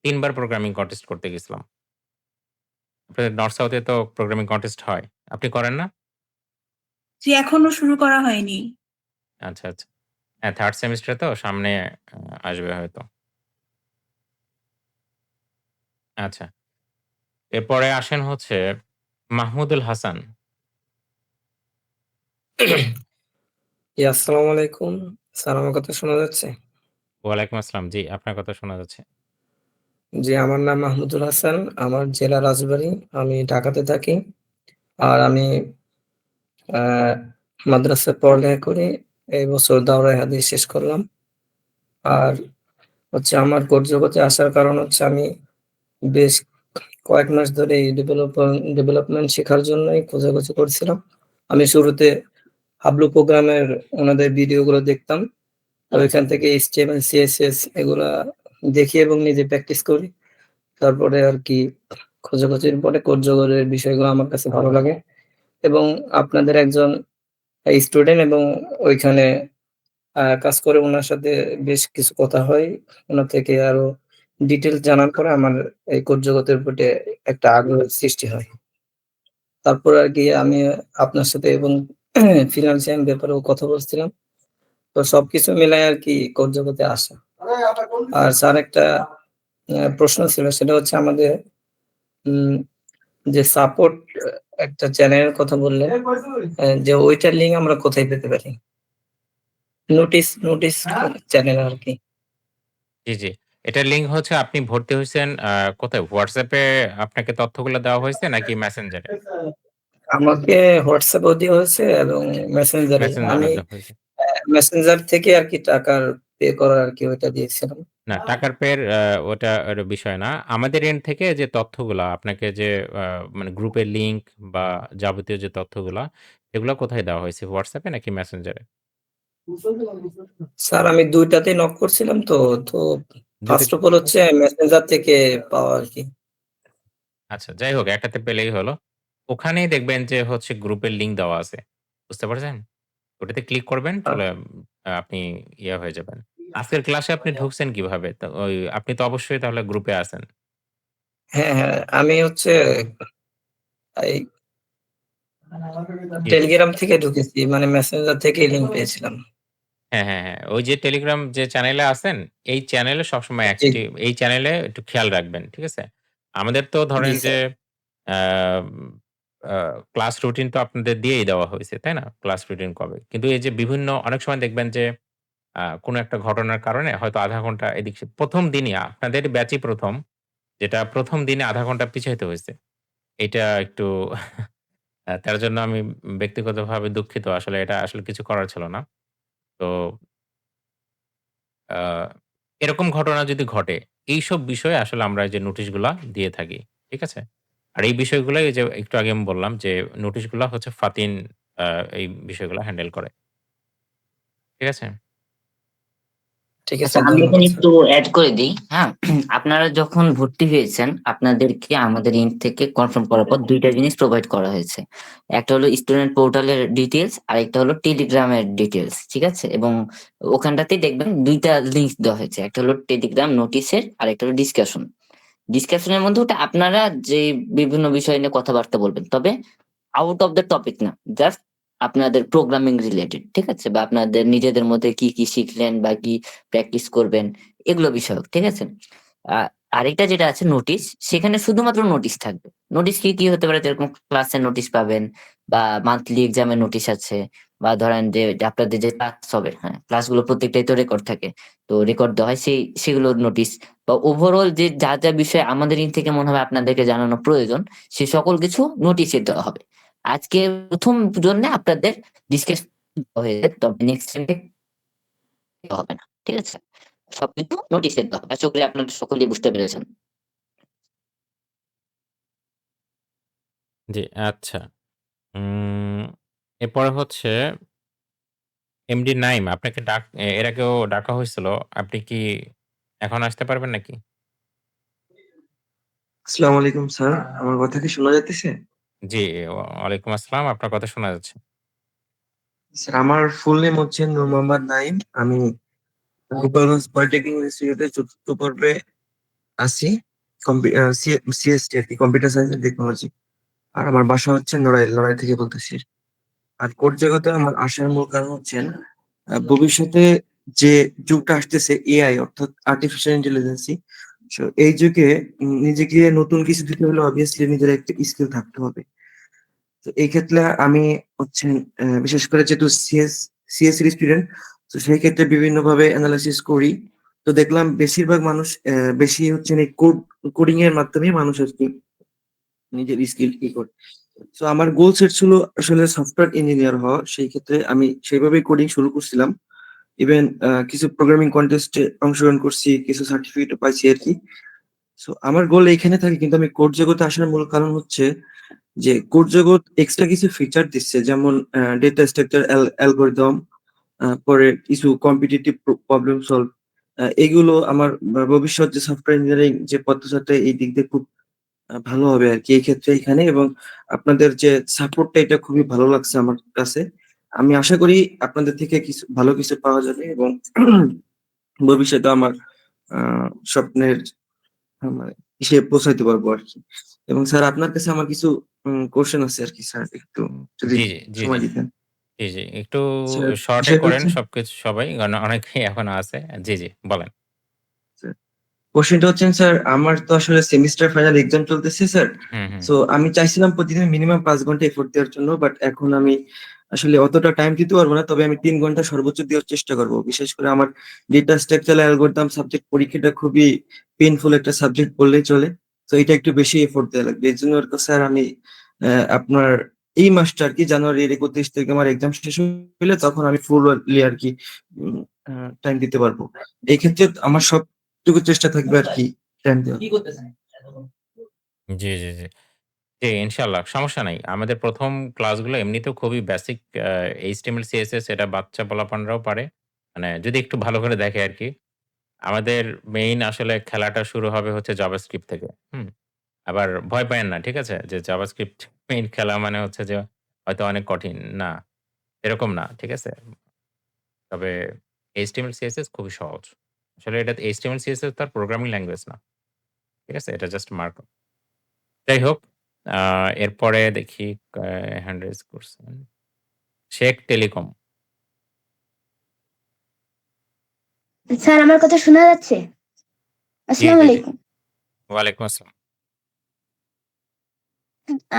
৩ বার প্রোগ্রামিং কনটেস্ট করতে গেছিলাম। আপনাদের নর্থ সাউথে তো প্রোগ্রামিং কনটেস্ট হয়। আপনি করেন না? জি, এখনো শুরু করা হয়নি। আচ্ছা। হ্যাঁ, 3rd সেমেস্টারে তো সামনে আ আসবে হয়তো। আচ্ছা। এরপরে আসেন হচ্ছে মাহমুদুল হাসান। আসসালামু আলাইকুম। স্যার আমার কথা শোনা যাচ্ছে? ওয়ালাইকুম আসসালাম। জি, আপনার কথা শোনা যাচ্ছে। জি, আমার নাম মাহমুদুল হাসান। আমার জেলা রাজবাড়ী। আমি ঢাকাতে থাকি। আর আমি আ মাদ্রাসায় পড়ালেখা করি। এই বছর দাওরায়ে হাদিস শেষ করলাম। আর হচ্ছে আমার কোর্স জগতে আসার কারণ হচ্ছে আমি বেশ কয়েক মাস ধরে এই ডেভেলপমেন্ট শেখার জন্যই খোঁজাখুঁজি করছিলাম। আমি শুরুতে হাবলু প্রোগ্রামের ওনাদের ভিডিওগুলো দেখতাম। আর ওইখান থেকে HTML, CSS এগুলা দেখি এবং নিজে প্র্যাকটিস করি। তারপরে আরকি খোঁজাখুঁজির পরে কোড জগতের বিষয়গুলো আমার কাছে ভালো লাগে এবং আপনাদের একজন স্টুডেন্ট এবং ওইখানে কাজ করে উনার সাথে বেশ কিছু কথা হয়। উনার থেকে আরো ডিটেইলস জানার পরে আমার এই কোড জগতের প্রতি একটা আগ্রহের সৃষ্টি হয়। তারপর আরকি আমি আপনার সাথে এবং ফিন্যান্সিয়াল ব্যাপারেও কথা বলছিলাম। তো সবকিছু মিলায় আরকি কোড জগতে আসা। আর স্যার একটা প্রশ্ন ছিল সেটা হচ্ছে আমাদের উম যে সাপোর্ট একটা চ্যানেলের কথা বললেন, যে ওইটার লিঙ্ক আমরা কোথায় পেতে পারি? নোটিশ চ্যানেল আরকি। জি, জি। এটার লিঙ্ক হচ্ছে আপনি ভর্তি হইছেন কোথায়? WhatsApp এ আপনাকে তথ্যগুলো দেওয়া হয়েছে নাকি Messenger এ? আমাকে WhatsApp এও দেওয়া হয়েছে এবং মেসেঞ্জারে। Messenger এ আমি দেওয়া হয়েছে। মেসেঞ্জার থেকে আরকি টাকার পে করার আরকি ওইটা দিয়েছিলাম। না, টাকার পের ওটা বিষয় না। আমাদের এন্ড থেকে যে তথ্যগুলা আপনাকে যে আ মানে গ্রুপের লিঙ্ক বা যাবতীয় যে তথ্যগুলা, এগুলা কোথায় দেওয়া হয়েছে? WhatsApp এ নাকি Messenger এ? স্যার আমি ২ টাতেই নক করছিলাম তো। তো ২ টা ফার্স্ট অফ অল হচ্ছে মেসেঞ্জার থেকে পাওয়া আরকি। আচ্ছা, যাই হোক একটাতে পেলেই হলো। ওখানেই দেখবেন যে হচ্ছে গ্রুপের লিঙ্ক দেওয়া আছে। বুঝতে পারছেন? ওটাতে ক্লিক করবেন আ চলে আপনি হয়ে যাবেন। আজকের ক্লাসে আপনি ঢুকছেন কিভাবে? তো আপনি তো অবশ্যই তাহলে গ্রুপে আছেন। হ্যাঁ, আমি হচ্ছে এই জি, জি। টেলিগ্রাম থেকে ঢুকেছি। মানে মেসেঞ্জার থেকেই লিঙ্ক পেয়েছিলাম। হ্যাঁ। ওই যে টেলিগ্রাম যে চ্যানেলে আছেন, এই চ্যানেলে সবসময় জি, এই চ্যানেলে একটু খেয়াল রাখবেন। ঠিক আছে? আমাদের তো জি ধরেন যে স্যার। আম আ ক্লাস রুটিন তো আপনাদের দিয়েই দেওয়া হইছে, তাই না? ক্লাস রুটিন কবে? কিন্তু এই যে বিভিন্ন অনেক সময় দেখবেন যে কোনো একটা ঘটনার কারণে হয়তো ০.৫ ঘন্টা এদিক ১ম দিনই আপনাদের ব্যাচই ১ম যেটা ১ম দিনে ০.৫ ঘন্টা পিছাইতে হইছে। এটা একটু তার জন্য আমি ব্যক্তিগতভাবে দুঃখিত। আসলে এটা আসলে কিছু করার ছিল না। তো আ এরকম ঘটনা যদি ঘটে, এইসব বিষয়ে আসলে আমরা এই যে নোটিশগুলা দিয়ে থাকি। ঠিক আছে? আর এই বিষয়গুলাই এই যে একটু আগে আমি বললাম যে নোটিশগুলা হচ্ছে ফাতিন আ এই বিষয়গুলা হ্যান্ডেল করে। ঠিক আছে? ঠিক আছে, আচ্ছা, আমি ধন্যবাদ এখানে স্যার। একটু এড করে দিই। হ্যাঁ? আপনারা যখন ভর্তি হয়েছেন, আপনাদেরকে আমাদের এন্ড থেকে কনফার্ম করার পর ২ টা জিনিস প্রোভাইড করা হয়েছে। একটা হলো স্টুডেন্ট পোর্টালের ডিটেইলস, আরেকটা হলো টেলিগ্রামের ডিটেইলস। ঠিক আছে? এবং ওখানটাতেই দেখবেন ২ টা লিংক দেওয়া হয়েছে। একটা হলো টেলিগ্রাম নোটিশের, আরেকটা হলো ডিসকাশন। ডিসকাশনের মধ্যে ওটা আপনারা যে বিভিন্ন বিষয় নিয়ে কথাবার্তা বলবেন। তবে আউট অফ দ্য টপিক না। জাস্ট আপনাদের প্রোগ্রামিং রিলেটেড। ঠিক আছে? বা আপনাদের নিজেদের মধ্যে কি শিখলেন বা কি প্র্যাকটিস করবেন এগুলো বিষয়ক। ঠিক আছে? আ আরেকটা যেটা আছে নোটিশ, সেখানে শুধুমাত্র নোটিশ থাকবে। নোটিশ কি হতে পারে? যেরকম ক্লাসের নোটিশ পাবেন বা মান্থলি এক্সামের নোটিশ আছে বা ধরেন যে আপনাদের যে ক্লাস হবে, হ্যাঁ? ক্লাসগুলো প্রত্যেকটাই তো রেকর্ড থাকে। তো রেকর্ড দেওয়া হয় সেগুলোর নোটিশ বা ওভারঅল যে যা বিষয় আমাদের এন্ড থেকে মনে হবে আপনাদেরকে জানানো প্রয়োজন, সে সকল কিছু নোটিশে দেওয়া হবে। আজকে ১ম জন্যে আপনাদের ডিসকাস হয়ে যায়। তবে নেক্সট টাইম থেকে হবে না। ঠিক আছে? সবকিছু নোটিশে দেওয়া হবে। আশা করি আপনারা সকলেই বুঝতে পেরেছেন। জি, আচ্ছা। উম এরপরে হচ্ছে এমডি নাইম আপনাকে এর আগেও ডাকা হয়েছিল। আপনি কি এখন আসতে পারবেন নাকি? আসসালামু আলাইকুম স্যার। আমার কথা কি শোনা যাইতেছে? জি, ওয়ালাইকুম আসসালাম। আপনার কথা শোনা যাচ্ছে। স্যার আমার ফুল নেম হচ্ছে নূর মোহাম্মদ নাইম। আমি গোপালগঞ্জ পলিটেকনিক ইনস্টিটিউটে ৪র্থ পর্বে আছি। সিএসটি আরকি, কম্পিউটার সায়েন্স এন্ড টেকনোলজি। আর আমার বাসা হচ্ছে নড়াইল থেকে বলতেছি। আর কোড জগতে আমার আসার মূল কারণ হচ্ছে ভবিষ্যতে যে যুগটা আসতেছে এআই অর্থাৎ আর্টিফিশিয়াল ইন্টেলিজেন্সি। সো এই যুগে নিজেকে নতুন কিছু দিতে হলে অবভিয়াসলি নিজের একটা স্কিল থাকতে হবে। তো এই ক্ষেত্রে আমি হচ্ছে বিশেষ করে যেহেতু সিএসসি এর স্টুডেন্ট, তো সেই ক্ষেত্রে বিভিন্নভাবে এনালাইসিস করি। তো দেখলাম বেশিরভাগ মানুষ বেশি হচ্ছে কোডিং এর মাধ্যমে মানুষ আরকি নিজের স্কিল করে। সো আমার গোল সেট ছিল আসলে সফটওয়্যার ইঞ্জিনিয়ার হওয়া। সেই ক্ষেত্রে আমি সেভাবেই কোডিং শুরু করছিলাম। ইভেন কিছু প্রোগ্রামিং কনটেস্টে অংশগ্রহণ করছি, কিছু সার্টিফিকেটও পাইছি আরকি। সো আমার গোল এইখানে থাকে, কিন্তু আমি কোড জগতে আসার মূল কারণ হচ্ছে যে কোড জগৎ এক্সট্রা কিছু ফিচার দিচ্ছে, যেমন ডেটা স্ট্রাকচার অ্যালগরিদম, পরে কিছু কম্পিটিটিভ প্রবলেম সলভ। এগুলো আমার ভবিষ্যৎ যে সফটওয়্যার ইঞ্জিনিয়ারিং যে পথচলাতে এই দিক দিয়ে খুব ভালো হবে আরকি এই ক্ষেত্রে এখানে, এবং আপনাদের যে সাপোর্টটা এটা খুবই ভালো লাগছে আমার কাছে। আমি আশা করি আপনাদের থেকে কিছু ভালো কিছু পাওয়া যাবে, এবং ভবিষ্যতে আমার আ স্বপ্নের মানে ইসে পৌঁছাইতে পারবো আরকি। এবং স্যার আপনার কাছে আমার কিছু কোয়েশ্চেন আছে আরকি স্যার, একটু যদি জি, জি, জি, জি। সময় দিতেন। জি, জি। একটু স্যার শর্টে বিষয়টা করেন হচ্ছে সবকিছু সবাই। কারণ অনেকেই এখনো আছে। জি, জি বলেন। স্যার, কোশ্চেনটা হচ্ছে স্যার, আমার তো আসলে সেমিস্টার ফাইনাল এক্সাম চলতেছে স্যার। হুম, হুম। সো আমি চাইছিলাম প্রতিদিন মিনিমাম ৫ ঘন্টা এফোর্ট দেওয়ার জন্য। বাট এখন আমি আসলে অতটা টাইম দিতে পারবো না। তবে আমি ৩ ঘন্টা সর্বোচ্চ দেওয়ার চেষ্টা করব। বিশেষ করে আমার ডেটা স্ট্রাকচার অ্যালগরিদম সাবজেক্ট পরীক্ষাটা খুবই পেইনফুল একটা সাবজেক্ট বললেই চলে। তো এটা একটু বেশি এফোর্ট দেওয়া লাগবে। এজন্য আরকি স্যার আমি আপনার এই মাসটা আরকি জানুয়ারির ৩১ তারিখে আমার এক্সাম শেষ হইলে তখন আমি ফুললি আরকি উম আ টাইম দিতে পারবো। এই ক্ষেত্রে আমার সবটুকু চেষ্টা থাকবে আরকি টাইম দেওয়ার। জি, জি, জি। জি, ইনশাআল্লাহ সমস্যা নাই। আমাদের ১ম ক্লাসগুলো এমনিতেও খুবই বেসিক HTML, CSS এটা বাচ্চা পোলাপানরাও পারে। মানে যদি একটু ভালো করে দেখে আরকি। আমাদের মেইন আসলে খেলাটা শুরু হবে হচ্ছে জাভাস্ক্রিপ্ট থেকে। হুম? আবার ভয় পাইয়েন না। ঠিক আছে? যে জাভাস্ক্রিপ্ট মেইন খেলা মানে হচ্ছে যে হয়তো অনেক কঠিন। না, এরকম না। ঠিক আছে? তবে HTML, CSS খুবই সহজ। আসলে এটা HTML, CSS তো আর প্রোগ্রামিং ল্যাঙ্গুয়েজ না। ঠিক আছে? এটা জাস্ট মার্কআপ। যাই হোক, আ এরপরে দেখি হ্যান্ড রাইজ করছেন। শেখ টেলিকম। স্যার আমার কথা শোনা যাচ্ছে? জি, আসসালামু জি, জি। আলাইকুম। ওয়ালাইকুম আসসালাম।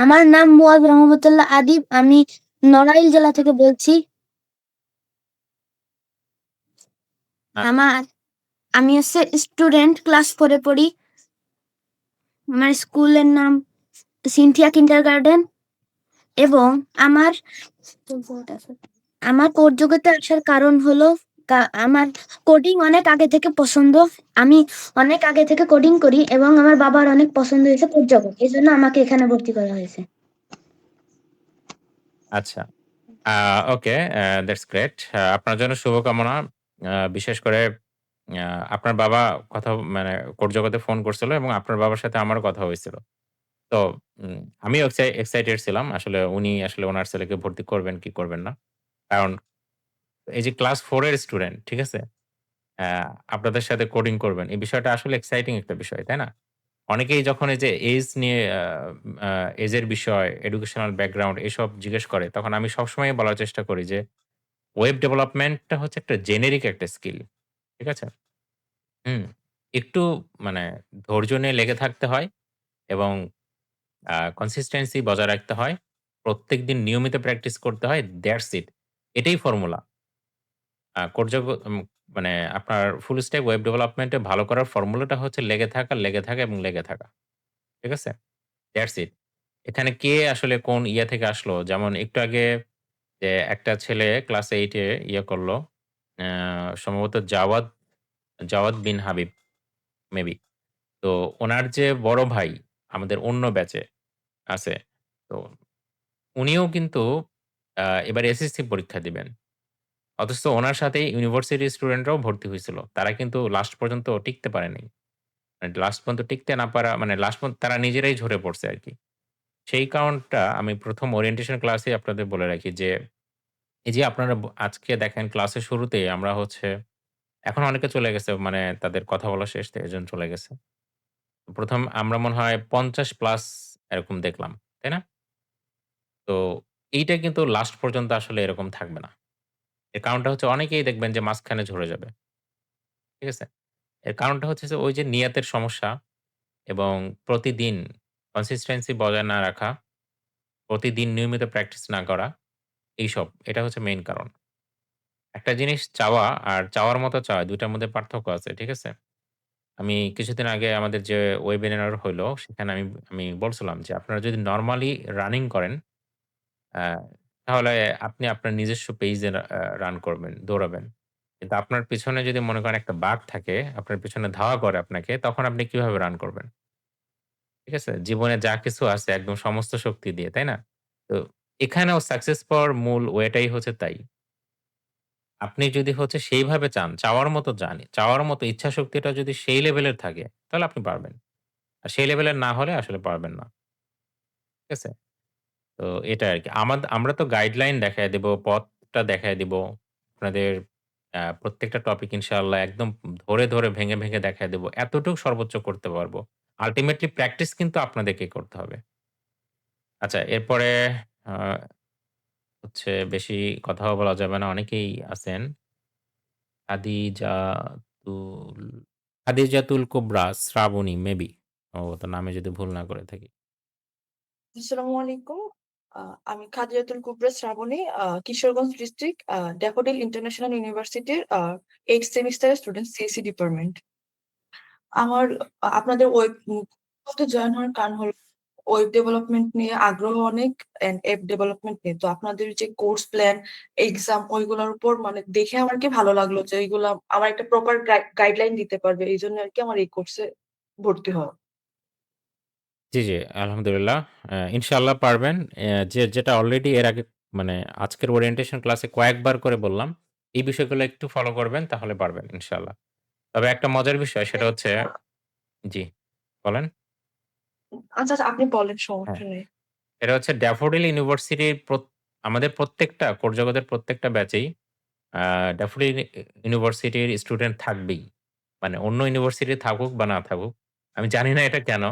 আমার নাম মুয়াজ রহমতুল্লাহ আদিব। আমি নড়াইল জেলা থেকে বলছি। আচ্ছা, আমার আমি হচ্ছে স্টুডেন্ট, ক্লাস 4 এ পড়ি। আমার স্কুলের নাম সিনথিয়া কিন্ডারগার্টেন, এবং আমার আমার কোড জগতে আসার কারণ হলো আমার কোডিং অনেক আগে থেকে পছন্দ। আমি অনেক আগে থেকে কোডিং করি এবং আমার বাবার অনেক পছন্দ হয়েছে কোড জগৎ। এজন্য আমাকে এখানে ভর্তি করা হয়েছে। আচ্ছা। আ ওকে, দ্যাটস গ্রেট। আপনার জন্য শুভকামনা। বিশেষ করে আ আপনার বাবা কথা মানে কোড জগতে ফোন করছিল এবং আপনার বাবার সাথে আমারও কথা হয়েছিল। তো আমিও এক্সাইটেড ছিলাম। আসলে উনি আসলে উনার ছেলেকে ভর্তি করবেন কি করবেন না। কারণ এই যে ক্লাস 4 এর স্টুডেন্ট, ঠিক আছে? আপনাদের সাথে কোডিং করবেন। এই বিষয়টা আসলে এক্সাইটিং একটা বিষয়, তাই না? অনেকেই যখন এই যে এইজ নিয়ে আ এজের বিষয়, এডুকেশনাল ব্যাকগ্রাউন্ড এসব জিজ্ঞেস করে, তখন আমি সবসময় বলার চেষ্টা করি যে, ওয়েব ডেভেলপমেন্টটা হচ্ছে একটা জেনেরিক একটা স্কিল। ঠিক আছে? হুম? একটু মানে ধৈর্য নিয়ে লেগে থাকতে হয় এবং কনসিস্টেন্সি বজায় রাখতে হয়। প্রত্যেকদিন নিয়মিত প্র্যাকটিস করতে হয়। That's it. এটাই ফর্মুলা। কোড মানে আপনার ফুল স্ট্যাক ওয়েব ডেভেলপমেন্টে ভালো করার ফর্মুলাটা হচ্ছে লেগে থাকা, লেগে থাকা এবং লেগে থাকা। ঠিক আছে? That's it. এখানে কে আসলে কোন ইয়া থেকে আসলো? যেমন একটু আগে যে একটা ছেলে ক্লাস 8 এ ইয়ে করল। আ সম্ভবত জাওয়াদ বিন হাবিব মেবি। তো উনার যে বড় ভাই আমাদের অন্য ব্যাচে আছে। তো উনিও কিন্তু এবার এসএসসি পরীক্ষা দিবেন। অথচ উনার সাথে ইউনিভার্সিটির স্টুডেন্টরাও ভর্তি হয়েছিল। তারা কিন্তু লাস্ট পর্যন্ত টিকতে পারে নাই। মানে লাস্ট পর্যন্ত টিকতে না পারা মানে লাস্ট পর্যন্ত তারা নিজেরাই ঝরে পড়ছে আরকি। সেই কারণটা আমি ১ম ওরিয়েন্টেশন ক্লাসেই আপনাদের বলে রাখি যে, এই যে আপনারা আজকে দেখেন ক্লাসের শুরুতেই আমরা হচ্ছে এখন অনেকে চলে গেছে মানে তাদের কথা বলা শেষ তো এজন্য চলে গেছে। ১ম আমরা মনে হয় ৫০ প্লাস এরকম দেখলাম। তাই না? তো এইটা কিন্তু লাস্ট পর্যন্ত আসলে এরকম থাকবে না। এর কারণটা হচ্ছে অনেকেই দেখবেন যে মাঝখানে ঝরে যাবে। ঠিক আছে? এর কারণটা হচ্ছে যে ওই যে নিয়তের সমস্যা এবং প্রতিদিন কনসিস্টেন্সি বজায় না রাখা, প্রতিদিন নিয়মিত প্র্যাকটিস না করা এইসব। এটা হচ্ছে মেইন কারণ। একটা জিনিস চাওয়া আর চাওয়ার মতো চাওয়া ২ টার মধ্যে পার্থক্য আছে। ঠিক আছে? আমি কিছুদিন আগে আমাদের যে ওয়েবিনার হইলো সেখানে আমি আমি বলছিলাম যে আপনারা যদি নরমালি রানিং করেন আ তাহলে আপনি আপনার নিজস্ব পেইজে রান করবেন, দৌড়াবেন। কিন্তু আপনার পেছনে যদি মনে করেন একটা বাঘ থাকে, আপনার পেছনে ধাওয়া করে আপনাকে, তখন আপনি কিভাবে রান করবেন? ঠিক আছে? জীবনে যা কিছু আছে একদম সমস্ত শক্তি দিয়ে, তাই না? তো এখানেও সাকসেস পাওয়ার মূল ওয়েটাই হচ্ছে তাই। আপনি যদি হচ্ছে সেইভাবে চান, চাওয়ার মতো চাওয়ার মতো ইচ্ছাশক্তিটা যদি সেই লেভেলের থাকে, তাহলে আপনি পারবেন। আর সেই লেভেলের না হলে আসলে পারবেন না। ঠিক আছে? তো এটা আরকি। আমরা তো গাইডলাইন দেখায় দিব, পথটা দেখায় দিব। আপনাদের প্রত্যেকটা টপিক ইনশাআল্লাহ একদম ধরে ভেঙে দেখায় দেব। এতটুকু সর্বোচ্চ করতে পারবো। আল্টিমেটলি প্র্যাকটিস কিন্তু আপনাদেরকেই করতে হবে। আচ্ছা এরপরে আ হচ্ছে বেশি কথাও বলা যাবে না। অনেকেই আছেন। খাদিজাতুল খাদিজাতুল কুবরা শ্রাবণী মেবি সম্ভবত নামে যদি ভুল না করে থাকি। আসসালামু আলাইকুম। আমি Khadijatul Kubra Srabani, Kishoreganj district, Daffodil International ইউনিভার্সিটির 8th সেমিস্টারের স্টুডেন্ট, সিএসসি ডিপার্টমেন্ট। আমার আপনাদের জয়েন হওয়ার কারণ হলো ওয়েব ডেভেলপমেন্ট নিয়ে আগ্রহ অনেক এন্ড অ্যাপ ডেভেলপমেন্ট নিয়ে। তো আপনাদের যে কোর্স প্ল্যান, এক্সাম ওইগুলোর উপর মানে দেখে আমার কি ভালো লাগলো যে এইগুলা আমার একটা প্রপার গাইডলাইন দিতে পারবে। এইজন্য আরকি আমার এই কোর্সে ভর্তি হওয়া। জি, আলহামদুলিল্লাহ। ইনশাআল্লাহ পারবেন। যেটা অলরেডি এর আগে মানে আজকের ওরিয়েন্টেশন ক্লাসে কয়েকবার করে বললাম, এই বিষয়গুলো একটু ফলো করবেন তাহলে পারবেন ইনশাআল্লাহ। তবে একটা মজার বিষয় সেটা হচ্ছে জি, বলেন? আচ্ছা, আচ্ছা আপনি বলেন, হ্যাঁ, সমস্যা নেই। এটা হচ্ছে ড্যাফোডিল ইউনিভার্সিটির আমাদের প্রত্যেকটা কোর জগতের প্রত্যেকটা ব্যাচেই আ ড্যাফোডিল ইউনিভার্সিটির স্টুডেন্ট থাকবেই। মানে অন্য ইউনিভার্সিটি থাকুক বা না থাকুক। আমি জানি না এটা কেন?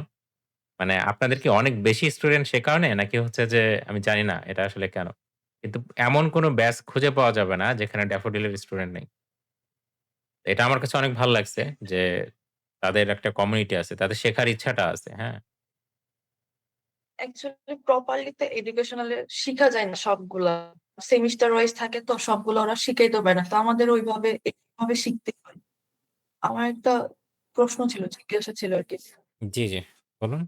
মানে আপনাদের কি অনেক বেশি স্টুডেন্ট সে কারণে? নাকি হচ্ছে যে আমি জানি না এটা আসলে কেন? কিন্তু এমন কোন ব্যাচ খুঁজে পাওয়া যাবে না যেখানে ড্যাফোডিলের স্টুডেন্ট নেই। এটা আমার কাছে অনেক ভাল লাগছে যে তাদের একটা কমিউনিটি আছে। তাদের শেখার ইচ্ছাটা আছে। হ্যাঁ? অ্যাকচুয়ালি প্রপারলি তো এডুকেশনাল এ শিখা যায় না সবগুলা। সেমিস্টার ওয়াইজ থাকে তো সবগুলো ওরা শিখাইতে পারে না। তো আমাদের ওইভাবে এভাবে শিখতে হয়। আমার একটা প্রশ্ন ছিল, জিজ্ঞাসা ছিল আরকি। জি, বলুন।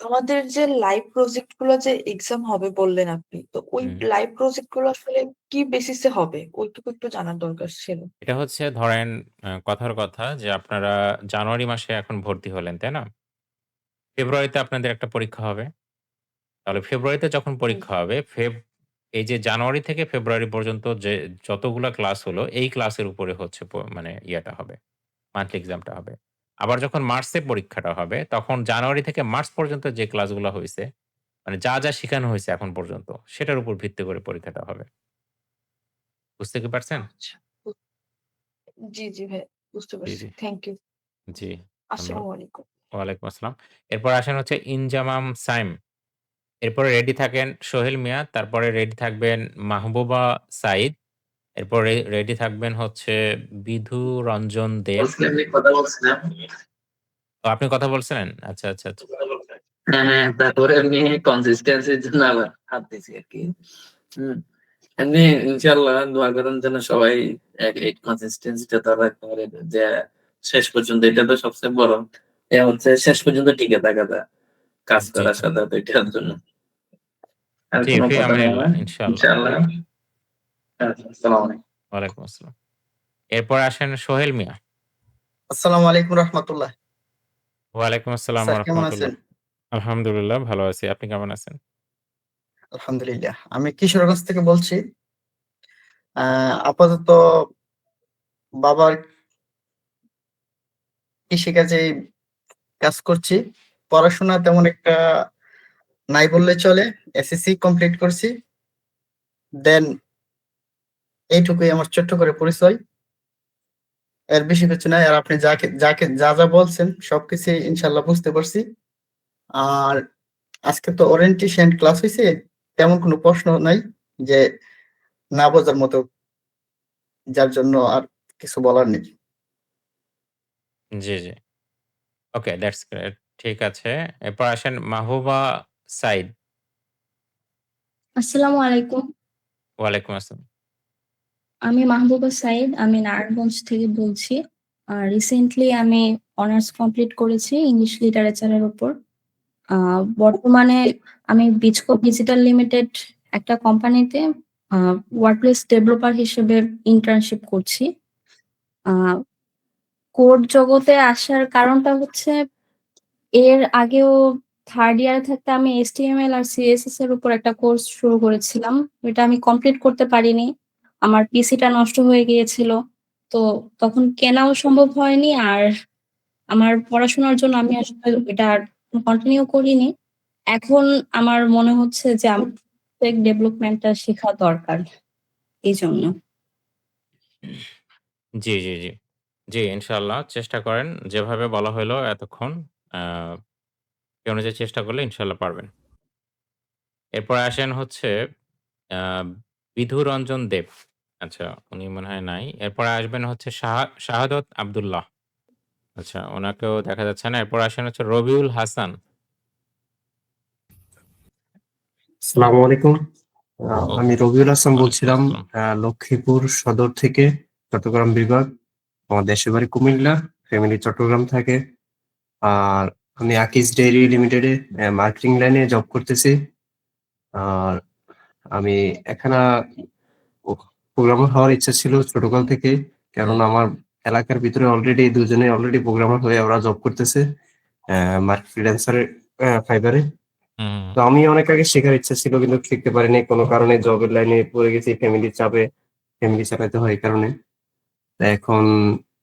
আমাদের যে লাইভ প্রজেক্ট গুলো যে এক্সাম হবে বললেন আপনি, তো ওই হুম। লাইভ প্রজেক্ট গুলো আসলে কি বেসিস এ হবে? ওইটুকু একটু জানার দরকার ছিল। এটা হচ্ছে ধরেন কথার কথা যে আপনারা জানুয়ারি মাসে এখন ভর্তি হলেন, তাই না? ফেব্রুয়ারিতে আপনাদের একটা পরীক্ষা হবে। তাহলে ফেব্রুয়ারিতে যখন হুম। পরীক্ষা হবে, এই যে জানুয়ারি থেকে ফেব্রুয়ারি পর্যন্ত যে যতগুলা ক্লাস হলো, এই ক্লাসের উপরে হচ্ছে মানে ইয়েটা হবে, মান্থলি এক্সামটা হবে। আবার যখন মার্চে পরীক্ষাটা হবে, তখন জানুয়ারি থেকে মার্চ পর্যন্ত যে ক্লাসগুলা হইছে, মানে যা শিখানো হইছে এখন পর্যন্ত, সেটার উপর ভিত্তি করে পরীক্ষাটা হবে। বুঝতে কি পারছেন? আচ্ছা। বু জি, জি ভাই বুঝতে জি, পারছি। জি, থ্যাংক ইউ। জি, ধন্যবাদ। আসসালামু আলাইকুম। ওয়ালাইকুম আসসালাম। এরপর আসেন হচ্ছে ইনজামাম সাইম। এরপরে রেডি থাকেন সোহেল মিয়া, তারপরে রেডি থাকবেন মাহবুবা সাইদ। এরপরে রেডি থাকবেন হচ্ছে বিধু রঞ্জন দেব। কথা বলছিলাম। ও আপনি কথা বলছিলেন? আচ্ছা। হ্যাঁ, তারপরে এমনি কনসিস্টেন্সির জন্য আবার হাত দিছি আরকি। হুম। এমনি ইনশাআল্লাহ দোয়া করেন যেন সবাই এই কনসিস্টেন্সিটা ধরে একেবারে যে শেষ পর্যন্ত, এটা তো সবচেয়ে বড়। হচ্ছে শেষ পর্যন্ত টিকে থাকাটা, কাজ জি, করার সাথে এটার জন্য। আর জি, কোনো ফি কথা নেই আমানিল্লাহ আমার। ইনশাআল্লাহ। ইনশাআল্লাহ। আচ্ছা, আসসালামু আলাইকুম। ওয়ালাইকুম আসসালাম। এরপর আসেন সোহেল মিয়া। আসসালামু আলাইকুম রহমতুল্লাহ। ওয়ালাইকুম আসসালাম ওয়া স্যার কেমন আছেন? রাহমাতুল্লাহ। আলহামদুলিল্লাহ ভালো আছি। আপনি কেমন আছেন? আলহামদুলিল্লাহ। আমি কিশোরগঞ্জ থেকে বলছি। আপাতত বাবার কৃষিকাজে কাজ করছি। পড়াশোনা তেমন একটা নাই বললে চলে। এসএসসি কমপ্লিট করছি। দেন এইটুকুই আমার ছোট্ট করে পরিচয়। এর বেশি কিছু নাই। আর আপনি যা বলছেন সবকিছুই ইনশাআল্লাহ বুঝতে পারছি। আর আজকে তো ওরিয়েন্টেশন ক্লাস হইছে। তেমন কোনো প্রশ্ন নাই যে না বোঝার মতো, যার জন্য আর কিছু বলার নেই। জি। ওকে, দ্যাটস গ্রেট। ঠিক আছে। এরপর আসেন মাহবুবা সাইদ। আসসালামু আলাইকুম। ওয়ালাইকুম আসসালাম। আমি মাহবুবা সাইদ। আমি নারায়ণগঞ্জ থেকে বলছি। রিসেন্টলি আমি অনার্স কমপ্লিট করেছি ইংলিশ লিটারেচারের উপর। বর্তমানে আমি বিচকো ডিজিটাল লিমিটেড একটা কোম্পানিতে ওয়ার্ডপ্রেস ডেভেলপার হিসেবে ইন্টার্নশিপ করছি। কোড জগতে আসার কারণটা হচ্ছে এর আগেও থার্ড ইয়ারে থাকতে আমি HTML আর CSS এর উপর একটা কোর্স শুরু করেছিলাম। এটা আমি কমপ্লিট করতে পারিনি। আমার পিসিটা নষ্ট হয়ে গিয়েছিল। তো তখন কেনাও সম্ভব হয়নি। আর আমার পড়াশোনার জন্য আমি আসলে এটা আর কন্টিনিউ করিনি। এখন আমার মনে হচ্ছে যে আমার ডেভেলপমেন্টটা শেখা দরকার। এইজন্য। জি, জি, জি। জি, ইনশাআল্লাহ চেষ্টা করেন। যেভাবে বলা হইলো এতক্ষণ আ সে অনুযায়ী চেষ্টা করলে ইনশাআল্লাহ পারবেন। এরপরে আসেন হচ্ছে আ বিধুরঞ্জন দেব। আচ্ছা, উনি মনে হয় নাই। এরপরে আসবেন হচ্ছে শাহাদত আব্দুল্লাহ। আচ্ছা, উনাকেও দেখা যাচ্ছে না। এরপর আসেন হচ্ছে রবিউল হাসান। আসসালামু আলাইকুম। ও আমি রবিউল হাসান ওয়ালাইকুম বলছিলাম আসসালাম। লক্ষ্মীপুর সদর থেকে, চট্টগ্রাম বিভাগ। আমার দেশের বাড়ি কুমিল্লা, ফ্যামিলি চট্টগ্রাম থাকে। আর আমি আকিজ ডেইরি লিমিটেডে মার্কেটিং লাইনে জব করতেছি। আর আমি এখানে প্রোগ্রামার হওয়ার ইচ্ছা ছিল ছোটকাল থেকে। কারণ আমার এলাকার ভিতরে দুজনে অলরেডি প্রোগ্রামার হয়ে ওরা জব করতেছে মার্কেট ফ্রিল্যান্সারের ফাইবারে। হুম, তো আমি অনেক আগে শেখার ইচ্ছা ছিল কিন্তু শিখতে পারিনি কোনো কারণে, জবের লাইনে পড়ে গেছি, ফ্যামিলির চাপে, ফ্যামিলি চালাতে হয় এই কারণে। তা এখন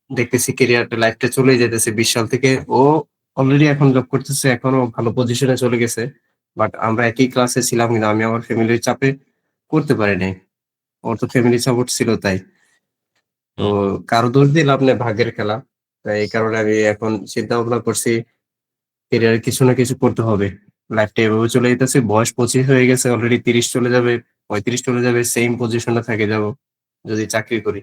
দেখতেছি ক্যারিয়ারটা, লাইফটা চলে যেতেছে 20 সাল থেকে। ও অলরেডি এখন জব করতেছে, এখনো ভালো পজিশনে চলে গেছে। বাট আমরা একই ক্লাসে ছিলাম কিন্তু আমি আমার ফ্যামিলির চাপে করতে পারি নাই। ওর তো ফ্যামিলি সাপোর্ট ছিল তাই। তো হুম, কারো দোষ দিয়ে লাভ নেই, ভাগ্যের খেলা। তাই এই কারণে আমি এখন চিন্তা ভাবনা করছি ক্যারিয়ারে কিছু না কিছু করতে হবে। লাইফটা এভাবে চলে যাইতেছে। বয়স 25 হয়ে গেছে, অলরেডি 30 চলে যাবে, 35 চলে যাবে, সেম পজিশনে থেকে যাব যদি চাকরি করি।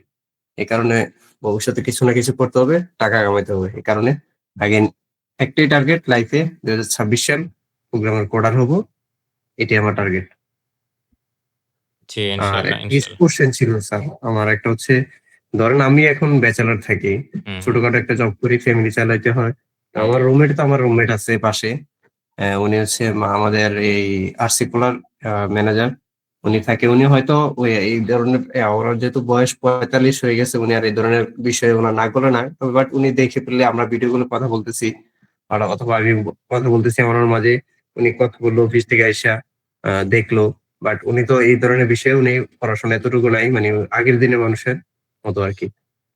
এই কারণে ভবিষ্যতে কিছু না কিছু করতে হবে, টাকা কামাইতে হবে। এই কারণে আগে একটাই টার্গেট লাইফে, 2026 সাল প্রোগ্রামার কোডার হবো। এটাই আমার টার্গেট। জি, আর ইনশাআল্লাহ, একটা ইনশাআল্লাহ। কোশ্চেন ছিল স্যার, আমার একটা হচ্ছে, ধরেন আমি এখন ব্যাচেলর থাকি, হুম, হুম, ছোটখাটো একটা জব করি, ফ্যামিলি চালাইতে হয়। তো হুম, আমার রুমমেট আছে পাশে। উনি হচ্ছে আমাদের এই আরসিকুলার ম্যানেজার। উনি থাকে, উনি হয়তো ওই এই ধরনের ওনার যেহেতু বয়স 45 হয়ে গেছে, উনি আর এই ধরনের বিষয়ে ওনার নাক গলে না। বাট উনি দেখে ফেললে আমরা ভিডিও গুলো কথা বলতেছি, আর অথবা আমি কথা বলতেছি আমার ওর মাঝে, উনি কথা বললো অফিস থেকে আইসা দেখলো। বাট উনি তো এই ধরনের বিষয়ে উনি পড়াশোনা এতটুকু নাই, মানে আগের দিনের মানুষের মতো আর কি।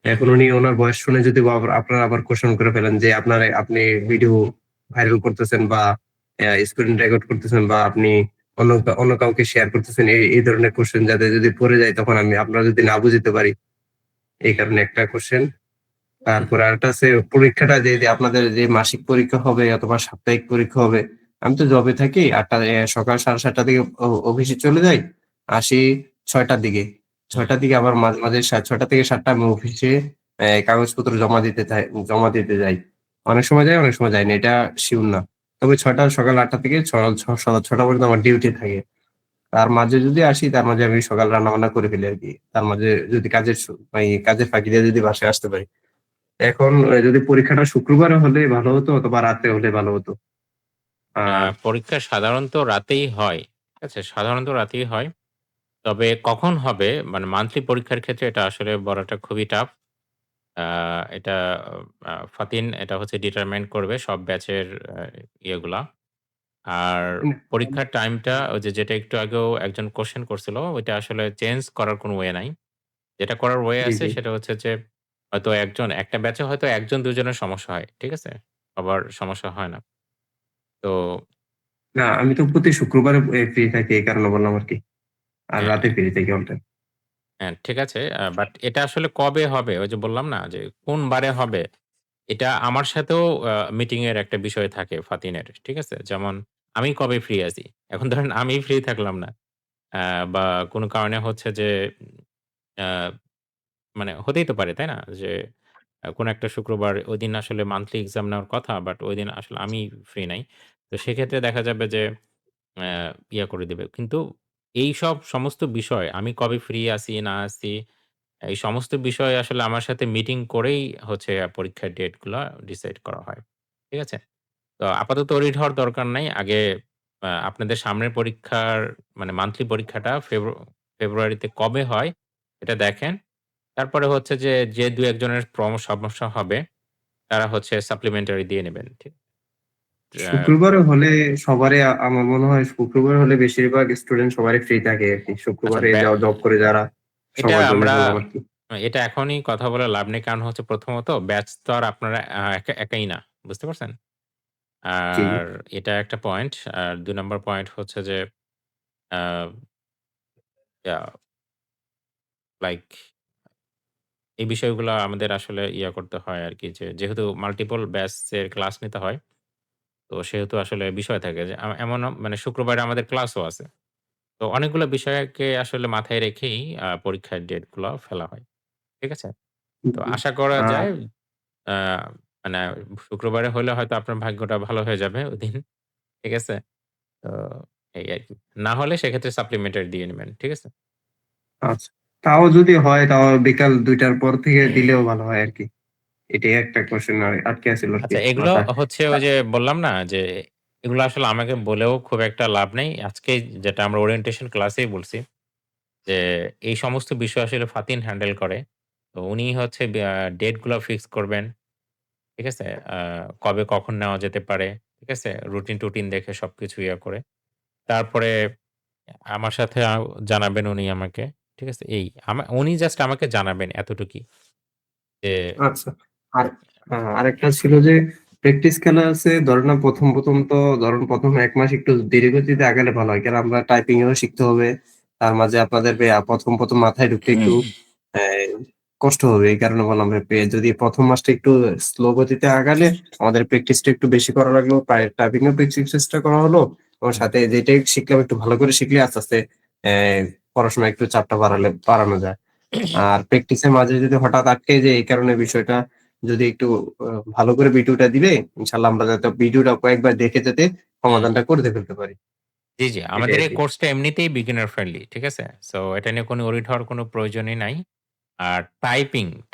হুম, এখন হুম, উনি ওনার বয়স শুনে যদি আপনারা আবার কোশ্চেন করে ফেলেন যে আপনি ভিডিও ভাইরাল করতেছেন বা স্ক্রিন রেকর্ড করতেছেন বা আপনি অন্য অন্য কাউকে শেয়ার করতেছেন, এই ধরনের কোশ্চেন যাতে যদি পড়ে যায় তখন আমি আপনারা যদি না বুঝতে পারি, এই কারণে একটা কোশ্চেন। তারপরে আরেকটা আছে পরীক্ষাটা, যে আপনাদের যে মাসিক পরীক্ষা হবে অথবা সাপ্তাহিক পরীক্ষা হবে। আমি তো জবে থাকি, সকাল 7:30 দিকে অফিসে চলে যাই, আসি 6টার দিকে। হুম। 6টার দিকে আবার মাঝে মাঝে 6টা থেকে 7টা আমি অফিসে কাগজপত্র জমা দিতে যাই। অনেক সময় যাই, অনেক সময় যাই না, এটা শিওর না। তবে সকাল 8টা থেকে সন্ধ্যা 6টা পর্যন্ত আমার ডিউটি থাকে। তার মাঝে যদি আসি, তার মাঝে আমি সকাল রান্না বান্না করে ফেলি আর কি। তার মাঝে যদি কাজের ফাঁকি দিয়ে যদি বাসায় আসতে পারি। এখন যদি পরীক্ষাটা শুক্রবারে হলে ভালো হতো অথবা রাতে হলে ভালো হতো। আ আর পরীক্ষা সাধারণত রাতেই হয়। ঠিক আছে? সাধারণত রাতেই হয়। তবে কখন হবে মানে মান্থলি পরীক্ষার ক্ষেত্রে এটা আসলে বলাটা খুবই টাফ। আ এটা ফাতিন এটা হচ্ছে ডিটারমাইন করবে সব ব্যাচের ইয়েগুলা। আর পরীক্ষার টাইমটা ওই যে যেটা একটু আগেও একজন কোয়েশ্চেন করছিল, ওইটা আসলে চেঞ্জ করার কোনো ওয়ে নাই। যেটা করার ওয়ে জি, আছে জি। সেটা হচ্ছে যে হয়তো একটা ব্যাচে হয়তো ১ জন ২ জনের সমস্যা হয়। ঠিক আছে? সবার সমস্যা হয় না। তো না, আমি তো প্রতি শুক্রবারে ফ্রি থাকি, এই কারণে বললাম আরকি। আর রাতে হ্যাঁ, ফ্রি থাকি অল টাইম। হ্যাঁ, ঠিক আছে। বাট এটা আসলে কবে হবে? ওই যে বললাম না যে কোন বারে হবে? এটা আমার সাথেও মিটিং এর একটা বিষয় থাকে ফাতিনের। ঠিক আছে? যেমন আমি কবে ফ্রি আছি? এখন ধরেন আমি ফ্রি থাকলাম না। আ বা কোন কারণে হচ্ছে যে আ মানে হতেই তো পারে, তাই না? যে কোন একটা শুক্রবার ওইদিন আসলে মান্থলি এক্সাম নেওয়ার কথা, বাট ওইদিন আসলে আমি ফ্রি নাই। তো সেক্ষেত্রে দেখা যাবে যে অ্যা করে দিবে। কিন্তু এইসব সমস্ত বিষয় আমি কবে ফ্রি আছি না আছি, এই সমস্ত বিষয় আসলে আমার সাথে মিটিং করেই হচ্ছে পরীক্ষার ডেট গুলা ডিসাইড করা হয়। ঠিক আছে? তো আপাতত ওরিড হওয়ার দরকার নাই। আগে আপনাদের সামনের পরীক্ষার মানে মান্থলি পরীক্ষাটা ফেব্রুয়ারিতে কবে হয় এটা দেখেন। তারপরে হচ্ছে যে ২-১ জনের সমস্যা হবে তারা হচ্ছে সাপ্লিমেন্টারি দিয়ে নিবেন। ঠিক আ শুক্রবারে হলে সবারই আমার মনে হয় শুক্রবার হলে বেশিরভাগ স্টুডেন্ট সবারই ফ্রি থাকে আরকি। আচ্ছা শুক্রবারে জব করে যারা, এটা সবার জন্য আমরা বললাম আরকি। এটা এখনই কথা বলে লাভ নেই। কারণ হচ্ছে প্রথমত ব্যাচ তো আর আপনারা একাই না। বুঝতে পারছেন? জি, জি। আর এটা একটা পয়েন্ট। আর ২ নাম্বার পয়েন্ট হচ্ছে যে আ ইয়া লাইক এই বিষয়গুলা আমাদের আসলে করতে হয় আরকি যে যেহেতু মাল্টিপল ব্যাচের ক্লাস নিতে হয়। তো সেহেতু আসলে বিষয় থাকে যে এমনও মানে শুক্রবারে আমাদের ক্লাসও আছে। তো অনেকগুলো বিষয়কে আসলে মাথায় রেখেই পরীক্ষার ডেট গুলা ফেলা হয়। ঠিক আছে? তো জি। আশা করা আ যায় আ মানে শুক্রবারে হলে হয়তো আপনার ভাগ্যটা ভালো হয়ে যাবে ওইদিন। ঠিক আছে? তো এই আরকি। না হলে সেক্ষেত্রে সাপ্লিমেন্টারি দিয়ে নিবেন। ঠিক আছে? আচ্ছা। তাও যদি হয় তাও বিকাল ২ টার পর থেকে দিলেও ভালো হয় আরকি। এটাই একটা কোয়েশ্চেন আটকে আছিল আরকি আচ্ছা এগুলো মাথায়। হচ্ছে আ ওই যে বললাম না যে এগুলো আসলে আমাকে বলেও খুব একটা লাভ নেই। আজকে যেটা আমরা ওরিয়েন্টেশন ক্লাসেই বলছি যে এই সমস্ত বিষয় আসলে ফাতিন হ্যান্ডেল করে। তো উনি হচ্ছে ডেট গুলা ফিক্স করবেন। ঠিক আছে? আ কবে কখন নেওয়া যেতে পারে। ঠিক আছে? রুটিন-টুটিন দেখে সবকিছু করে। তারপরে আমার সাথে জানাবেন উনি আমাকে। ঠিক আছে? উনি জাস্ট আমাকে জানাবেন এতটুকুই। যে আচ্ছা। আর আরেকটা ছিল যে প্র্যাকটিস খেলা আছে ধরেন না ১ম তো ধরুন ১ম ১ মাস একটু ধীরে গতিতে আগালে ভালো হয়। কারণ আমরা টাইপিং এও শিখতে হবে। তার মাঝে আপনাদের ১ম মাথায় ঢুকতে একটু অ্যা কষ্ট হবে। এই কারণে বললাম যদি ১ম মাসটা একটু স্লো গতিতে আগালে আমাদের প্র্যাকটিসটা একটু বেশি করা লাগলো। টাইপিং এও প্র্যাকটিসটা করা হলো। ওর সাথে যেটাই শিখলাম একটু ভালো করে শিখলে আস্তে, আস্তে অ্যা পড়াশোনায় একটু চাপটা বাড়ানো যায়। আর প্র্যাকটিসের মাঝে যদি হঠাৎ আটকে যাই এই কারণে বিষয়টা যদি একটু ভালো করে ভিডিওটা দিলে ইনশাআল্লাহ আমরা যাতে ভিডিওটা কয়েকবার দেখে যাতে সমাধানটা করে ফেলতে পারি। জি, জি। এটাই আমাদের এই আরকি। কোর্সটা এমনিতেই বিগিনার ফ্রেন্ডলি। ঠিক আছে? সো এটা নিয়ে কোনো ওরিড হওয়ার কোনো প্রয়োজনই নাই। আর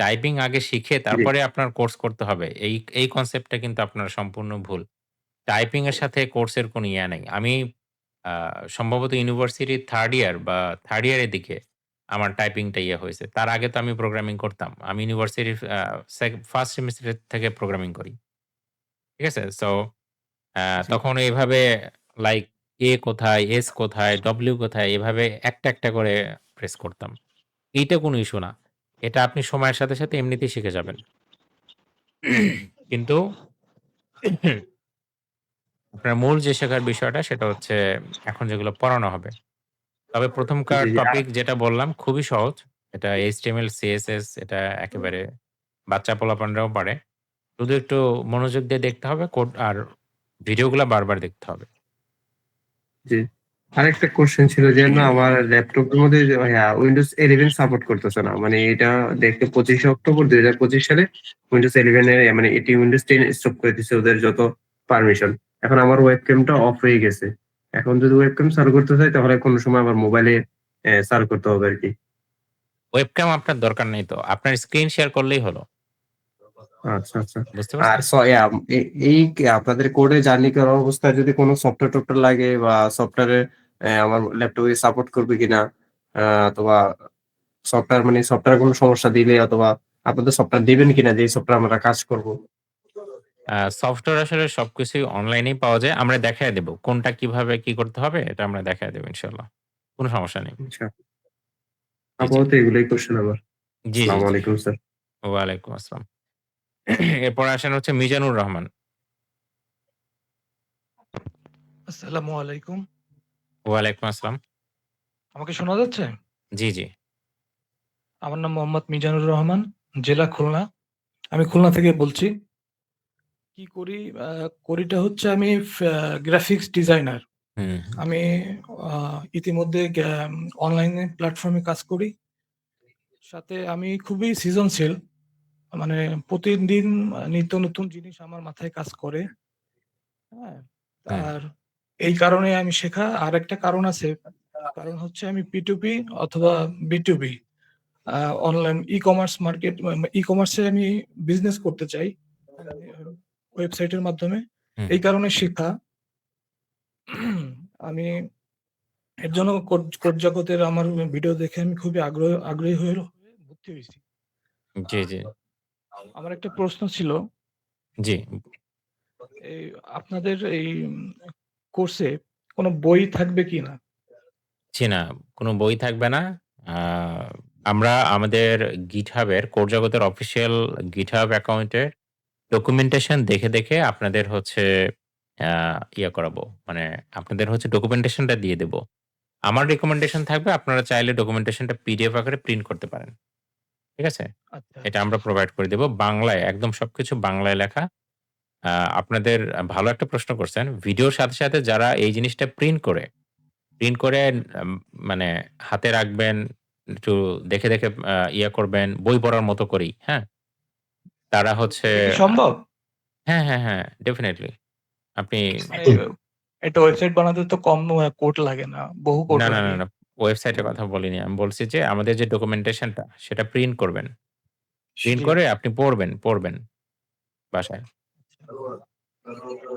টাইপিং আগে শিখে জি, তারপরে আপনার কোর্স করতে হবে। এই কনসেপ্টটা কিন্তু আপনার সম্পূর্ণ ভুল। টাইপিং এর সাথে কোর্সের কোনো নাই। আমি আ সম্ভবত ইউনিভার্সিটির 3rd ইয়ার বা 3rd ইয়ারের দিকে আমার টাইপিংটা হয়েছে। তার আগে তো আমি প্রোগ্রামিং করতাম। আমি ইউনিভার্সিটির 1st সেমেস্টার থেকে প্রোগ্রামিং করি। ঠিক আছে? সো জি, তখন এভাবে লাইক কোথায়, কোথায়, কোথায় এভাবে একটা, একটা করে প্রেস করতাম। এইটা কোনো ইস্যু না। এটা আপনি সময়ের সাথে, সাথে এমনিতেই শিখে যাবেন। কিন্তু আপনার মূল যে শেখার বিষয়টা সেটা হচ্ছে এখন যেগুলো পড়ানো হবে। তবে ১ম জি, জি। টপিক যেটা বললাম খুবই সহজ। এটা HTML, CSS এটা একেবারে বাচ্চা পোলাপানরাও পারে। শুধু একটু মনোযোগ দিয়ে দেখতে হবে কোড আর ভিডিওগুলা বারবার দেখতে হবে। জি। আরেকটা কোয়েশ্চেন ছিল যে না আমার ল্যাপটপের মধ্যে যে Windows 11 সাপোর্ট করতেছে না। মানে এটা দেখতে ২৫ অক্টোবর ২০২৫ সালে Windows 11 মানে এটি Windows 10 স্টপ করে দিছে ওদের যত পারমিশন। এখন আমার ওয়েবক্যামটা অফ হয়ে গেছে। এখন যদি ওয়েবক্যাম চালু করতে চাই তাহলে কোন সময় আমার মোবাইলে চালু করতে হবে আরকি। ওয়েবক্যাম আপনার দরকার নেই তো। আপনার স্ক্রিন শেয়ার করলেই হলো। আচ্ছা, আচ্ছা। বুঝতে আর পারছেন? এই আপনাদের কোডে জার্নি করার অবস্থায় যদি কোন সফটওয়্যার-টফটওয়্যার লাগে বা সফটওয়্যারে আমার ল্যাপটপে সাপোর্ট করবে কিনা? অথবা সফটওয়্যার কোন সমস্যা দিলে অথবা আপনাদের সফটওয়্যার দিবেন কিনা যেই সফটওয়্যার আমরা কাজ করব? সফটওয়্যার আসলে সবকিছুই অনলাইনেই পাওয়া যায়। আমরা দেখায় দেব। কোনটা কিভাবে কি করতে হবে এটা আমরা দেখায় দেব ইনশাআল্লাহ। কোন সমস্যা নেই। আচ্ছা। জি, জি। আপাতত এগুলোই কোয়েশ্চেন আমার। জি, জি, আসসালামু জি। আলাইকুম স্যার। ওয়ালাইকুম আসসালাম। এরপরে আসেন হচ্ছে মিজানুর রহমান। আসসালামু আলাইকুম। ওয়ালাইকুম আসসালাম। আমাকে শোনা যাচ্ছে? জি, জি। আমার নাম মোহাম্মদ মিজানুর রহমান, জেলা খুলনা। আমি খুলনা থেকে বলছি। কি করি? আ করিটা হচ্ছে আমি গ্রাফিক্স ডিজাইনার। হুম, আমি আ ইতিমধ্যে অনলাইনে প্ল্যাটফর্মে কাজ করি। সাথে আমি খুবই সৃজনশীল। মানে প্রতিদিন নিত্য নতুন জিনিস আমার মাথায় কাজ করে। হ্যাঁ? হুম। আর এই কারণে আমি শেখা। আরেকটা কারণ আছে। কারণ হচ্ছে আমি P2P অথবা B2B আ অনলাইন ই-কমার্স মার্কেট ই-কমার্সে আমি বিজনেস করতে চাই। অনলাইন ওয়েবসাইটের মাধ্যমে। হুম, এই কারণে শিখা। আমি এর জন্য কোড জগতের আমার ভিডিও দেখে আমি খুবই আগ্রহী হয়ে ভর্তি হইছি। জি, জি, আমার একটা প্রশ্ন ছিল, জি। এই আপনাদের এই কোর্সে কোন বই থাকবে কিনা? জি না, কোন বই থাকবে না। আ আমরা আমাদের GitHub এর কোড জগতের অফিসিয়াল GitHub অ্যাকাউন্টের ডকুমেন্টেশন দেখে আপনাদের হচ্ছে আ ইয়ে করাবো। মানে আপনাদের হচ্ছে ডকুমেন্টেশনটা দিয়ে দেব। আমার রিকমেন্ডেশন থাকবে আপনারা চাইলে ডকুমেন্টেশনটা পিডিএফ আকারে প্রিন্ট করতে পারেন। ঠিক আছে? আচ্ছা, এটা আচ্ছা। আমরা প্রোভাইড করে দেব। বাংলায় একদম সবকিছু বাংলায় লেখা। আপনাদের ভালো একটা প্রশ্ন করছেন। ভিডিওর সাথে যারা এই জিনিসটা প্রিন্ট করে আম মানে হাতে রাখবেন, একটু দেখে ইয়ে করবেন, বই পড়ার মতো করেই, হ্যাঁ? তারা হচ্ছে এটা কি সম্ভব? হ্যাঁ, ডেফিনিটলি। আপনি মানে একটা ওয়েবসাইট বানাতে তো কম কোড লাগে না। বহু কোড লাগে। না। ওয়েবসাইটের কথা বলিনি। আমি বলছি যে আমাদের যে ডকুমেন্টেশনটা সেটা প্রিন্ট করবেন। প্রিন্ট জি। করে আপনি পড়বেন বাসায়।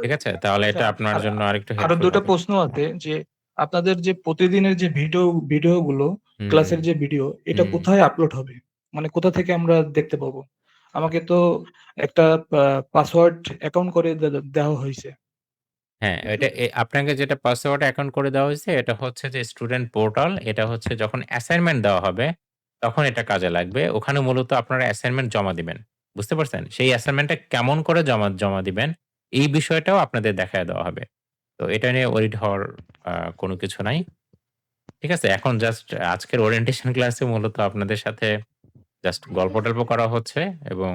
ঠিক আছে? তাহলে আচ্ছা, এটা আপনার জন্য আরেকটু আরো হেল্পফুল ২ টা হবে। প্রশ্ন আছে যে আপনাদের যে প্রতিদিনের যে ভিডিওগুলো, হুম, ক্লাসের যে ভিডিও, এটা হুম। কোথায় আপলোড হবে? মানে কোথা থেকে আমরা দেখতে পাবো? আমাকে তো একটা পাসওয়ার্ড অ্যাকাউন্ট করে দেওয়া হইছে। হ্যাঁ, এটা আপনাকে যেটা পাসওয়ার্ড অ্যাকাউন্ট করে দেওয়া হইছে, এটা হচ্ছে যে স্টুডেন্ট পোর্টাল। এটা হচ্ছে যখন অ্যাসাইনমেন্ট দেওয়া হবে, তখন এটা কাজে লাগবে। ওখানে মূলত আপনারা অ্যাসাইনমেন্ট জমা দিবেন। বুঝতে পারছেন? সেই অ্যাসাইনমেন্টটা কেমন করে জমা দিবেন, এই বিষয়টাও আপনাদের দেখায় দেওয়া হবে। তো এটা নিয়ে ওরিড হওয়ার আ কোনো কিছু নাই। ঠিক আছে? এখন জাস্ট আজকের ওরিয়েন্টেশন ক্লাসে মূলত আপনাদের সাথে জাস্ট গল্প-টল্প করা হচ্ছে এবং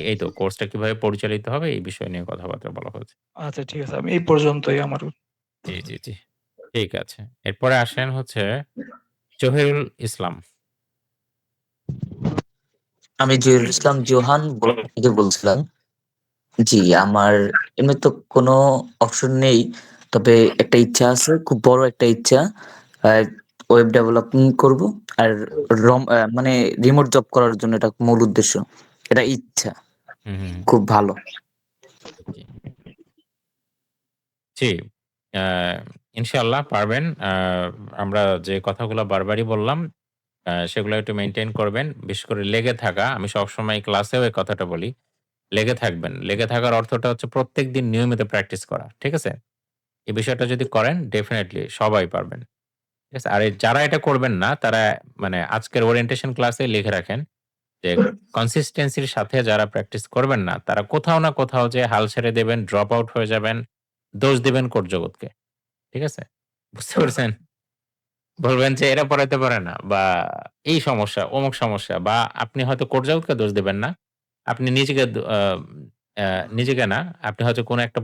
এই তো কোর্সটা কিভাবে পরিচালিত হবে, এই বিষয় নিয়ে কথাবার্তা বলা হচ্ছে। আচ্ছা, ঠিক আছে। আমি এই পর্যন্তই আমার। জি। ঠিক আছে। এরপরে আসেন হচ্ছে জহিরুল ইসলাম। আমি জহিরুল ইসলাম জোহান বগুড়া থেকে বলছিলাম। জি, আমার এমনি তো কোনো অপশন নেই। তবে একটা ইচ্ছা আছে, খুব বড় একটা ইচ্ছা। আ ওয়েব ডেভেলপমেন্ট করব। আর মানে রিমোট জব করার জন্য এটা মূল উদ্দেশ্য। এটা ইচ্ছা। হুম। খুব ভালো। জি। জি, আ ইনশাআল্লাহ পারবেন। আমরা যে কথাগুলো বারবারই বললাম, সেগুলো একটু মেইনটেইন করবেন। বিশেষ করে লেগে থাকা। আমি সবসময় ক্লাসেও এই কথাটা বলি। লেগে থাকবেন। লেগে থাকার অর্থটা হচ্ছে প্রত্যেকদিন নিয়মিত প্র্যাকটিস করা। ঠিক আছে? এই বিষয়টা যদি করেন ডেফিনিটলি সবাই পারবেন। ঠিক আছে? আর যারা এটা করবেন না তারা মানে আজকের ওরিয়েন্টেশন ক্লাসে লিখে রাখেন যে কনসিস্টেন্সির সাথে যারা প্র্যাকটিস করবেন না, তারা কোথাও না কোথাও যেয়ে হাল ছেড়ে দেবেন, ড্রপ আউট হয়ে যাবেন, দোষ দিবেন কোড জগৎকে। ঠিক আছে? বুঝতে পারছেন? বলবেন যে এরা পড়াইতে পারে না বা এই সমস্যা, অমুক সমস্যা বা আপনি হয়তো কোড জগৎকে দোষ দিবেন না। আপনি নিজেকে দ আ আ নিজেকে না, আপনি হয়তো কোনো একটা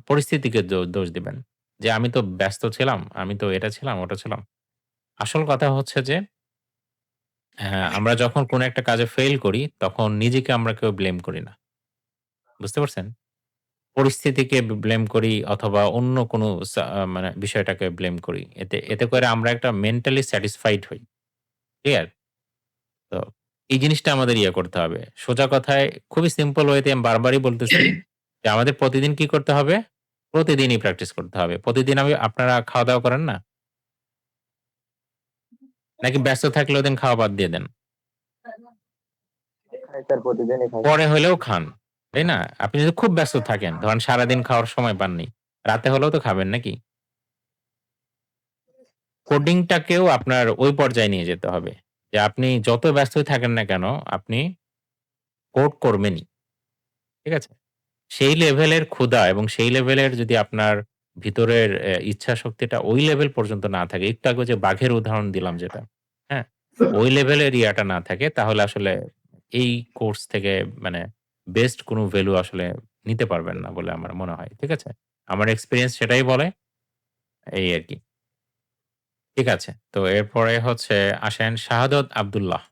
পরিস্থিতিকে দোষ দিবেন। যে আমি তো ব্যস্ত ছিলাম, আমি তো এটা ছিলাম, ওটা ছিলাম। আসল কথা হচ্ছে যে আমরা যখন কোনো একটা কাজে ফেইল করি, তখন নিজেকে আমরা কেউ ব্লেম করি না। বুঝতে পারছেন? পরিস্থিতিকে ব্লেম করি অথবা অন্য কোনো মানে বিষয়টাকে ব্লেম করি। এতে করে আমরা একটা মেন্টালি স্যাটিসফাইড হই। ক্লিয়ার? তো এই জিনিসটা আমাদের ইয়ে করতে হবে। সোজা কথায় খুবই সিম্পল ওয়েতে আমি বারবারই বলতেছি যে আমাদের প্রতিদিন কি করতে হবে? প্রতিদিনই প্র্যাকটিস করতে হবে। প্রতিদিন আপনারা খাওয়া-দাওয়া করেন না? নাকি ব্যস্ত থাকলে ওদিন খাওয়া বাদ দিয়ে দেন? খাই স্যার, প্রতিদিনই খাই। পরে হইলেও খান। তাই না? আপনি যদি খুব ব্যস্ত থাকেন, ধরেন সারাদিন খাওয়ার সময় পাননি। রাতে হলেও তো খাবেন নাকি? কোডিংটাকেও আপনার ওই পর্যায়ে নিয়ে যেতে হবে। যে আপনি যত ব্যস্তই থাকেন না কেন, আপনি কোড করবেনই। ঠিক আছে? সেই লেভেলের ক্ষুধা এবং সেই লেভেলের যদি আপনার ভিতরের ইচ্ছাশক্তিটা ওই লেভেল পর্যন্ত না থাকে, একটু আগে যে বাঘের উদাহরণ দিলাম যেটা, হ্যাঁ? ওই লেভেলের ইয়াটা না থাকে তাহলে আসলে এই কোর্স থেকে মানে বেস্ট কোনো ভ্যালু আসলে নিতে পারবেন না বলে আমার মনে হয়। ঠিক আছে? আমার এক্সপেরিয়েন্স সেটাই বলে এই আরকি। ঠিক আছে। তো এরপরে হচ্ছে আসেন শাহাদাত আব্দুল্লাহ।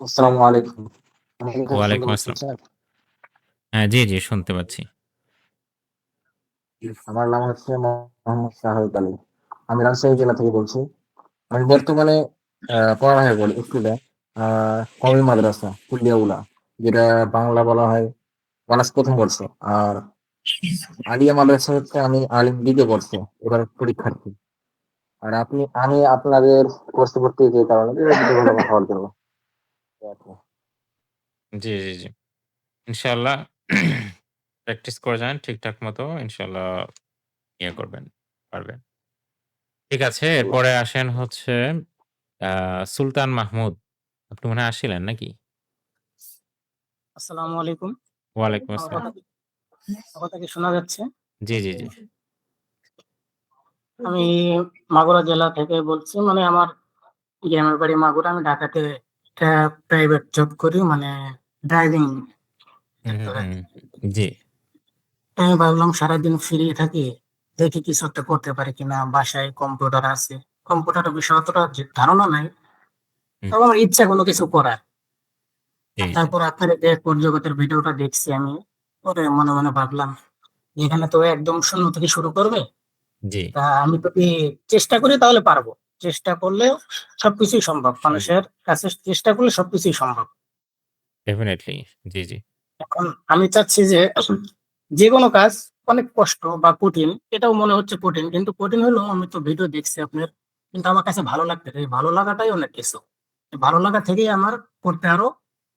আসসালামু আলাইকুম। আমাকে কি শুনতে ওয়ালাইকুম পাচ্ছেন আসসালাম। স্যার? হ্যাঁ, জি, শুনতে পাচ্ছি। আমার নাম হচ্ছে মোহাম্মদ শাহাদাত আলী। আমি রাজশাহী জেলা থেকে বলছি। আমি বর্তমানে পড়ালেখা করি স্কুলে কওমি মাদ্রাসা কুলিয়াউলা, যেটা বাংলা বলা হয় অনার্স ১ম বর্ষ। আর আলিয়া মাদ্রাসা হচ্ছে আমি আলিম ২য় বর্ষ, এবার পরীক্ষার্থী। আর আমি আপনাদের কোর্সে ভর্তি হয়েছি এই কারণে যে দুটো ভালো কথা হওয়ার জন্য। এই আর কি। জি। ইনশাআল্লাহ প্র্যাকটিস করে যান ঠিকঠাক মতো। ইনশাআল্লাহ ইয়ে করবেন, পারবেন। ঠিক আছে। এরপরে আসেন হচ্ছে সুলতান মাহমুদ। আপনি মনে হয় আসছিলেন নাকি? আসসালামু আলাইকুম। ওয়ালাইকুম আমার আসসালাম। কথা কি আমার কথা কি শোনা যাচ্ছে? জি, জি, জি। আমি মাগুরা জেলা থেকে বলছি। মানে আমার গ্রামের বাড়ি মাগুরা। আমি ঢাকাতে একটা প্রাইভেট জব করি, মানে ড্রাইভিং হুম, হুম, সেক্টরে। হুম। জি। আমি ভাবলাম সারাদিন ফ্রি থাকি, দেখি কিছু একটা করতে পারি কিনা। বাসায় কম্পিউটার আছে। কম্পিউটারের বিষয়ে অতটা ধারণা নাই। হুম, তবে আমার ইচ্ছা কোনো কিছু করার। জি, জি, তারপর আপনার এই যে কোড জগতের ভিডিওটা দেখছি আমি। পরে মনে মনে ভাবলাম, এখানে তো একদম শূন্য থেকে শুরু করবে। জি। তা আমি যদি চেষ্টা করি তাহলে পারবো। চেষ্টা করলে সবকিছুই সম্ভব। মানুষের কাছে চেষ্টা করলে সবকিছুই সম্ভব। ডেফিনিটলি। জি, জি। এখন আমি চাচ্ছি যে যেকোনো কাজ অনেক কষ্ট বা কঠিন, এটাও মনে হচ্ছে কঠিন, কিন্তু কঠিন হলেও আমি তো ভিডিও দেখছি আপনার, কিন্তু আমার কাছে ভালো লাগতে এই ভালো লাগাটাই অনেক কিছু। এই ভালো লাগা থেকেই আমার করতে আরো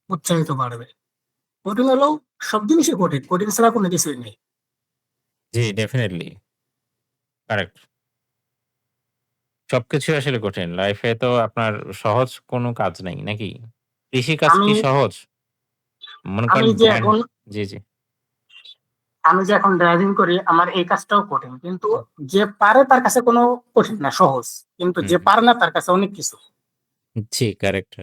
উৎসাহিত বাড়বে। কঠিন হলেও সব জিনিসই কঠিন, কঠিন ছাড়া কোনো কিছুই নেই। জি, ডেফিনিটলি। কারেক্ট। সবকিছুই আসলে কঠিন। লাইফে তো আপনার সহজ কোনো কাজ নাই নাকি? কৃষিকাজ আমি কি সহজ? মনে আমি করেন যে ধ্যান। এখন জি, জি। আমি যে এখন ড্রাইভিং করি, আমার এই কাজটাও কঠিন, কিন্তু যে পারে তার কাছে কোনো কঠিন না, সহজ। কিন্তু হুম, যে হুম। পারে না তার কাছে অনেক কিছু। জি, কারেক্ট।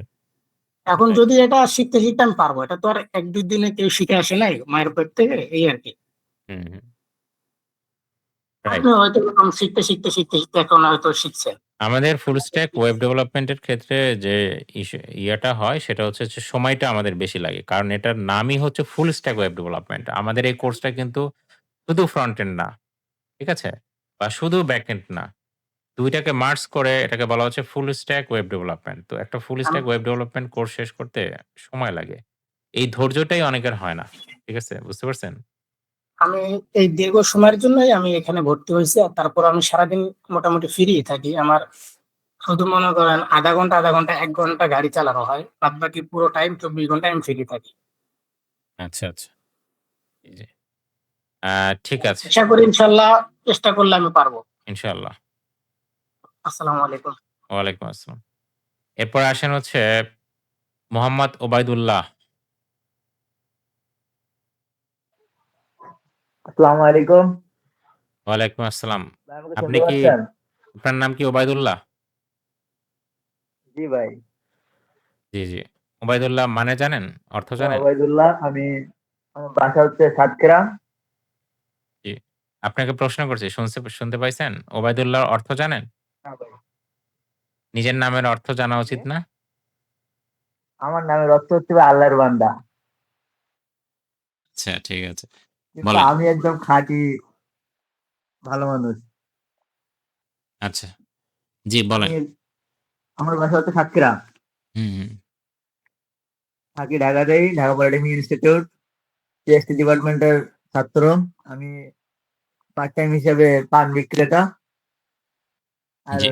এখন রাইট। যদি এটা শিখতে শিখতে আমি পারবো, এটা তো আর এক দুই দিনে কেউ শিখে আসে নাই মায়ের পেট থেকে, এই আর কি। হুম, হুম। রাইট। আপনি হয়তো এরকম শিখতে এখন হয়তো শিখছেন। আমাদের ফুল স্ট্যাক ওয়েব ডেভেলপমেন্ট এর ক্ষেত্রে যে ইয়াটা হয় সেটা হচ্ছে যে সময়টা আমাদের বেশি লাগে। কারণ এটার নামই হচ্ছে ফুল স্ট্যাক ওয়েব ডেভেলপমেন্ট। আমাদের এই কোর্সটা কিন্তু শুধু ফ্রন্ট এন্ড না। ঠিক আছে? বা শুধু ব্যাক এন্ড না। ২ টাকে মার্জ করে এটাকে বলা হচ্ছে ফুল স্ট্যাক ওয়েব ডেভেলপমেন্ট। তো একটা ফুল আমি স্ট্যাক ওয়েব ডেভেলপমেন্ট কোর্স শেষ করতে সময় লাগে। এই ধৈর্যটাই অনেকের হয় না। ঠিক আছে? বুঝতে পারছেন? আমি এই দীর্ঘ সময়ের জন্যই আমি এখানে ভর্তি হয়েছি। আর তারপর আমি সারাদিন মোটামুটি ফ্রি থাকি। আমার শুধু মনে করেন আধা ঘন্টা ১ ঘন্টা গাড়ি চালানো হয়। বাদ বাকি পুরো টাইম ২৪ ঘন্টা আমি ফ্রি থাকি। আচ্ছা, আচ্ছা। জি, জি। ঠিক আছে। আশা করি ইনশাল্লাহ চেষ্টা করলে আমি পারবো। ইনশাআল্লাহ। আসসালামু আলাইকুম। ওয়ালাইকুম আসসালাম। এরপরে আসেন হচ্ছে মোহাম্মদ ওবায়দুল্লাহ। আসসালামু আলাইকুম। ওয়ালাইকুম আসসালাম। ভাই আমাকে আপনি শুনতে কি পাচ্ছেন? আপনার নাম কি ওবায়দুল্লাহ? জি ভাই। জি, জি। ওবায়দুল্লাহ মানে জানেন? অর্থ জানেন? ওবায়দুল্লাহ। আমার বাসা হচ্ছে সাতক্ষীরা। জি। আপনাকে প্রশ্ন করছি শুনতে পাইছেন? ওবায়দুল্লাহর অর্থ জানেন? না ভাই। নিজের নামের অর্থ জানা উচিত না? আমার নামের অর্থ হচ্ছে ভাই আল্লাহর বান্দা। আচ্ছা, ঠিক আছে। কিন্তু বলেন। আমি একদম খাঁটি ভালো মানুষ। আচ্ছা। জি, আমি বলেন। আমার বাসা হচ্ছে সাতক্ষীরা। হুম, হুম। থাকি ঢাকাতেই, ঢাকা পলিটেকনিক ইনস্টিটিউট সিএসসি ডিপার্টমেন্টের ছাত্র। আমি পার্ট টাইম হিসেবে পান বিক্রেতা। আর জি।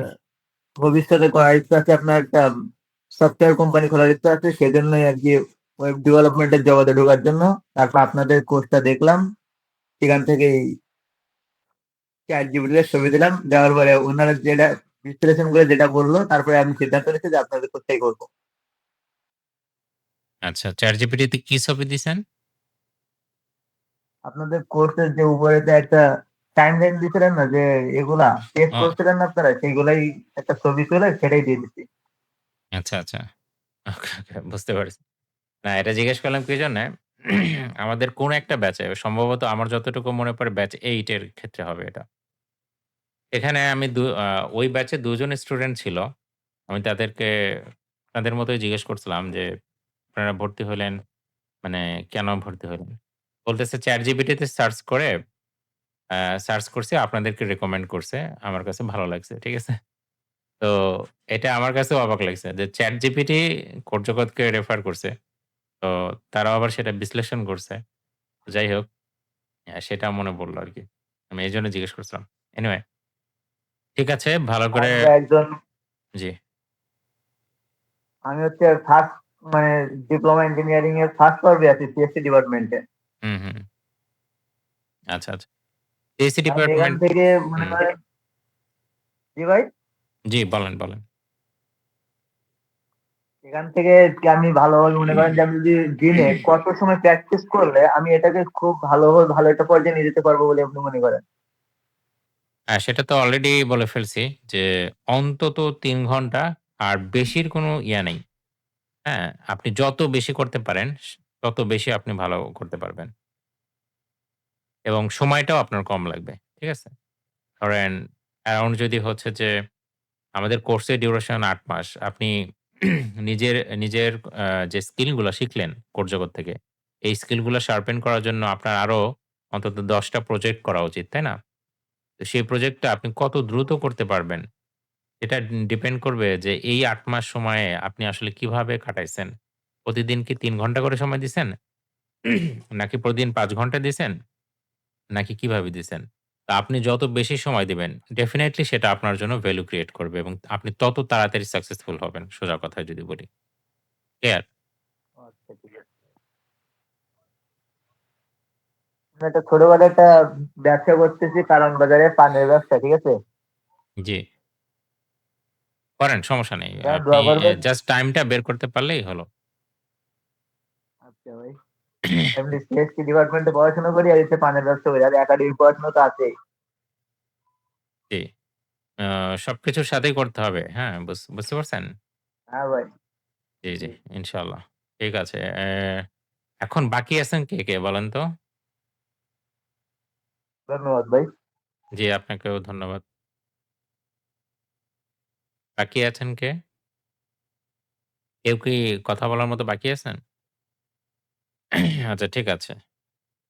ভবিষ্যতে করার ইচ্ছা আছে, আপনার একটা সফটওয়্যার কোম্পানি খোলার ইচ্ছা আছে। সেজন্যই আর কি ওয়েব ডেভেলপমেন্টের জগতে ঢোকার জন্য। তারপর আপনাদের কোর্সটা দেখলাম, সেখান থেকেই ChatGPT তে ছবি দিলাম। দেওয়ার পরে ওনারা যেটা বিশ্লেষণ করে যেটা বললো, তারপরে আমি সিদ্ধান্ত নিয়েছি যে আপনাদের কোর্সটাই করবো। আচ্ছা, ChatGPT তে কি ছবি দিছেন? আপনাদের কোর্সের যে উপরে যে একটা টাইমলাইন দিছিলেন না, যে এগুলা টেস্ট ও করছিলেন না আপনারা, সেগুলাই একটা ছবি তুলে সেটাই দিয়ে দিচ্ছি। আচ্ছা, আচ্ছা। ওকে, ওকে, বুঝতে পারছি। না, এটা জিজ্ঞেস করলাম কি জন্যে? আমাদের কোন একটা ব্যাচে সম্ভবত আমার যতটুকু মনে পড়ে ব্যাচ 8 এর ক্ষেত্রে হবে এটা। এখানে আমি ওই ব্যাচে ২ জন স্টুডেন্ট ছিল। আমি তাদেরকে তাদের মতোই জিজ্ঞেস করছিলাম যে, "আপনারা ভর্তি হলেন, মানে কেন ভর্তি হলেন?" বলতেছে, "ChatGPT তে সার্চ করছি, আপনাদেরকে রিকমেন্ড করছে। আমার কাছে ভালো লাগছে।" ঠিক আছে? তো এটা আমার কাছেও অবাক লাগছে যে ChatGPT কোড জগৎকে রেফার করছে। তো তারাও আবার সেটা বিশ্লেষণ করছে। যাই হোক, সেটা মনে পড়ল আরকি। আমি এজন্য জিজ্ঞেস করছিলাম। এনিওয়ে, ঠিক আছে, ভালো করে। আমি ভাই একজন জি। আমি হচ্ছে ফার্স্ট, মানে ডিপ্লোমা ইঞ্জিনিয়ারিং এর ফার্স্ট পর্বে আছি সিএসসি ডিপার্টমেন্টে। হুম, হুম। আচ্ছা, আচ্ছা। সিএসসি আমি এখান ডিপার্টমেন্ট। থেকে মনে হুম, করেন জি ভাই? জি, বলেন, বলেন। এখান থেকে কি আমি ভালোভাবে মনে করেন যে আমি যদি দিনে কত সময় প্র্যাকটিস করলে আমি এটাকে খুব ভালোভাবে ভালো একটা পর্যায়ে নিয়ে যেতে পারবো বলে আপনি মনে করেন? হ্যাঁ, সেটা তো অলরেডি বলে ফেলছি যে অন্তত ৩ ঘন্টা আর বেশির কোনো ইয়া নেই। হ্যাঁ? আপনি যত বেশি করতে পারেন তত বেশি আপনি ভালো করতে পারবেন। এবং সময়টাও আপনার কম লাগবে। ঠিক আছে? ধরেন অ্যারাউন্ড যদি হচ্ছে যে আমাদের কোর্সের ডিউরেশন ৮ মাস। আপনি নিজের নিজের যে স্কিল গুলা শিখলেন কোর জগৎ থেকে, এই স্কিল গুলা শার্পেন করার জন্য আপনার আরো অন্তত ১০ টা প্রজেক্ট করা উচিত, তাই না? তো সেই প্রজেক্টটা আপনি কত দ্রুত করতে পারবেন, এটা ডিপেন্ড করবে যে এই ৮ মাস সময়ে আপনি আসলে কিভাবে কাটাইছেন। প্রতিদিন কি ৩ ঘন্টা করে সময় দিছেন? নাকি প্রতিদিন ৫ ঘন্টা দিছেন? নাকি কিভাবে দিছেন? তা আপনি যত বেশি সময় দিবেন, ডেফিনিটলি সেটা আপনার জন্য ভ্যালু ক্রিয়েট করবে এবং আপনি তত তাড়াতাড়ি সাকসেসফুল হবেন, সোজা কথায় যদি বলি। ক্লিয়ার? আচ্ছা ঠিক আছে। আমি একটা ছোটখাটো একটা ব্যবসা করতেছি কারণ বাজারে পানের ব্যবসা, ঠিক আছে? জি। করেন, সমস্যা নেই। হ্যাঁ, আপনি দোয়া করবেন। জাস্ট টাইমটা বের করতে পারলেই হলো। আচ্ছা ভাই। এমনি সিএসসি ডিপার্টমেন্টে পড়াশোনা করি আর এসে পানের ব্যবসা করি। আর একাডেমিক পড়াশোনা তো আছেই। জি। আ সবকিছুর সাথেই করতে হবে। হ্যাঁ? বুঝতে পারছেন? হ্যাঁ ভাই। জি, জি। ইনশাআল্লাহ। ঠিক আছে। এখন বাকি আছেন কে, কে বলেন তো? ধন্যবাদ ভাই। জি, আপনাকেও ধন্যবাদ। বাকি আছেন কে? কেউ কি কথা বলার মতো বাকি আছেন? আচ্ছা ঠিক আছে।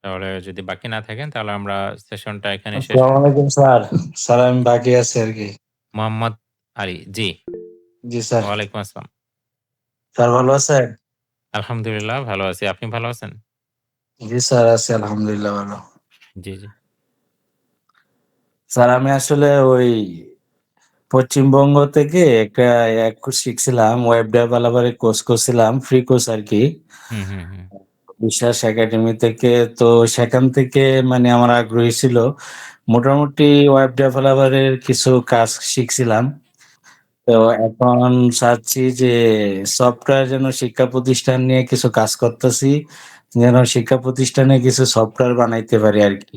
তাহলে যদি বাকি না থাকেন তাহলে আমরা সেশনটা এখানে শেষ আসসালামু আলাইকুম স্যার। স্যার আমি বাকি আছি আরকি। মোহাম্মদ আলী। জি। জি স্যার। ওয়ালাইকুম আসসালাম। স্যার ভালো আছেন? আলহামদুলিল্লাহ ভালো আছি। আপনি ভালো আছেন? জি স্যার আছি আলহামদুলিল্লাহ ভালো। জি, জি। স্যার আমি আসলে ওই পশ্চিমবঙ্গ থেকে একটা কোর্স শিখছিলাম। ওয়েব ডেভেলপারের কোর্স করছিলাম। ফ্রি কোর্স আরকি। হুম, হুম, হুম। বিশ্বাস একাডেমি থেকে। তো সেখান থেকে মানে আমার আগ্রহী ছিল। মোটামুটি ওয়েব ডেভেলপারের কিছু কাজ শিখছিলাম। তো এখন চাচ্ছি যে সফটওয়্যার যেন শিক্ষা প্রতিষ্ঠান নিয়ে কিছু কাজ করতেছি। যেন শিক্ষা প্রতিষ্ঠানে কিছু সফটওয়্যার বানাইতে পারি আরকি।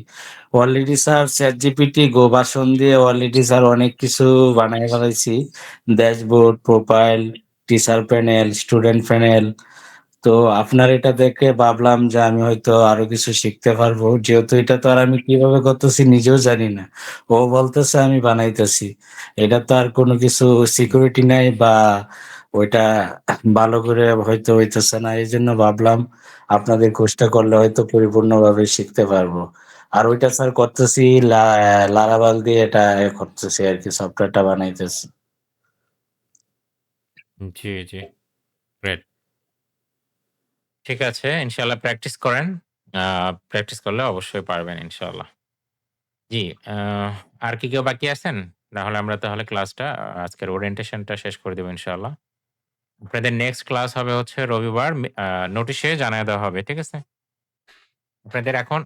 Already sir ChatGPT, Go version দিয়ে অলরেডি স্যার অনেক কিছু বানায় ফেলাইছি। Dashboard, profile, teacher panel, student panel. তো আপনার এটা দেখে ভাবলাম যে আমি হয়তো আরো কিছু শিখতে পারবো। যেহেতু এটা তো আর আমি কিভাবে করতেছি নিজেও জানি না। ও বলতেছে আমি বানাইতেছি। এটা তো আর কোনো কিছু সিকিউরিটি নাই বা ওইটা ভালো করে হয়তো হইতেছে না। এজন্য ভাবলাম আপনাদের কোর্সটা করলে হয়তো পরিপূর্ণভাবে শিখতে পারবো। আর ওইটা স্যার করতেছি Laravel দিয়ে এটা করতেছি আরকি সফটওয়্যারটা বানাইতেছি। জি, জি। গ্রেট। ঠিক আছে। ইনশাআল্লাহ প্র্যাকটিস করেন। আ প্র্যাকটিস করলে অবশ্যই পারবেন ইনশাআল্লাহ। জি, আ আর কি কেউ বাকি আছেন? তাহলে ক্লাসটা আজকের ওরিয়েন্টেশনটা শেষ করে দেব ইনশাআল্লাহ। আপনাদের নেক্সট ক্লাস হবে হচ্ছে রবিবার নোটিশে জানায় দেওয়া হবে। ঠিক আছে? আপনাদের এখন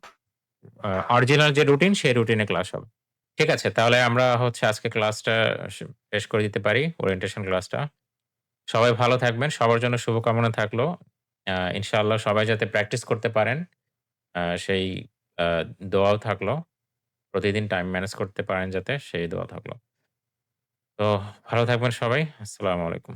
অরিজিনাল যে রুটিন সেই রুটিনে ক্লাস হবে। ঠিক আছে, তাহলে আমরা হচ্ছে আজকে ক্লাসটা শেষ করে দিতে পারি, ওরিয়েন্টেশন ক্লাসটা। সবাই ভালো থাকবেন। সবার জন্য শুভকামনা থাকলো। ইনশাআল্লাহ সবাই যাতে প্র্যাকটিস করতে পারেন, সেই আ দোয়াও থাকলো। প্রতিদিন টাইম ম্যানেজ করতে পারেন যাতে, সেই দোয়া থাকলো। তো ভালো থাকবেন সবাই। আসসালামু আলাইকুম।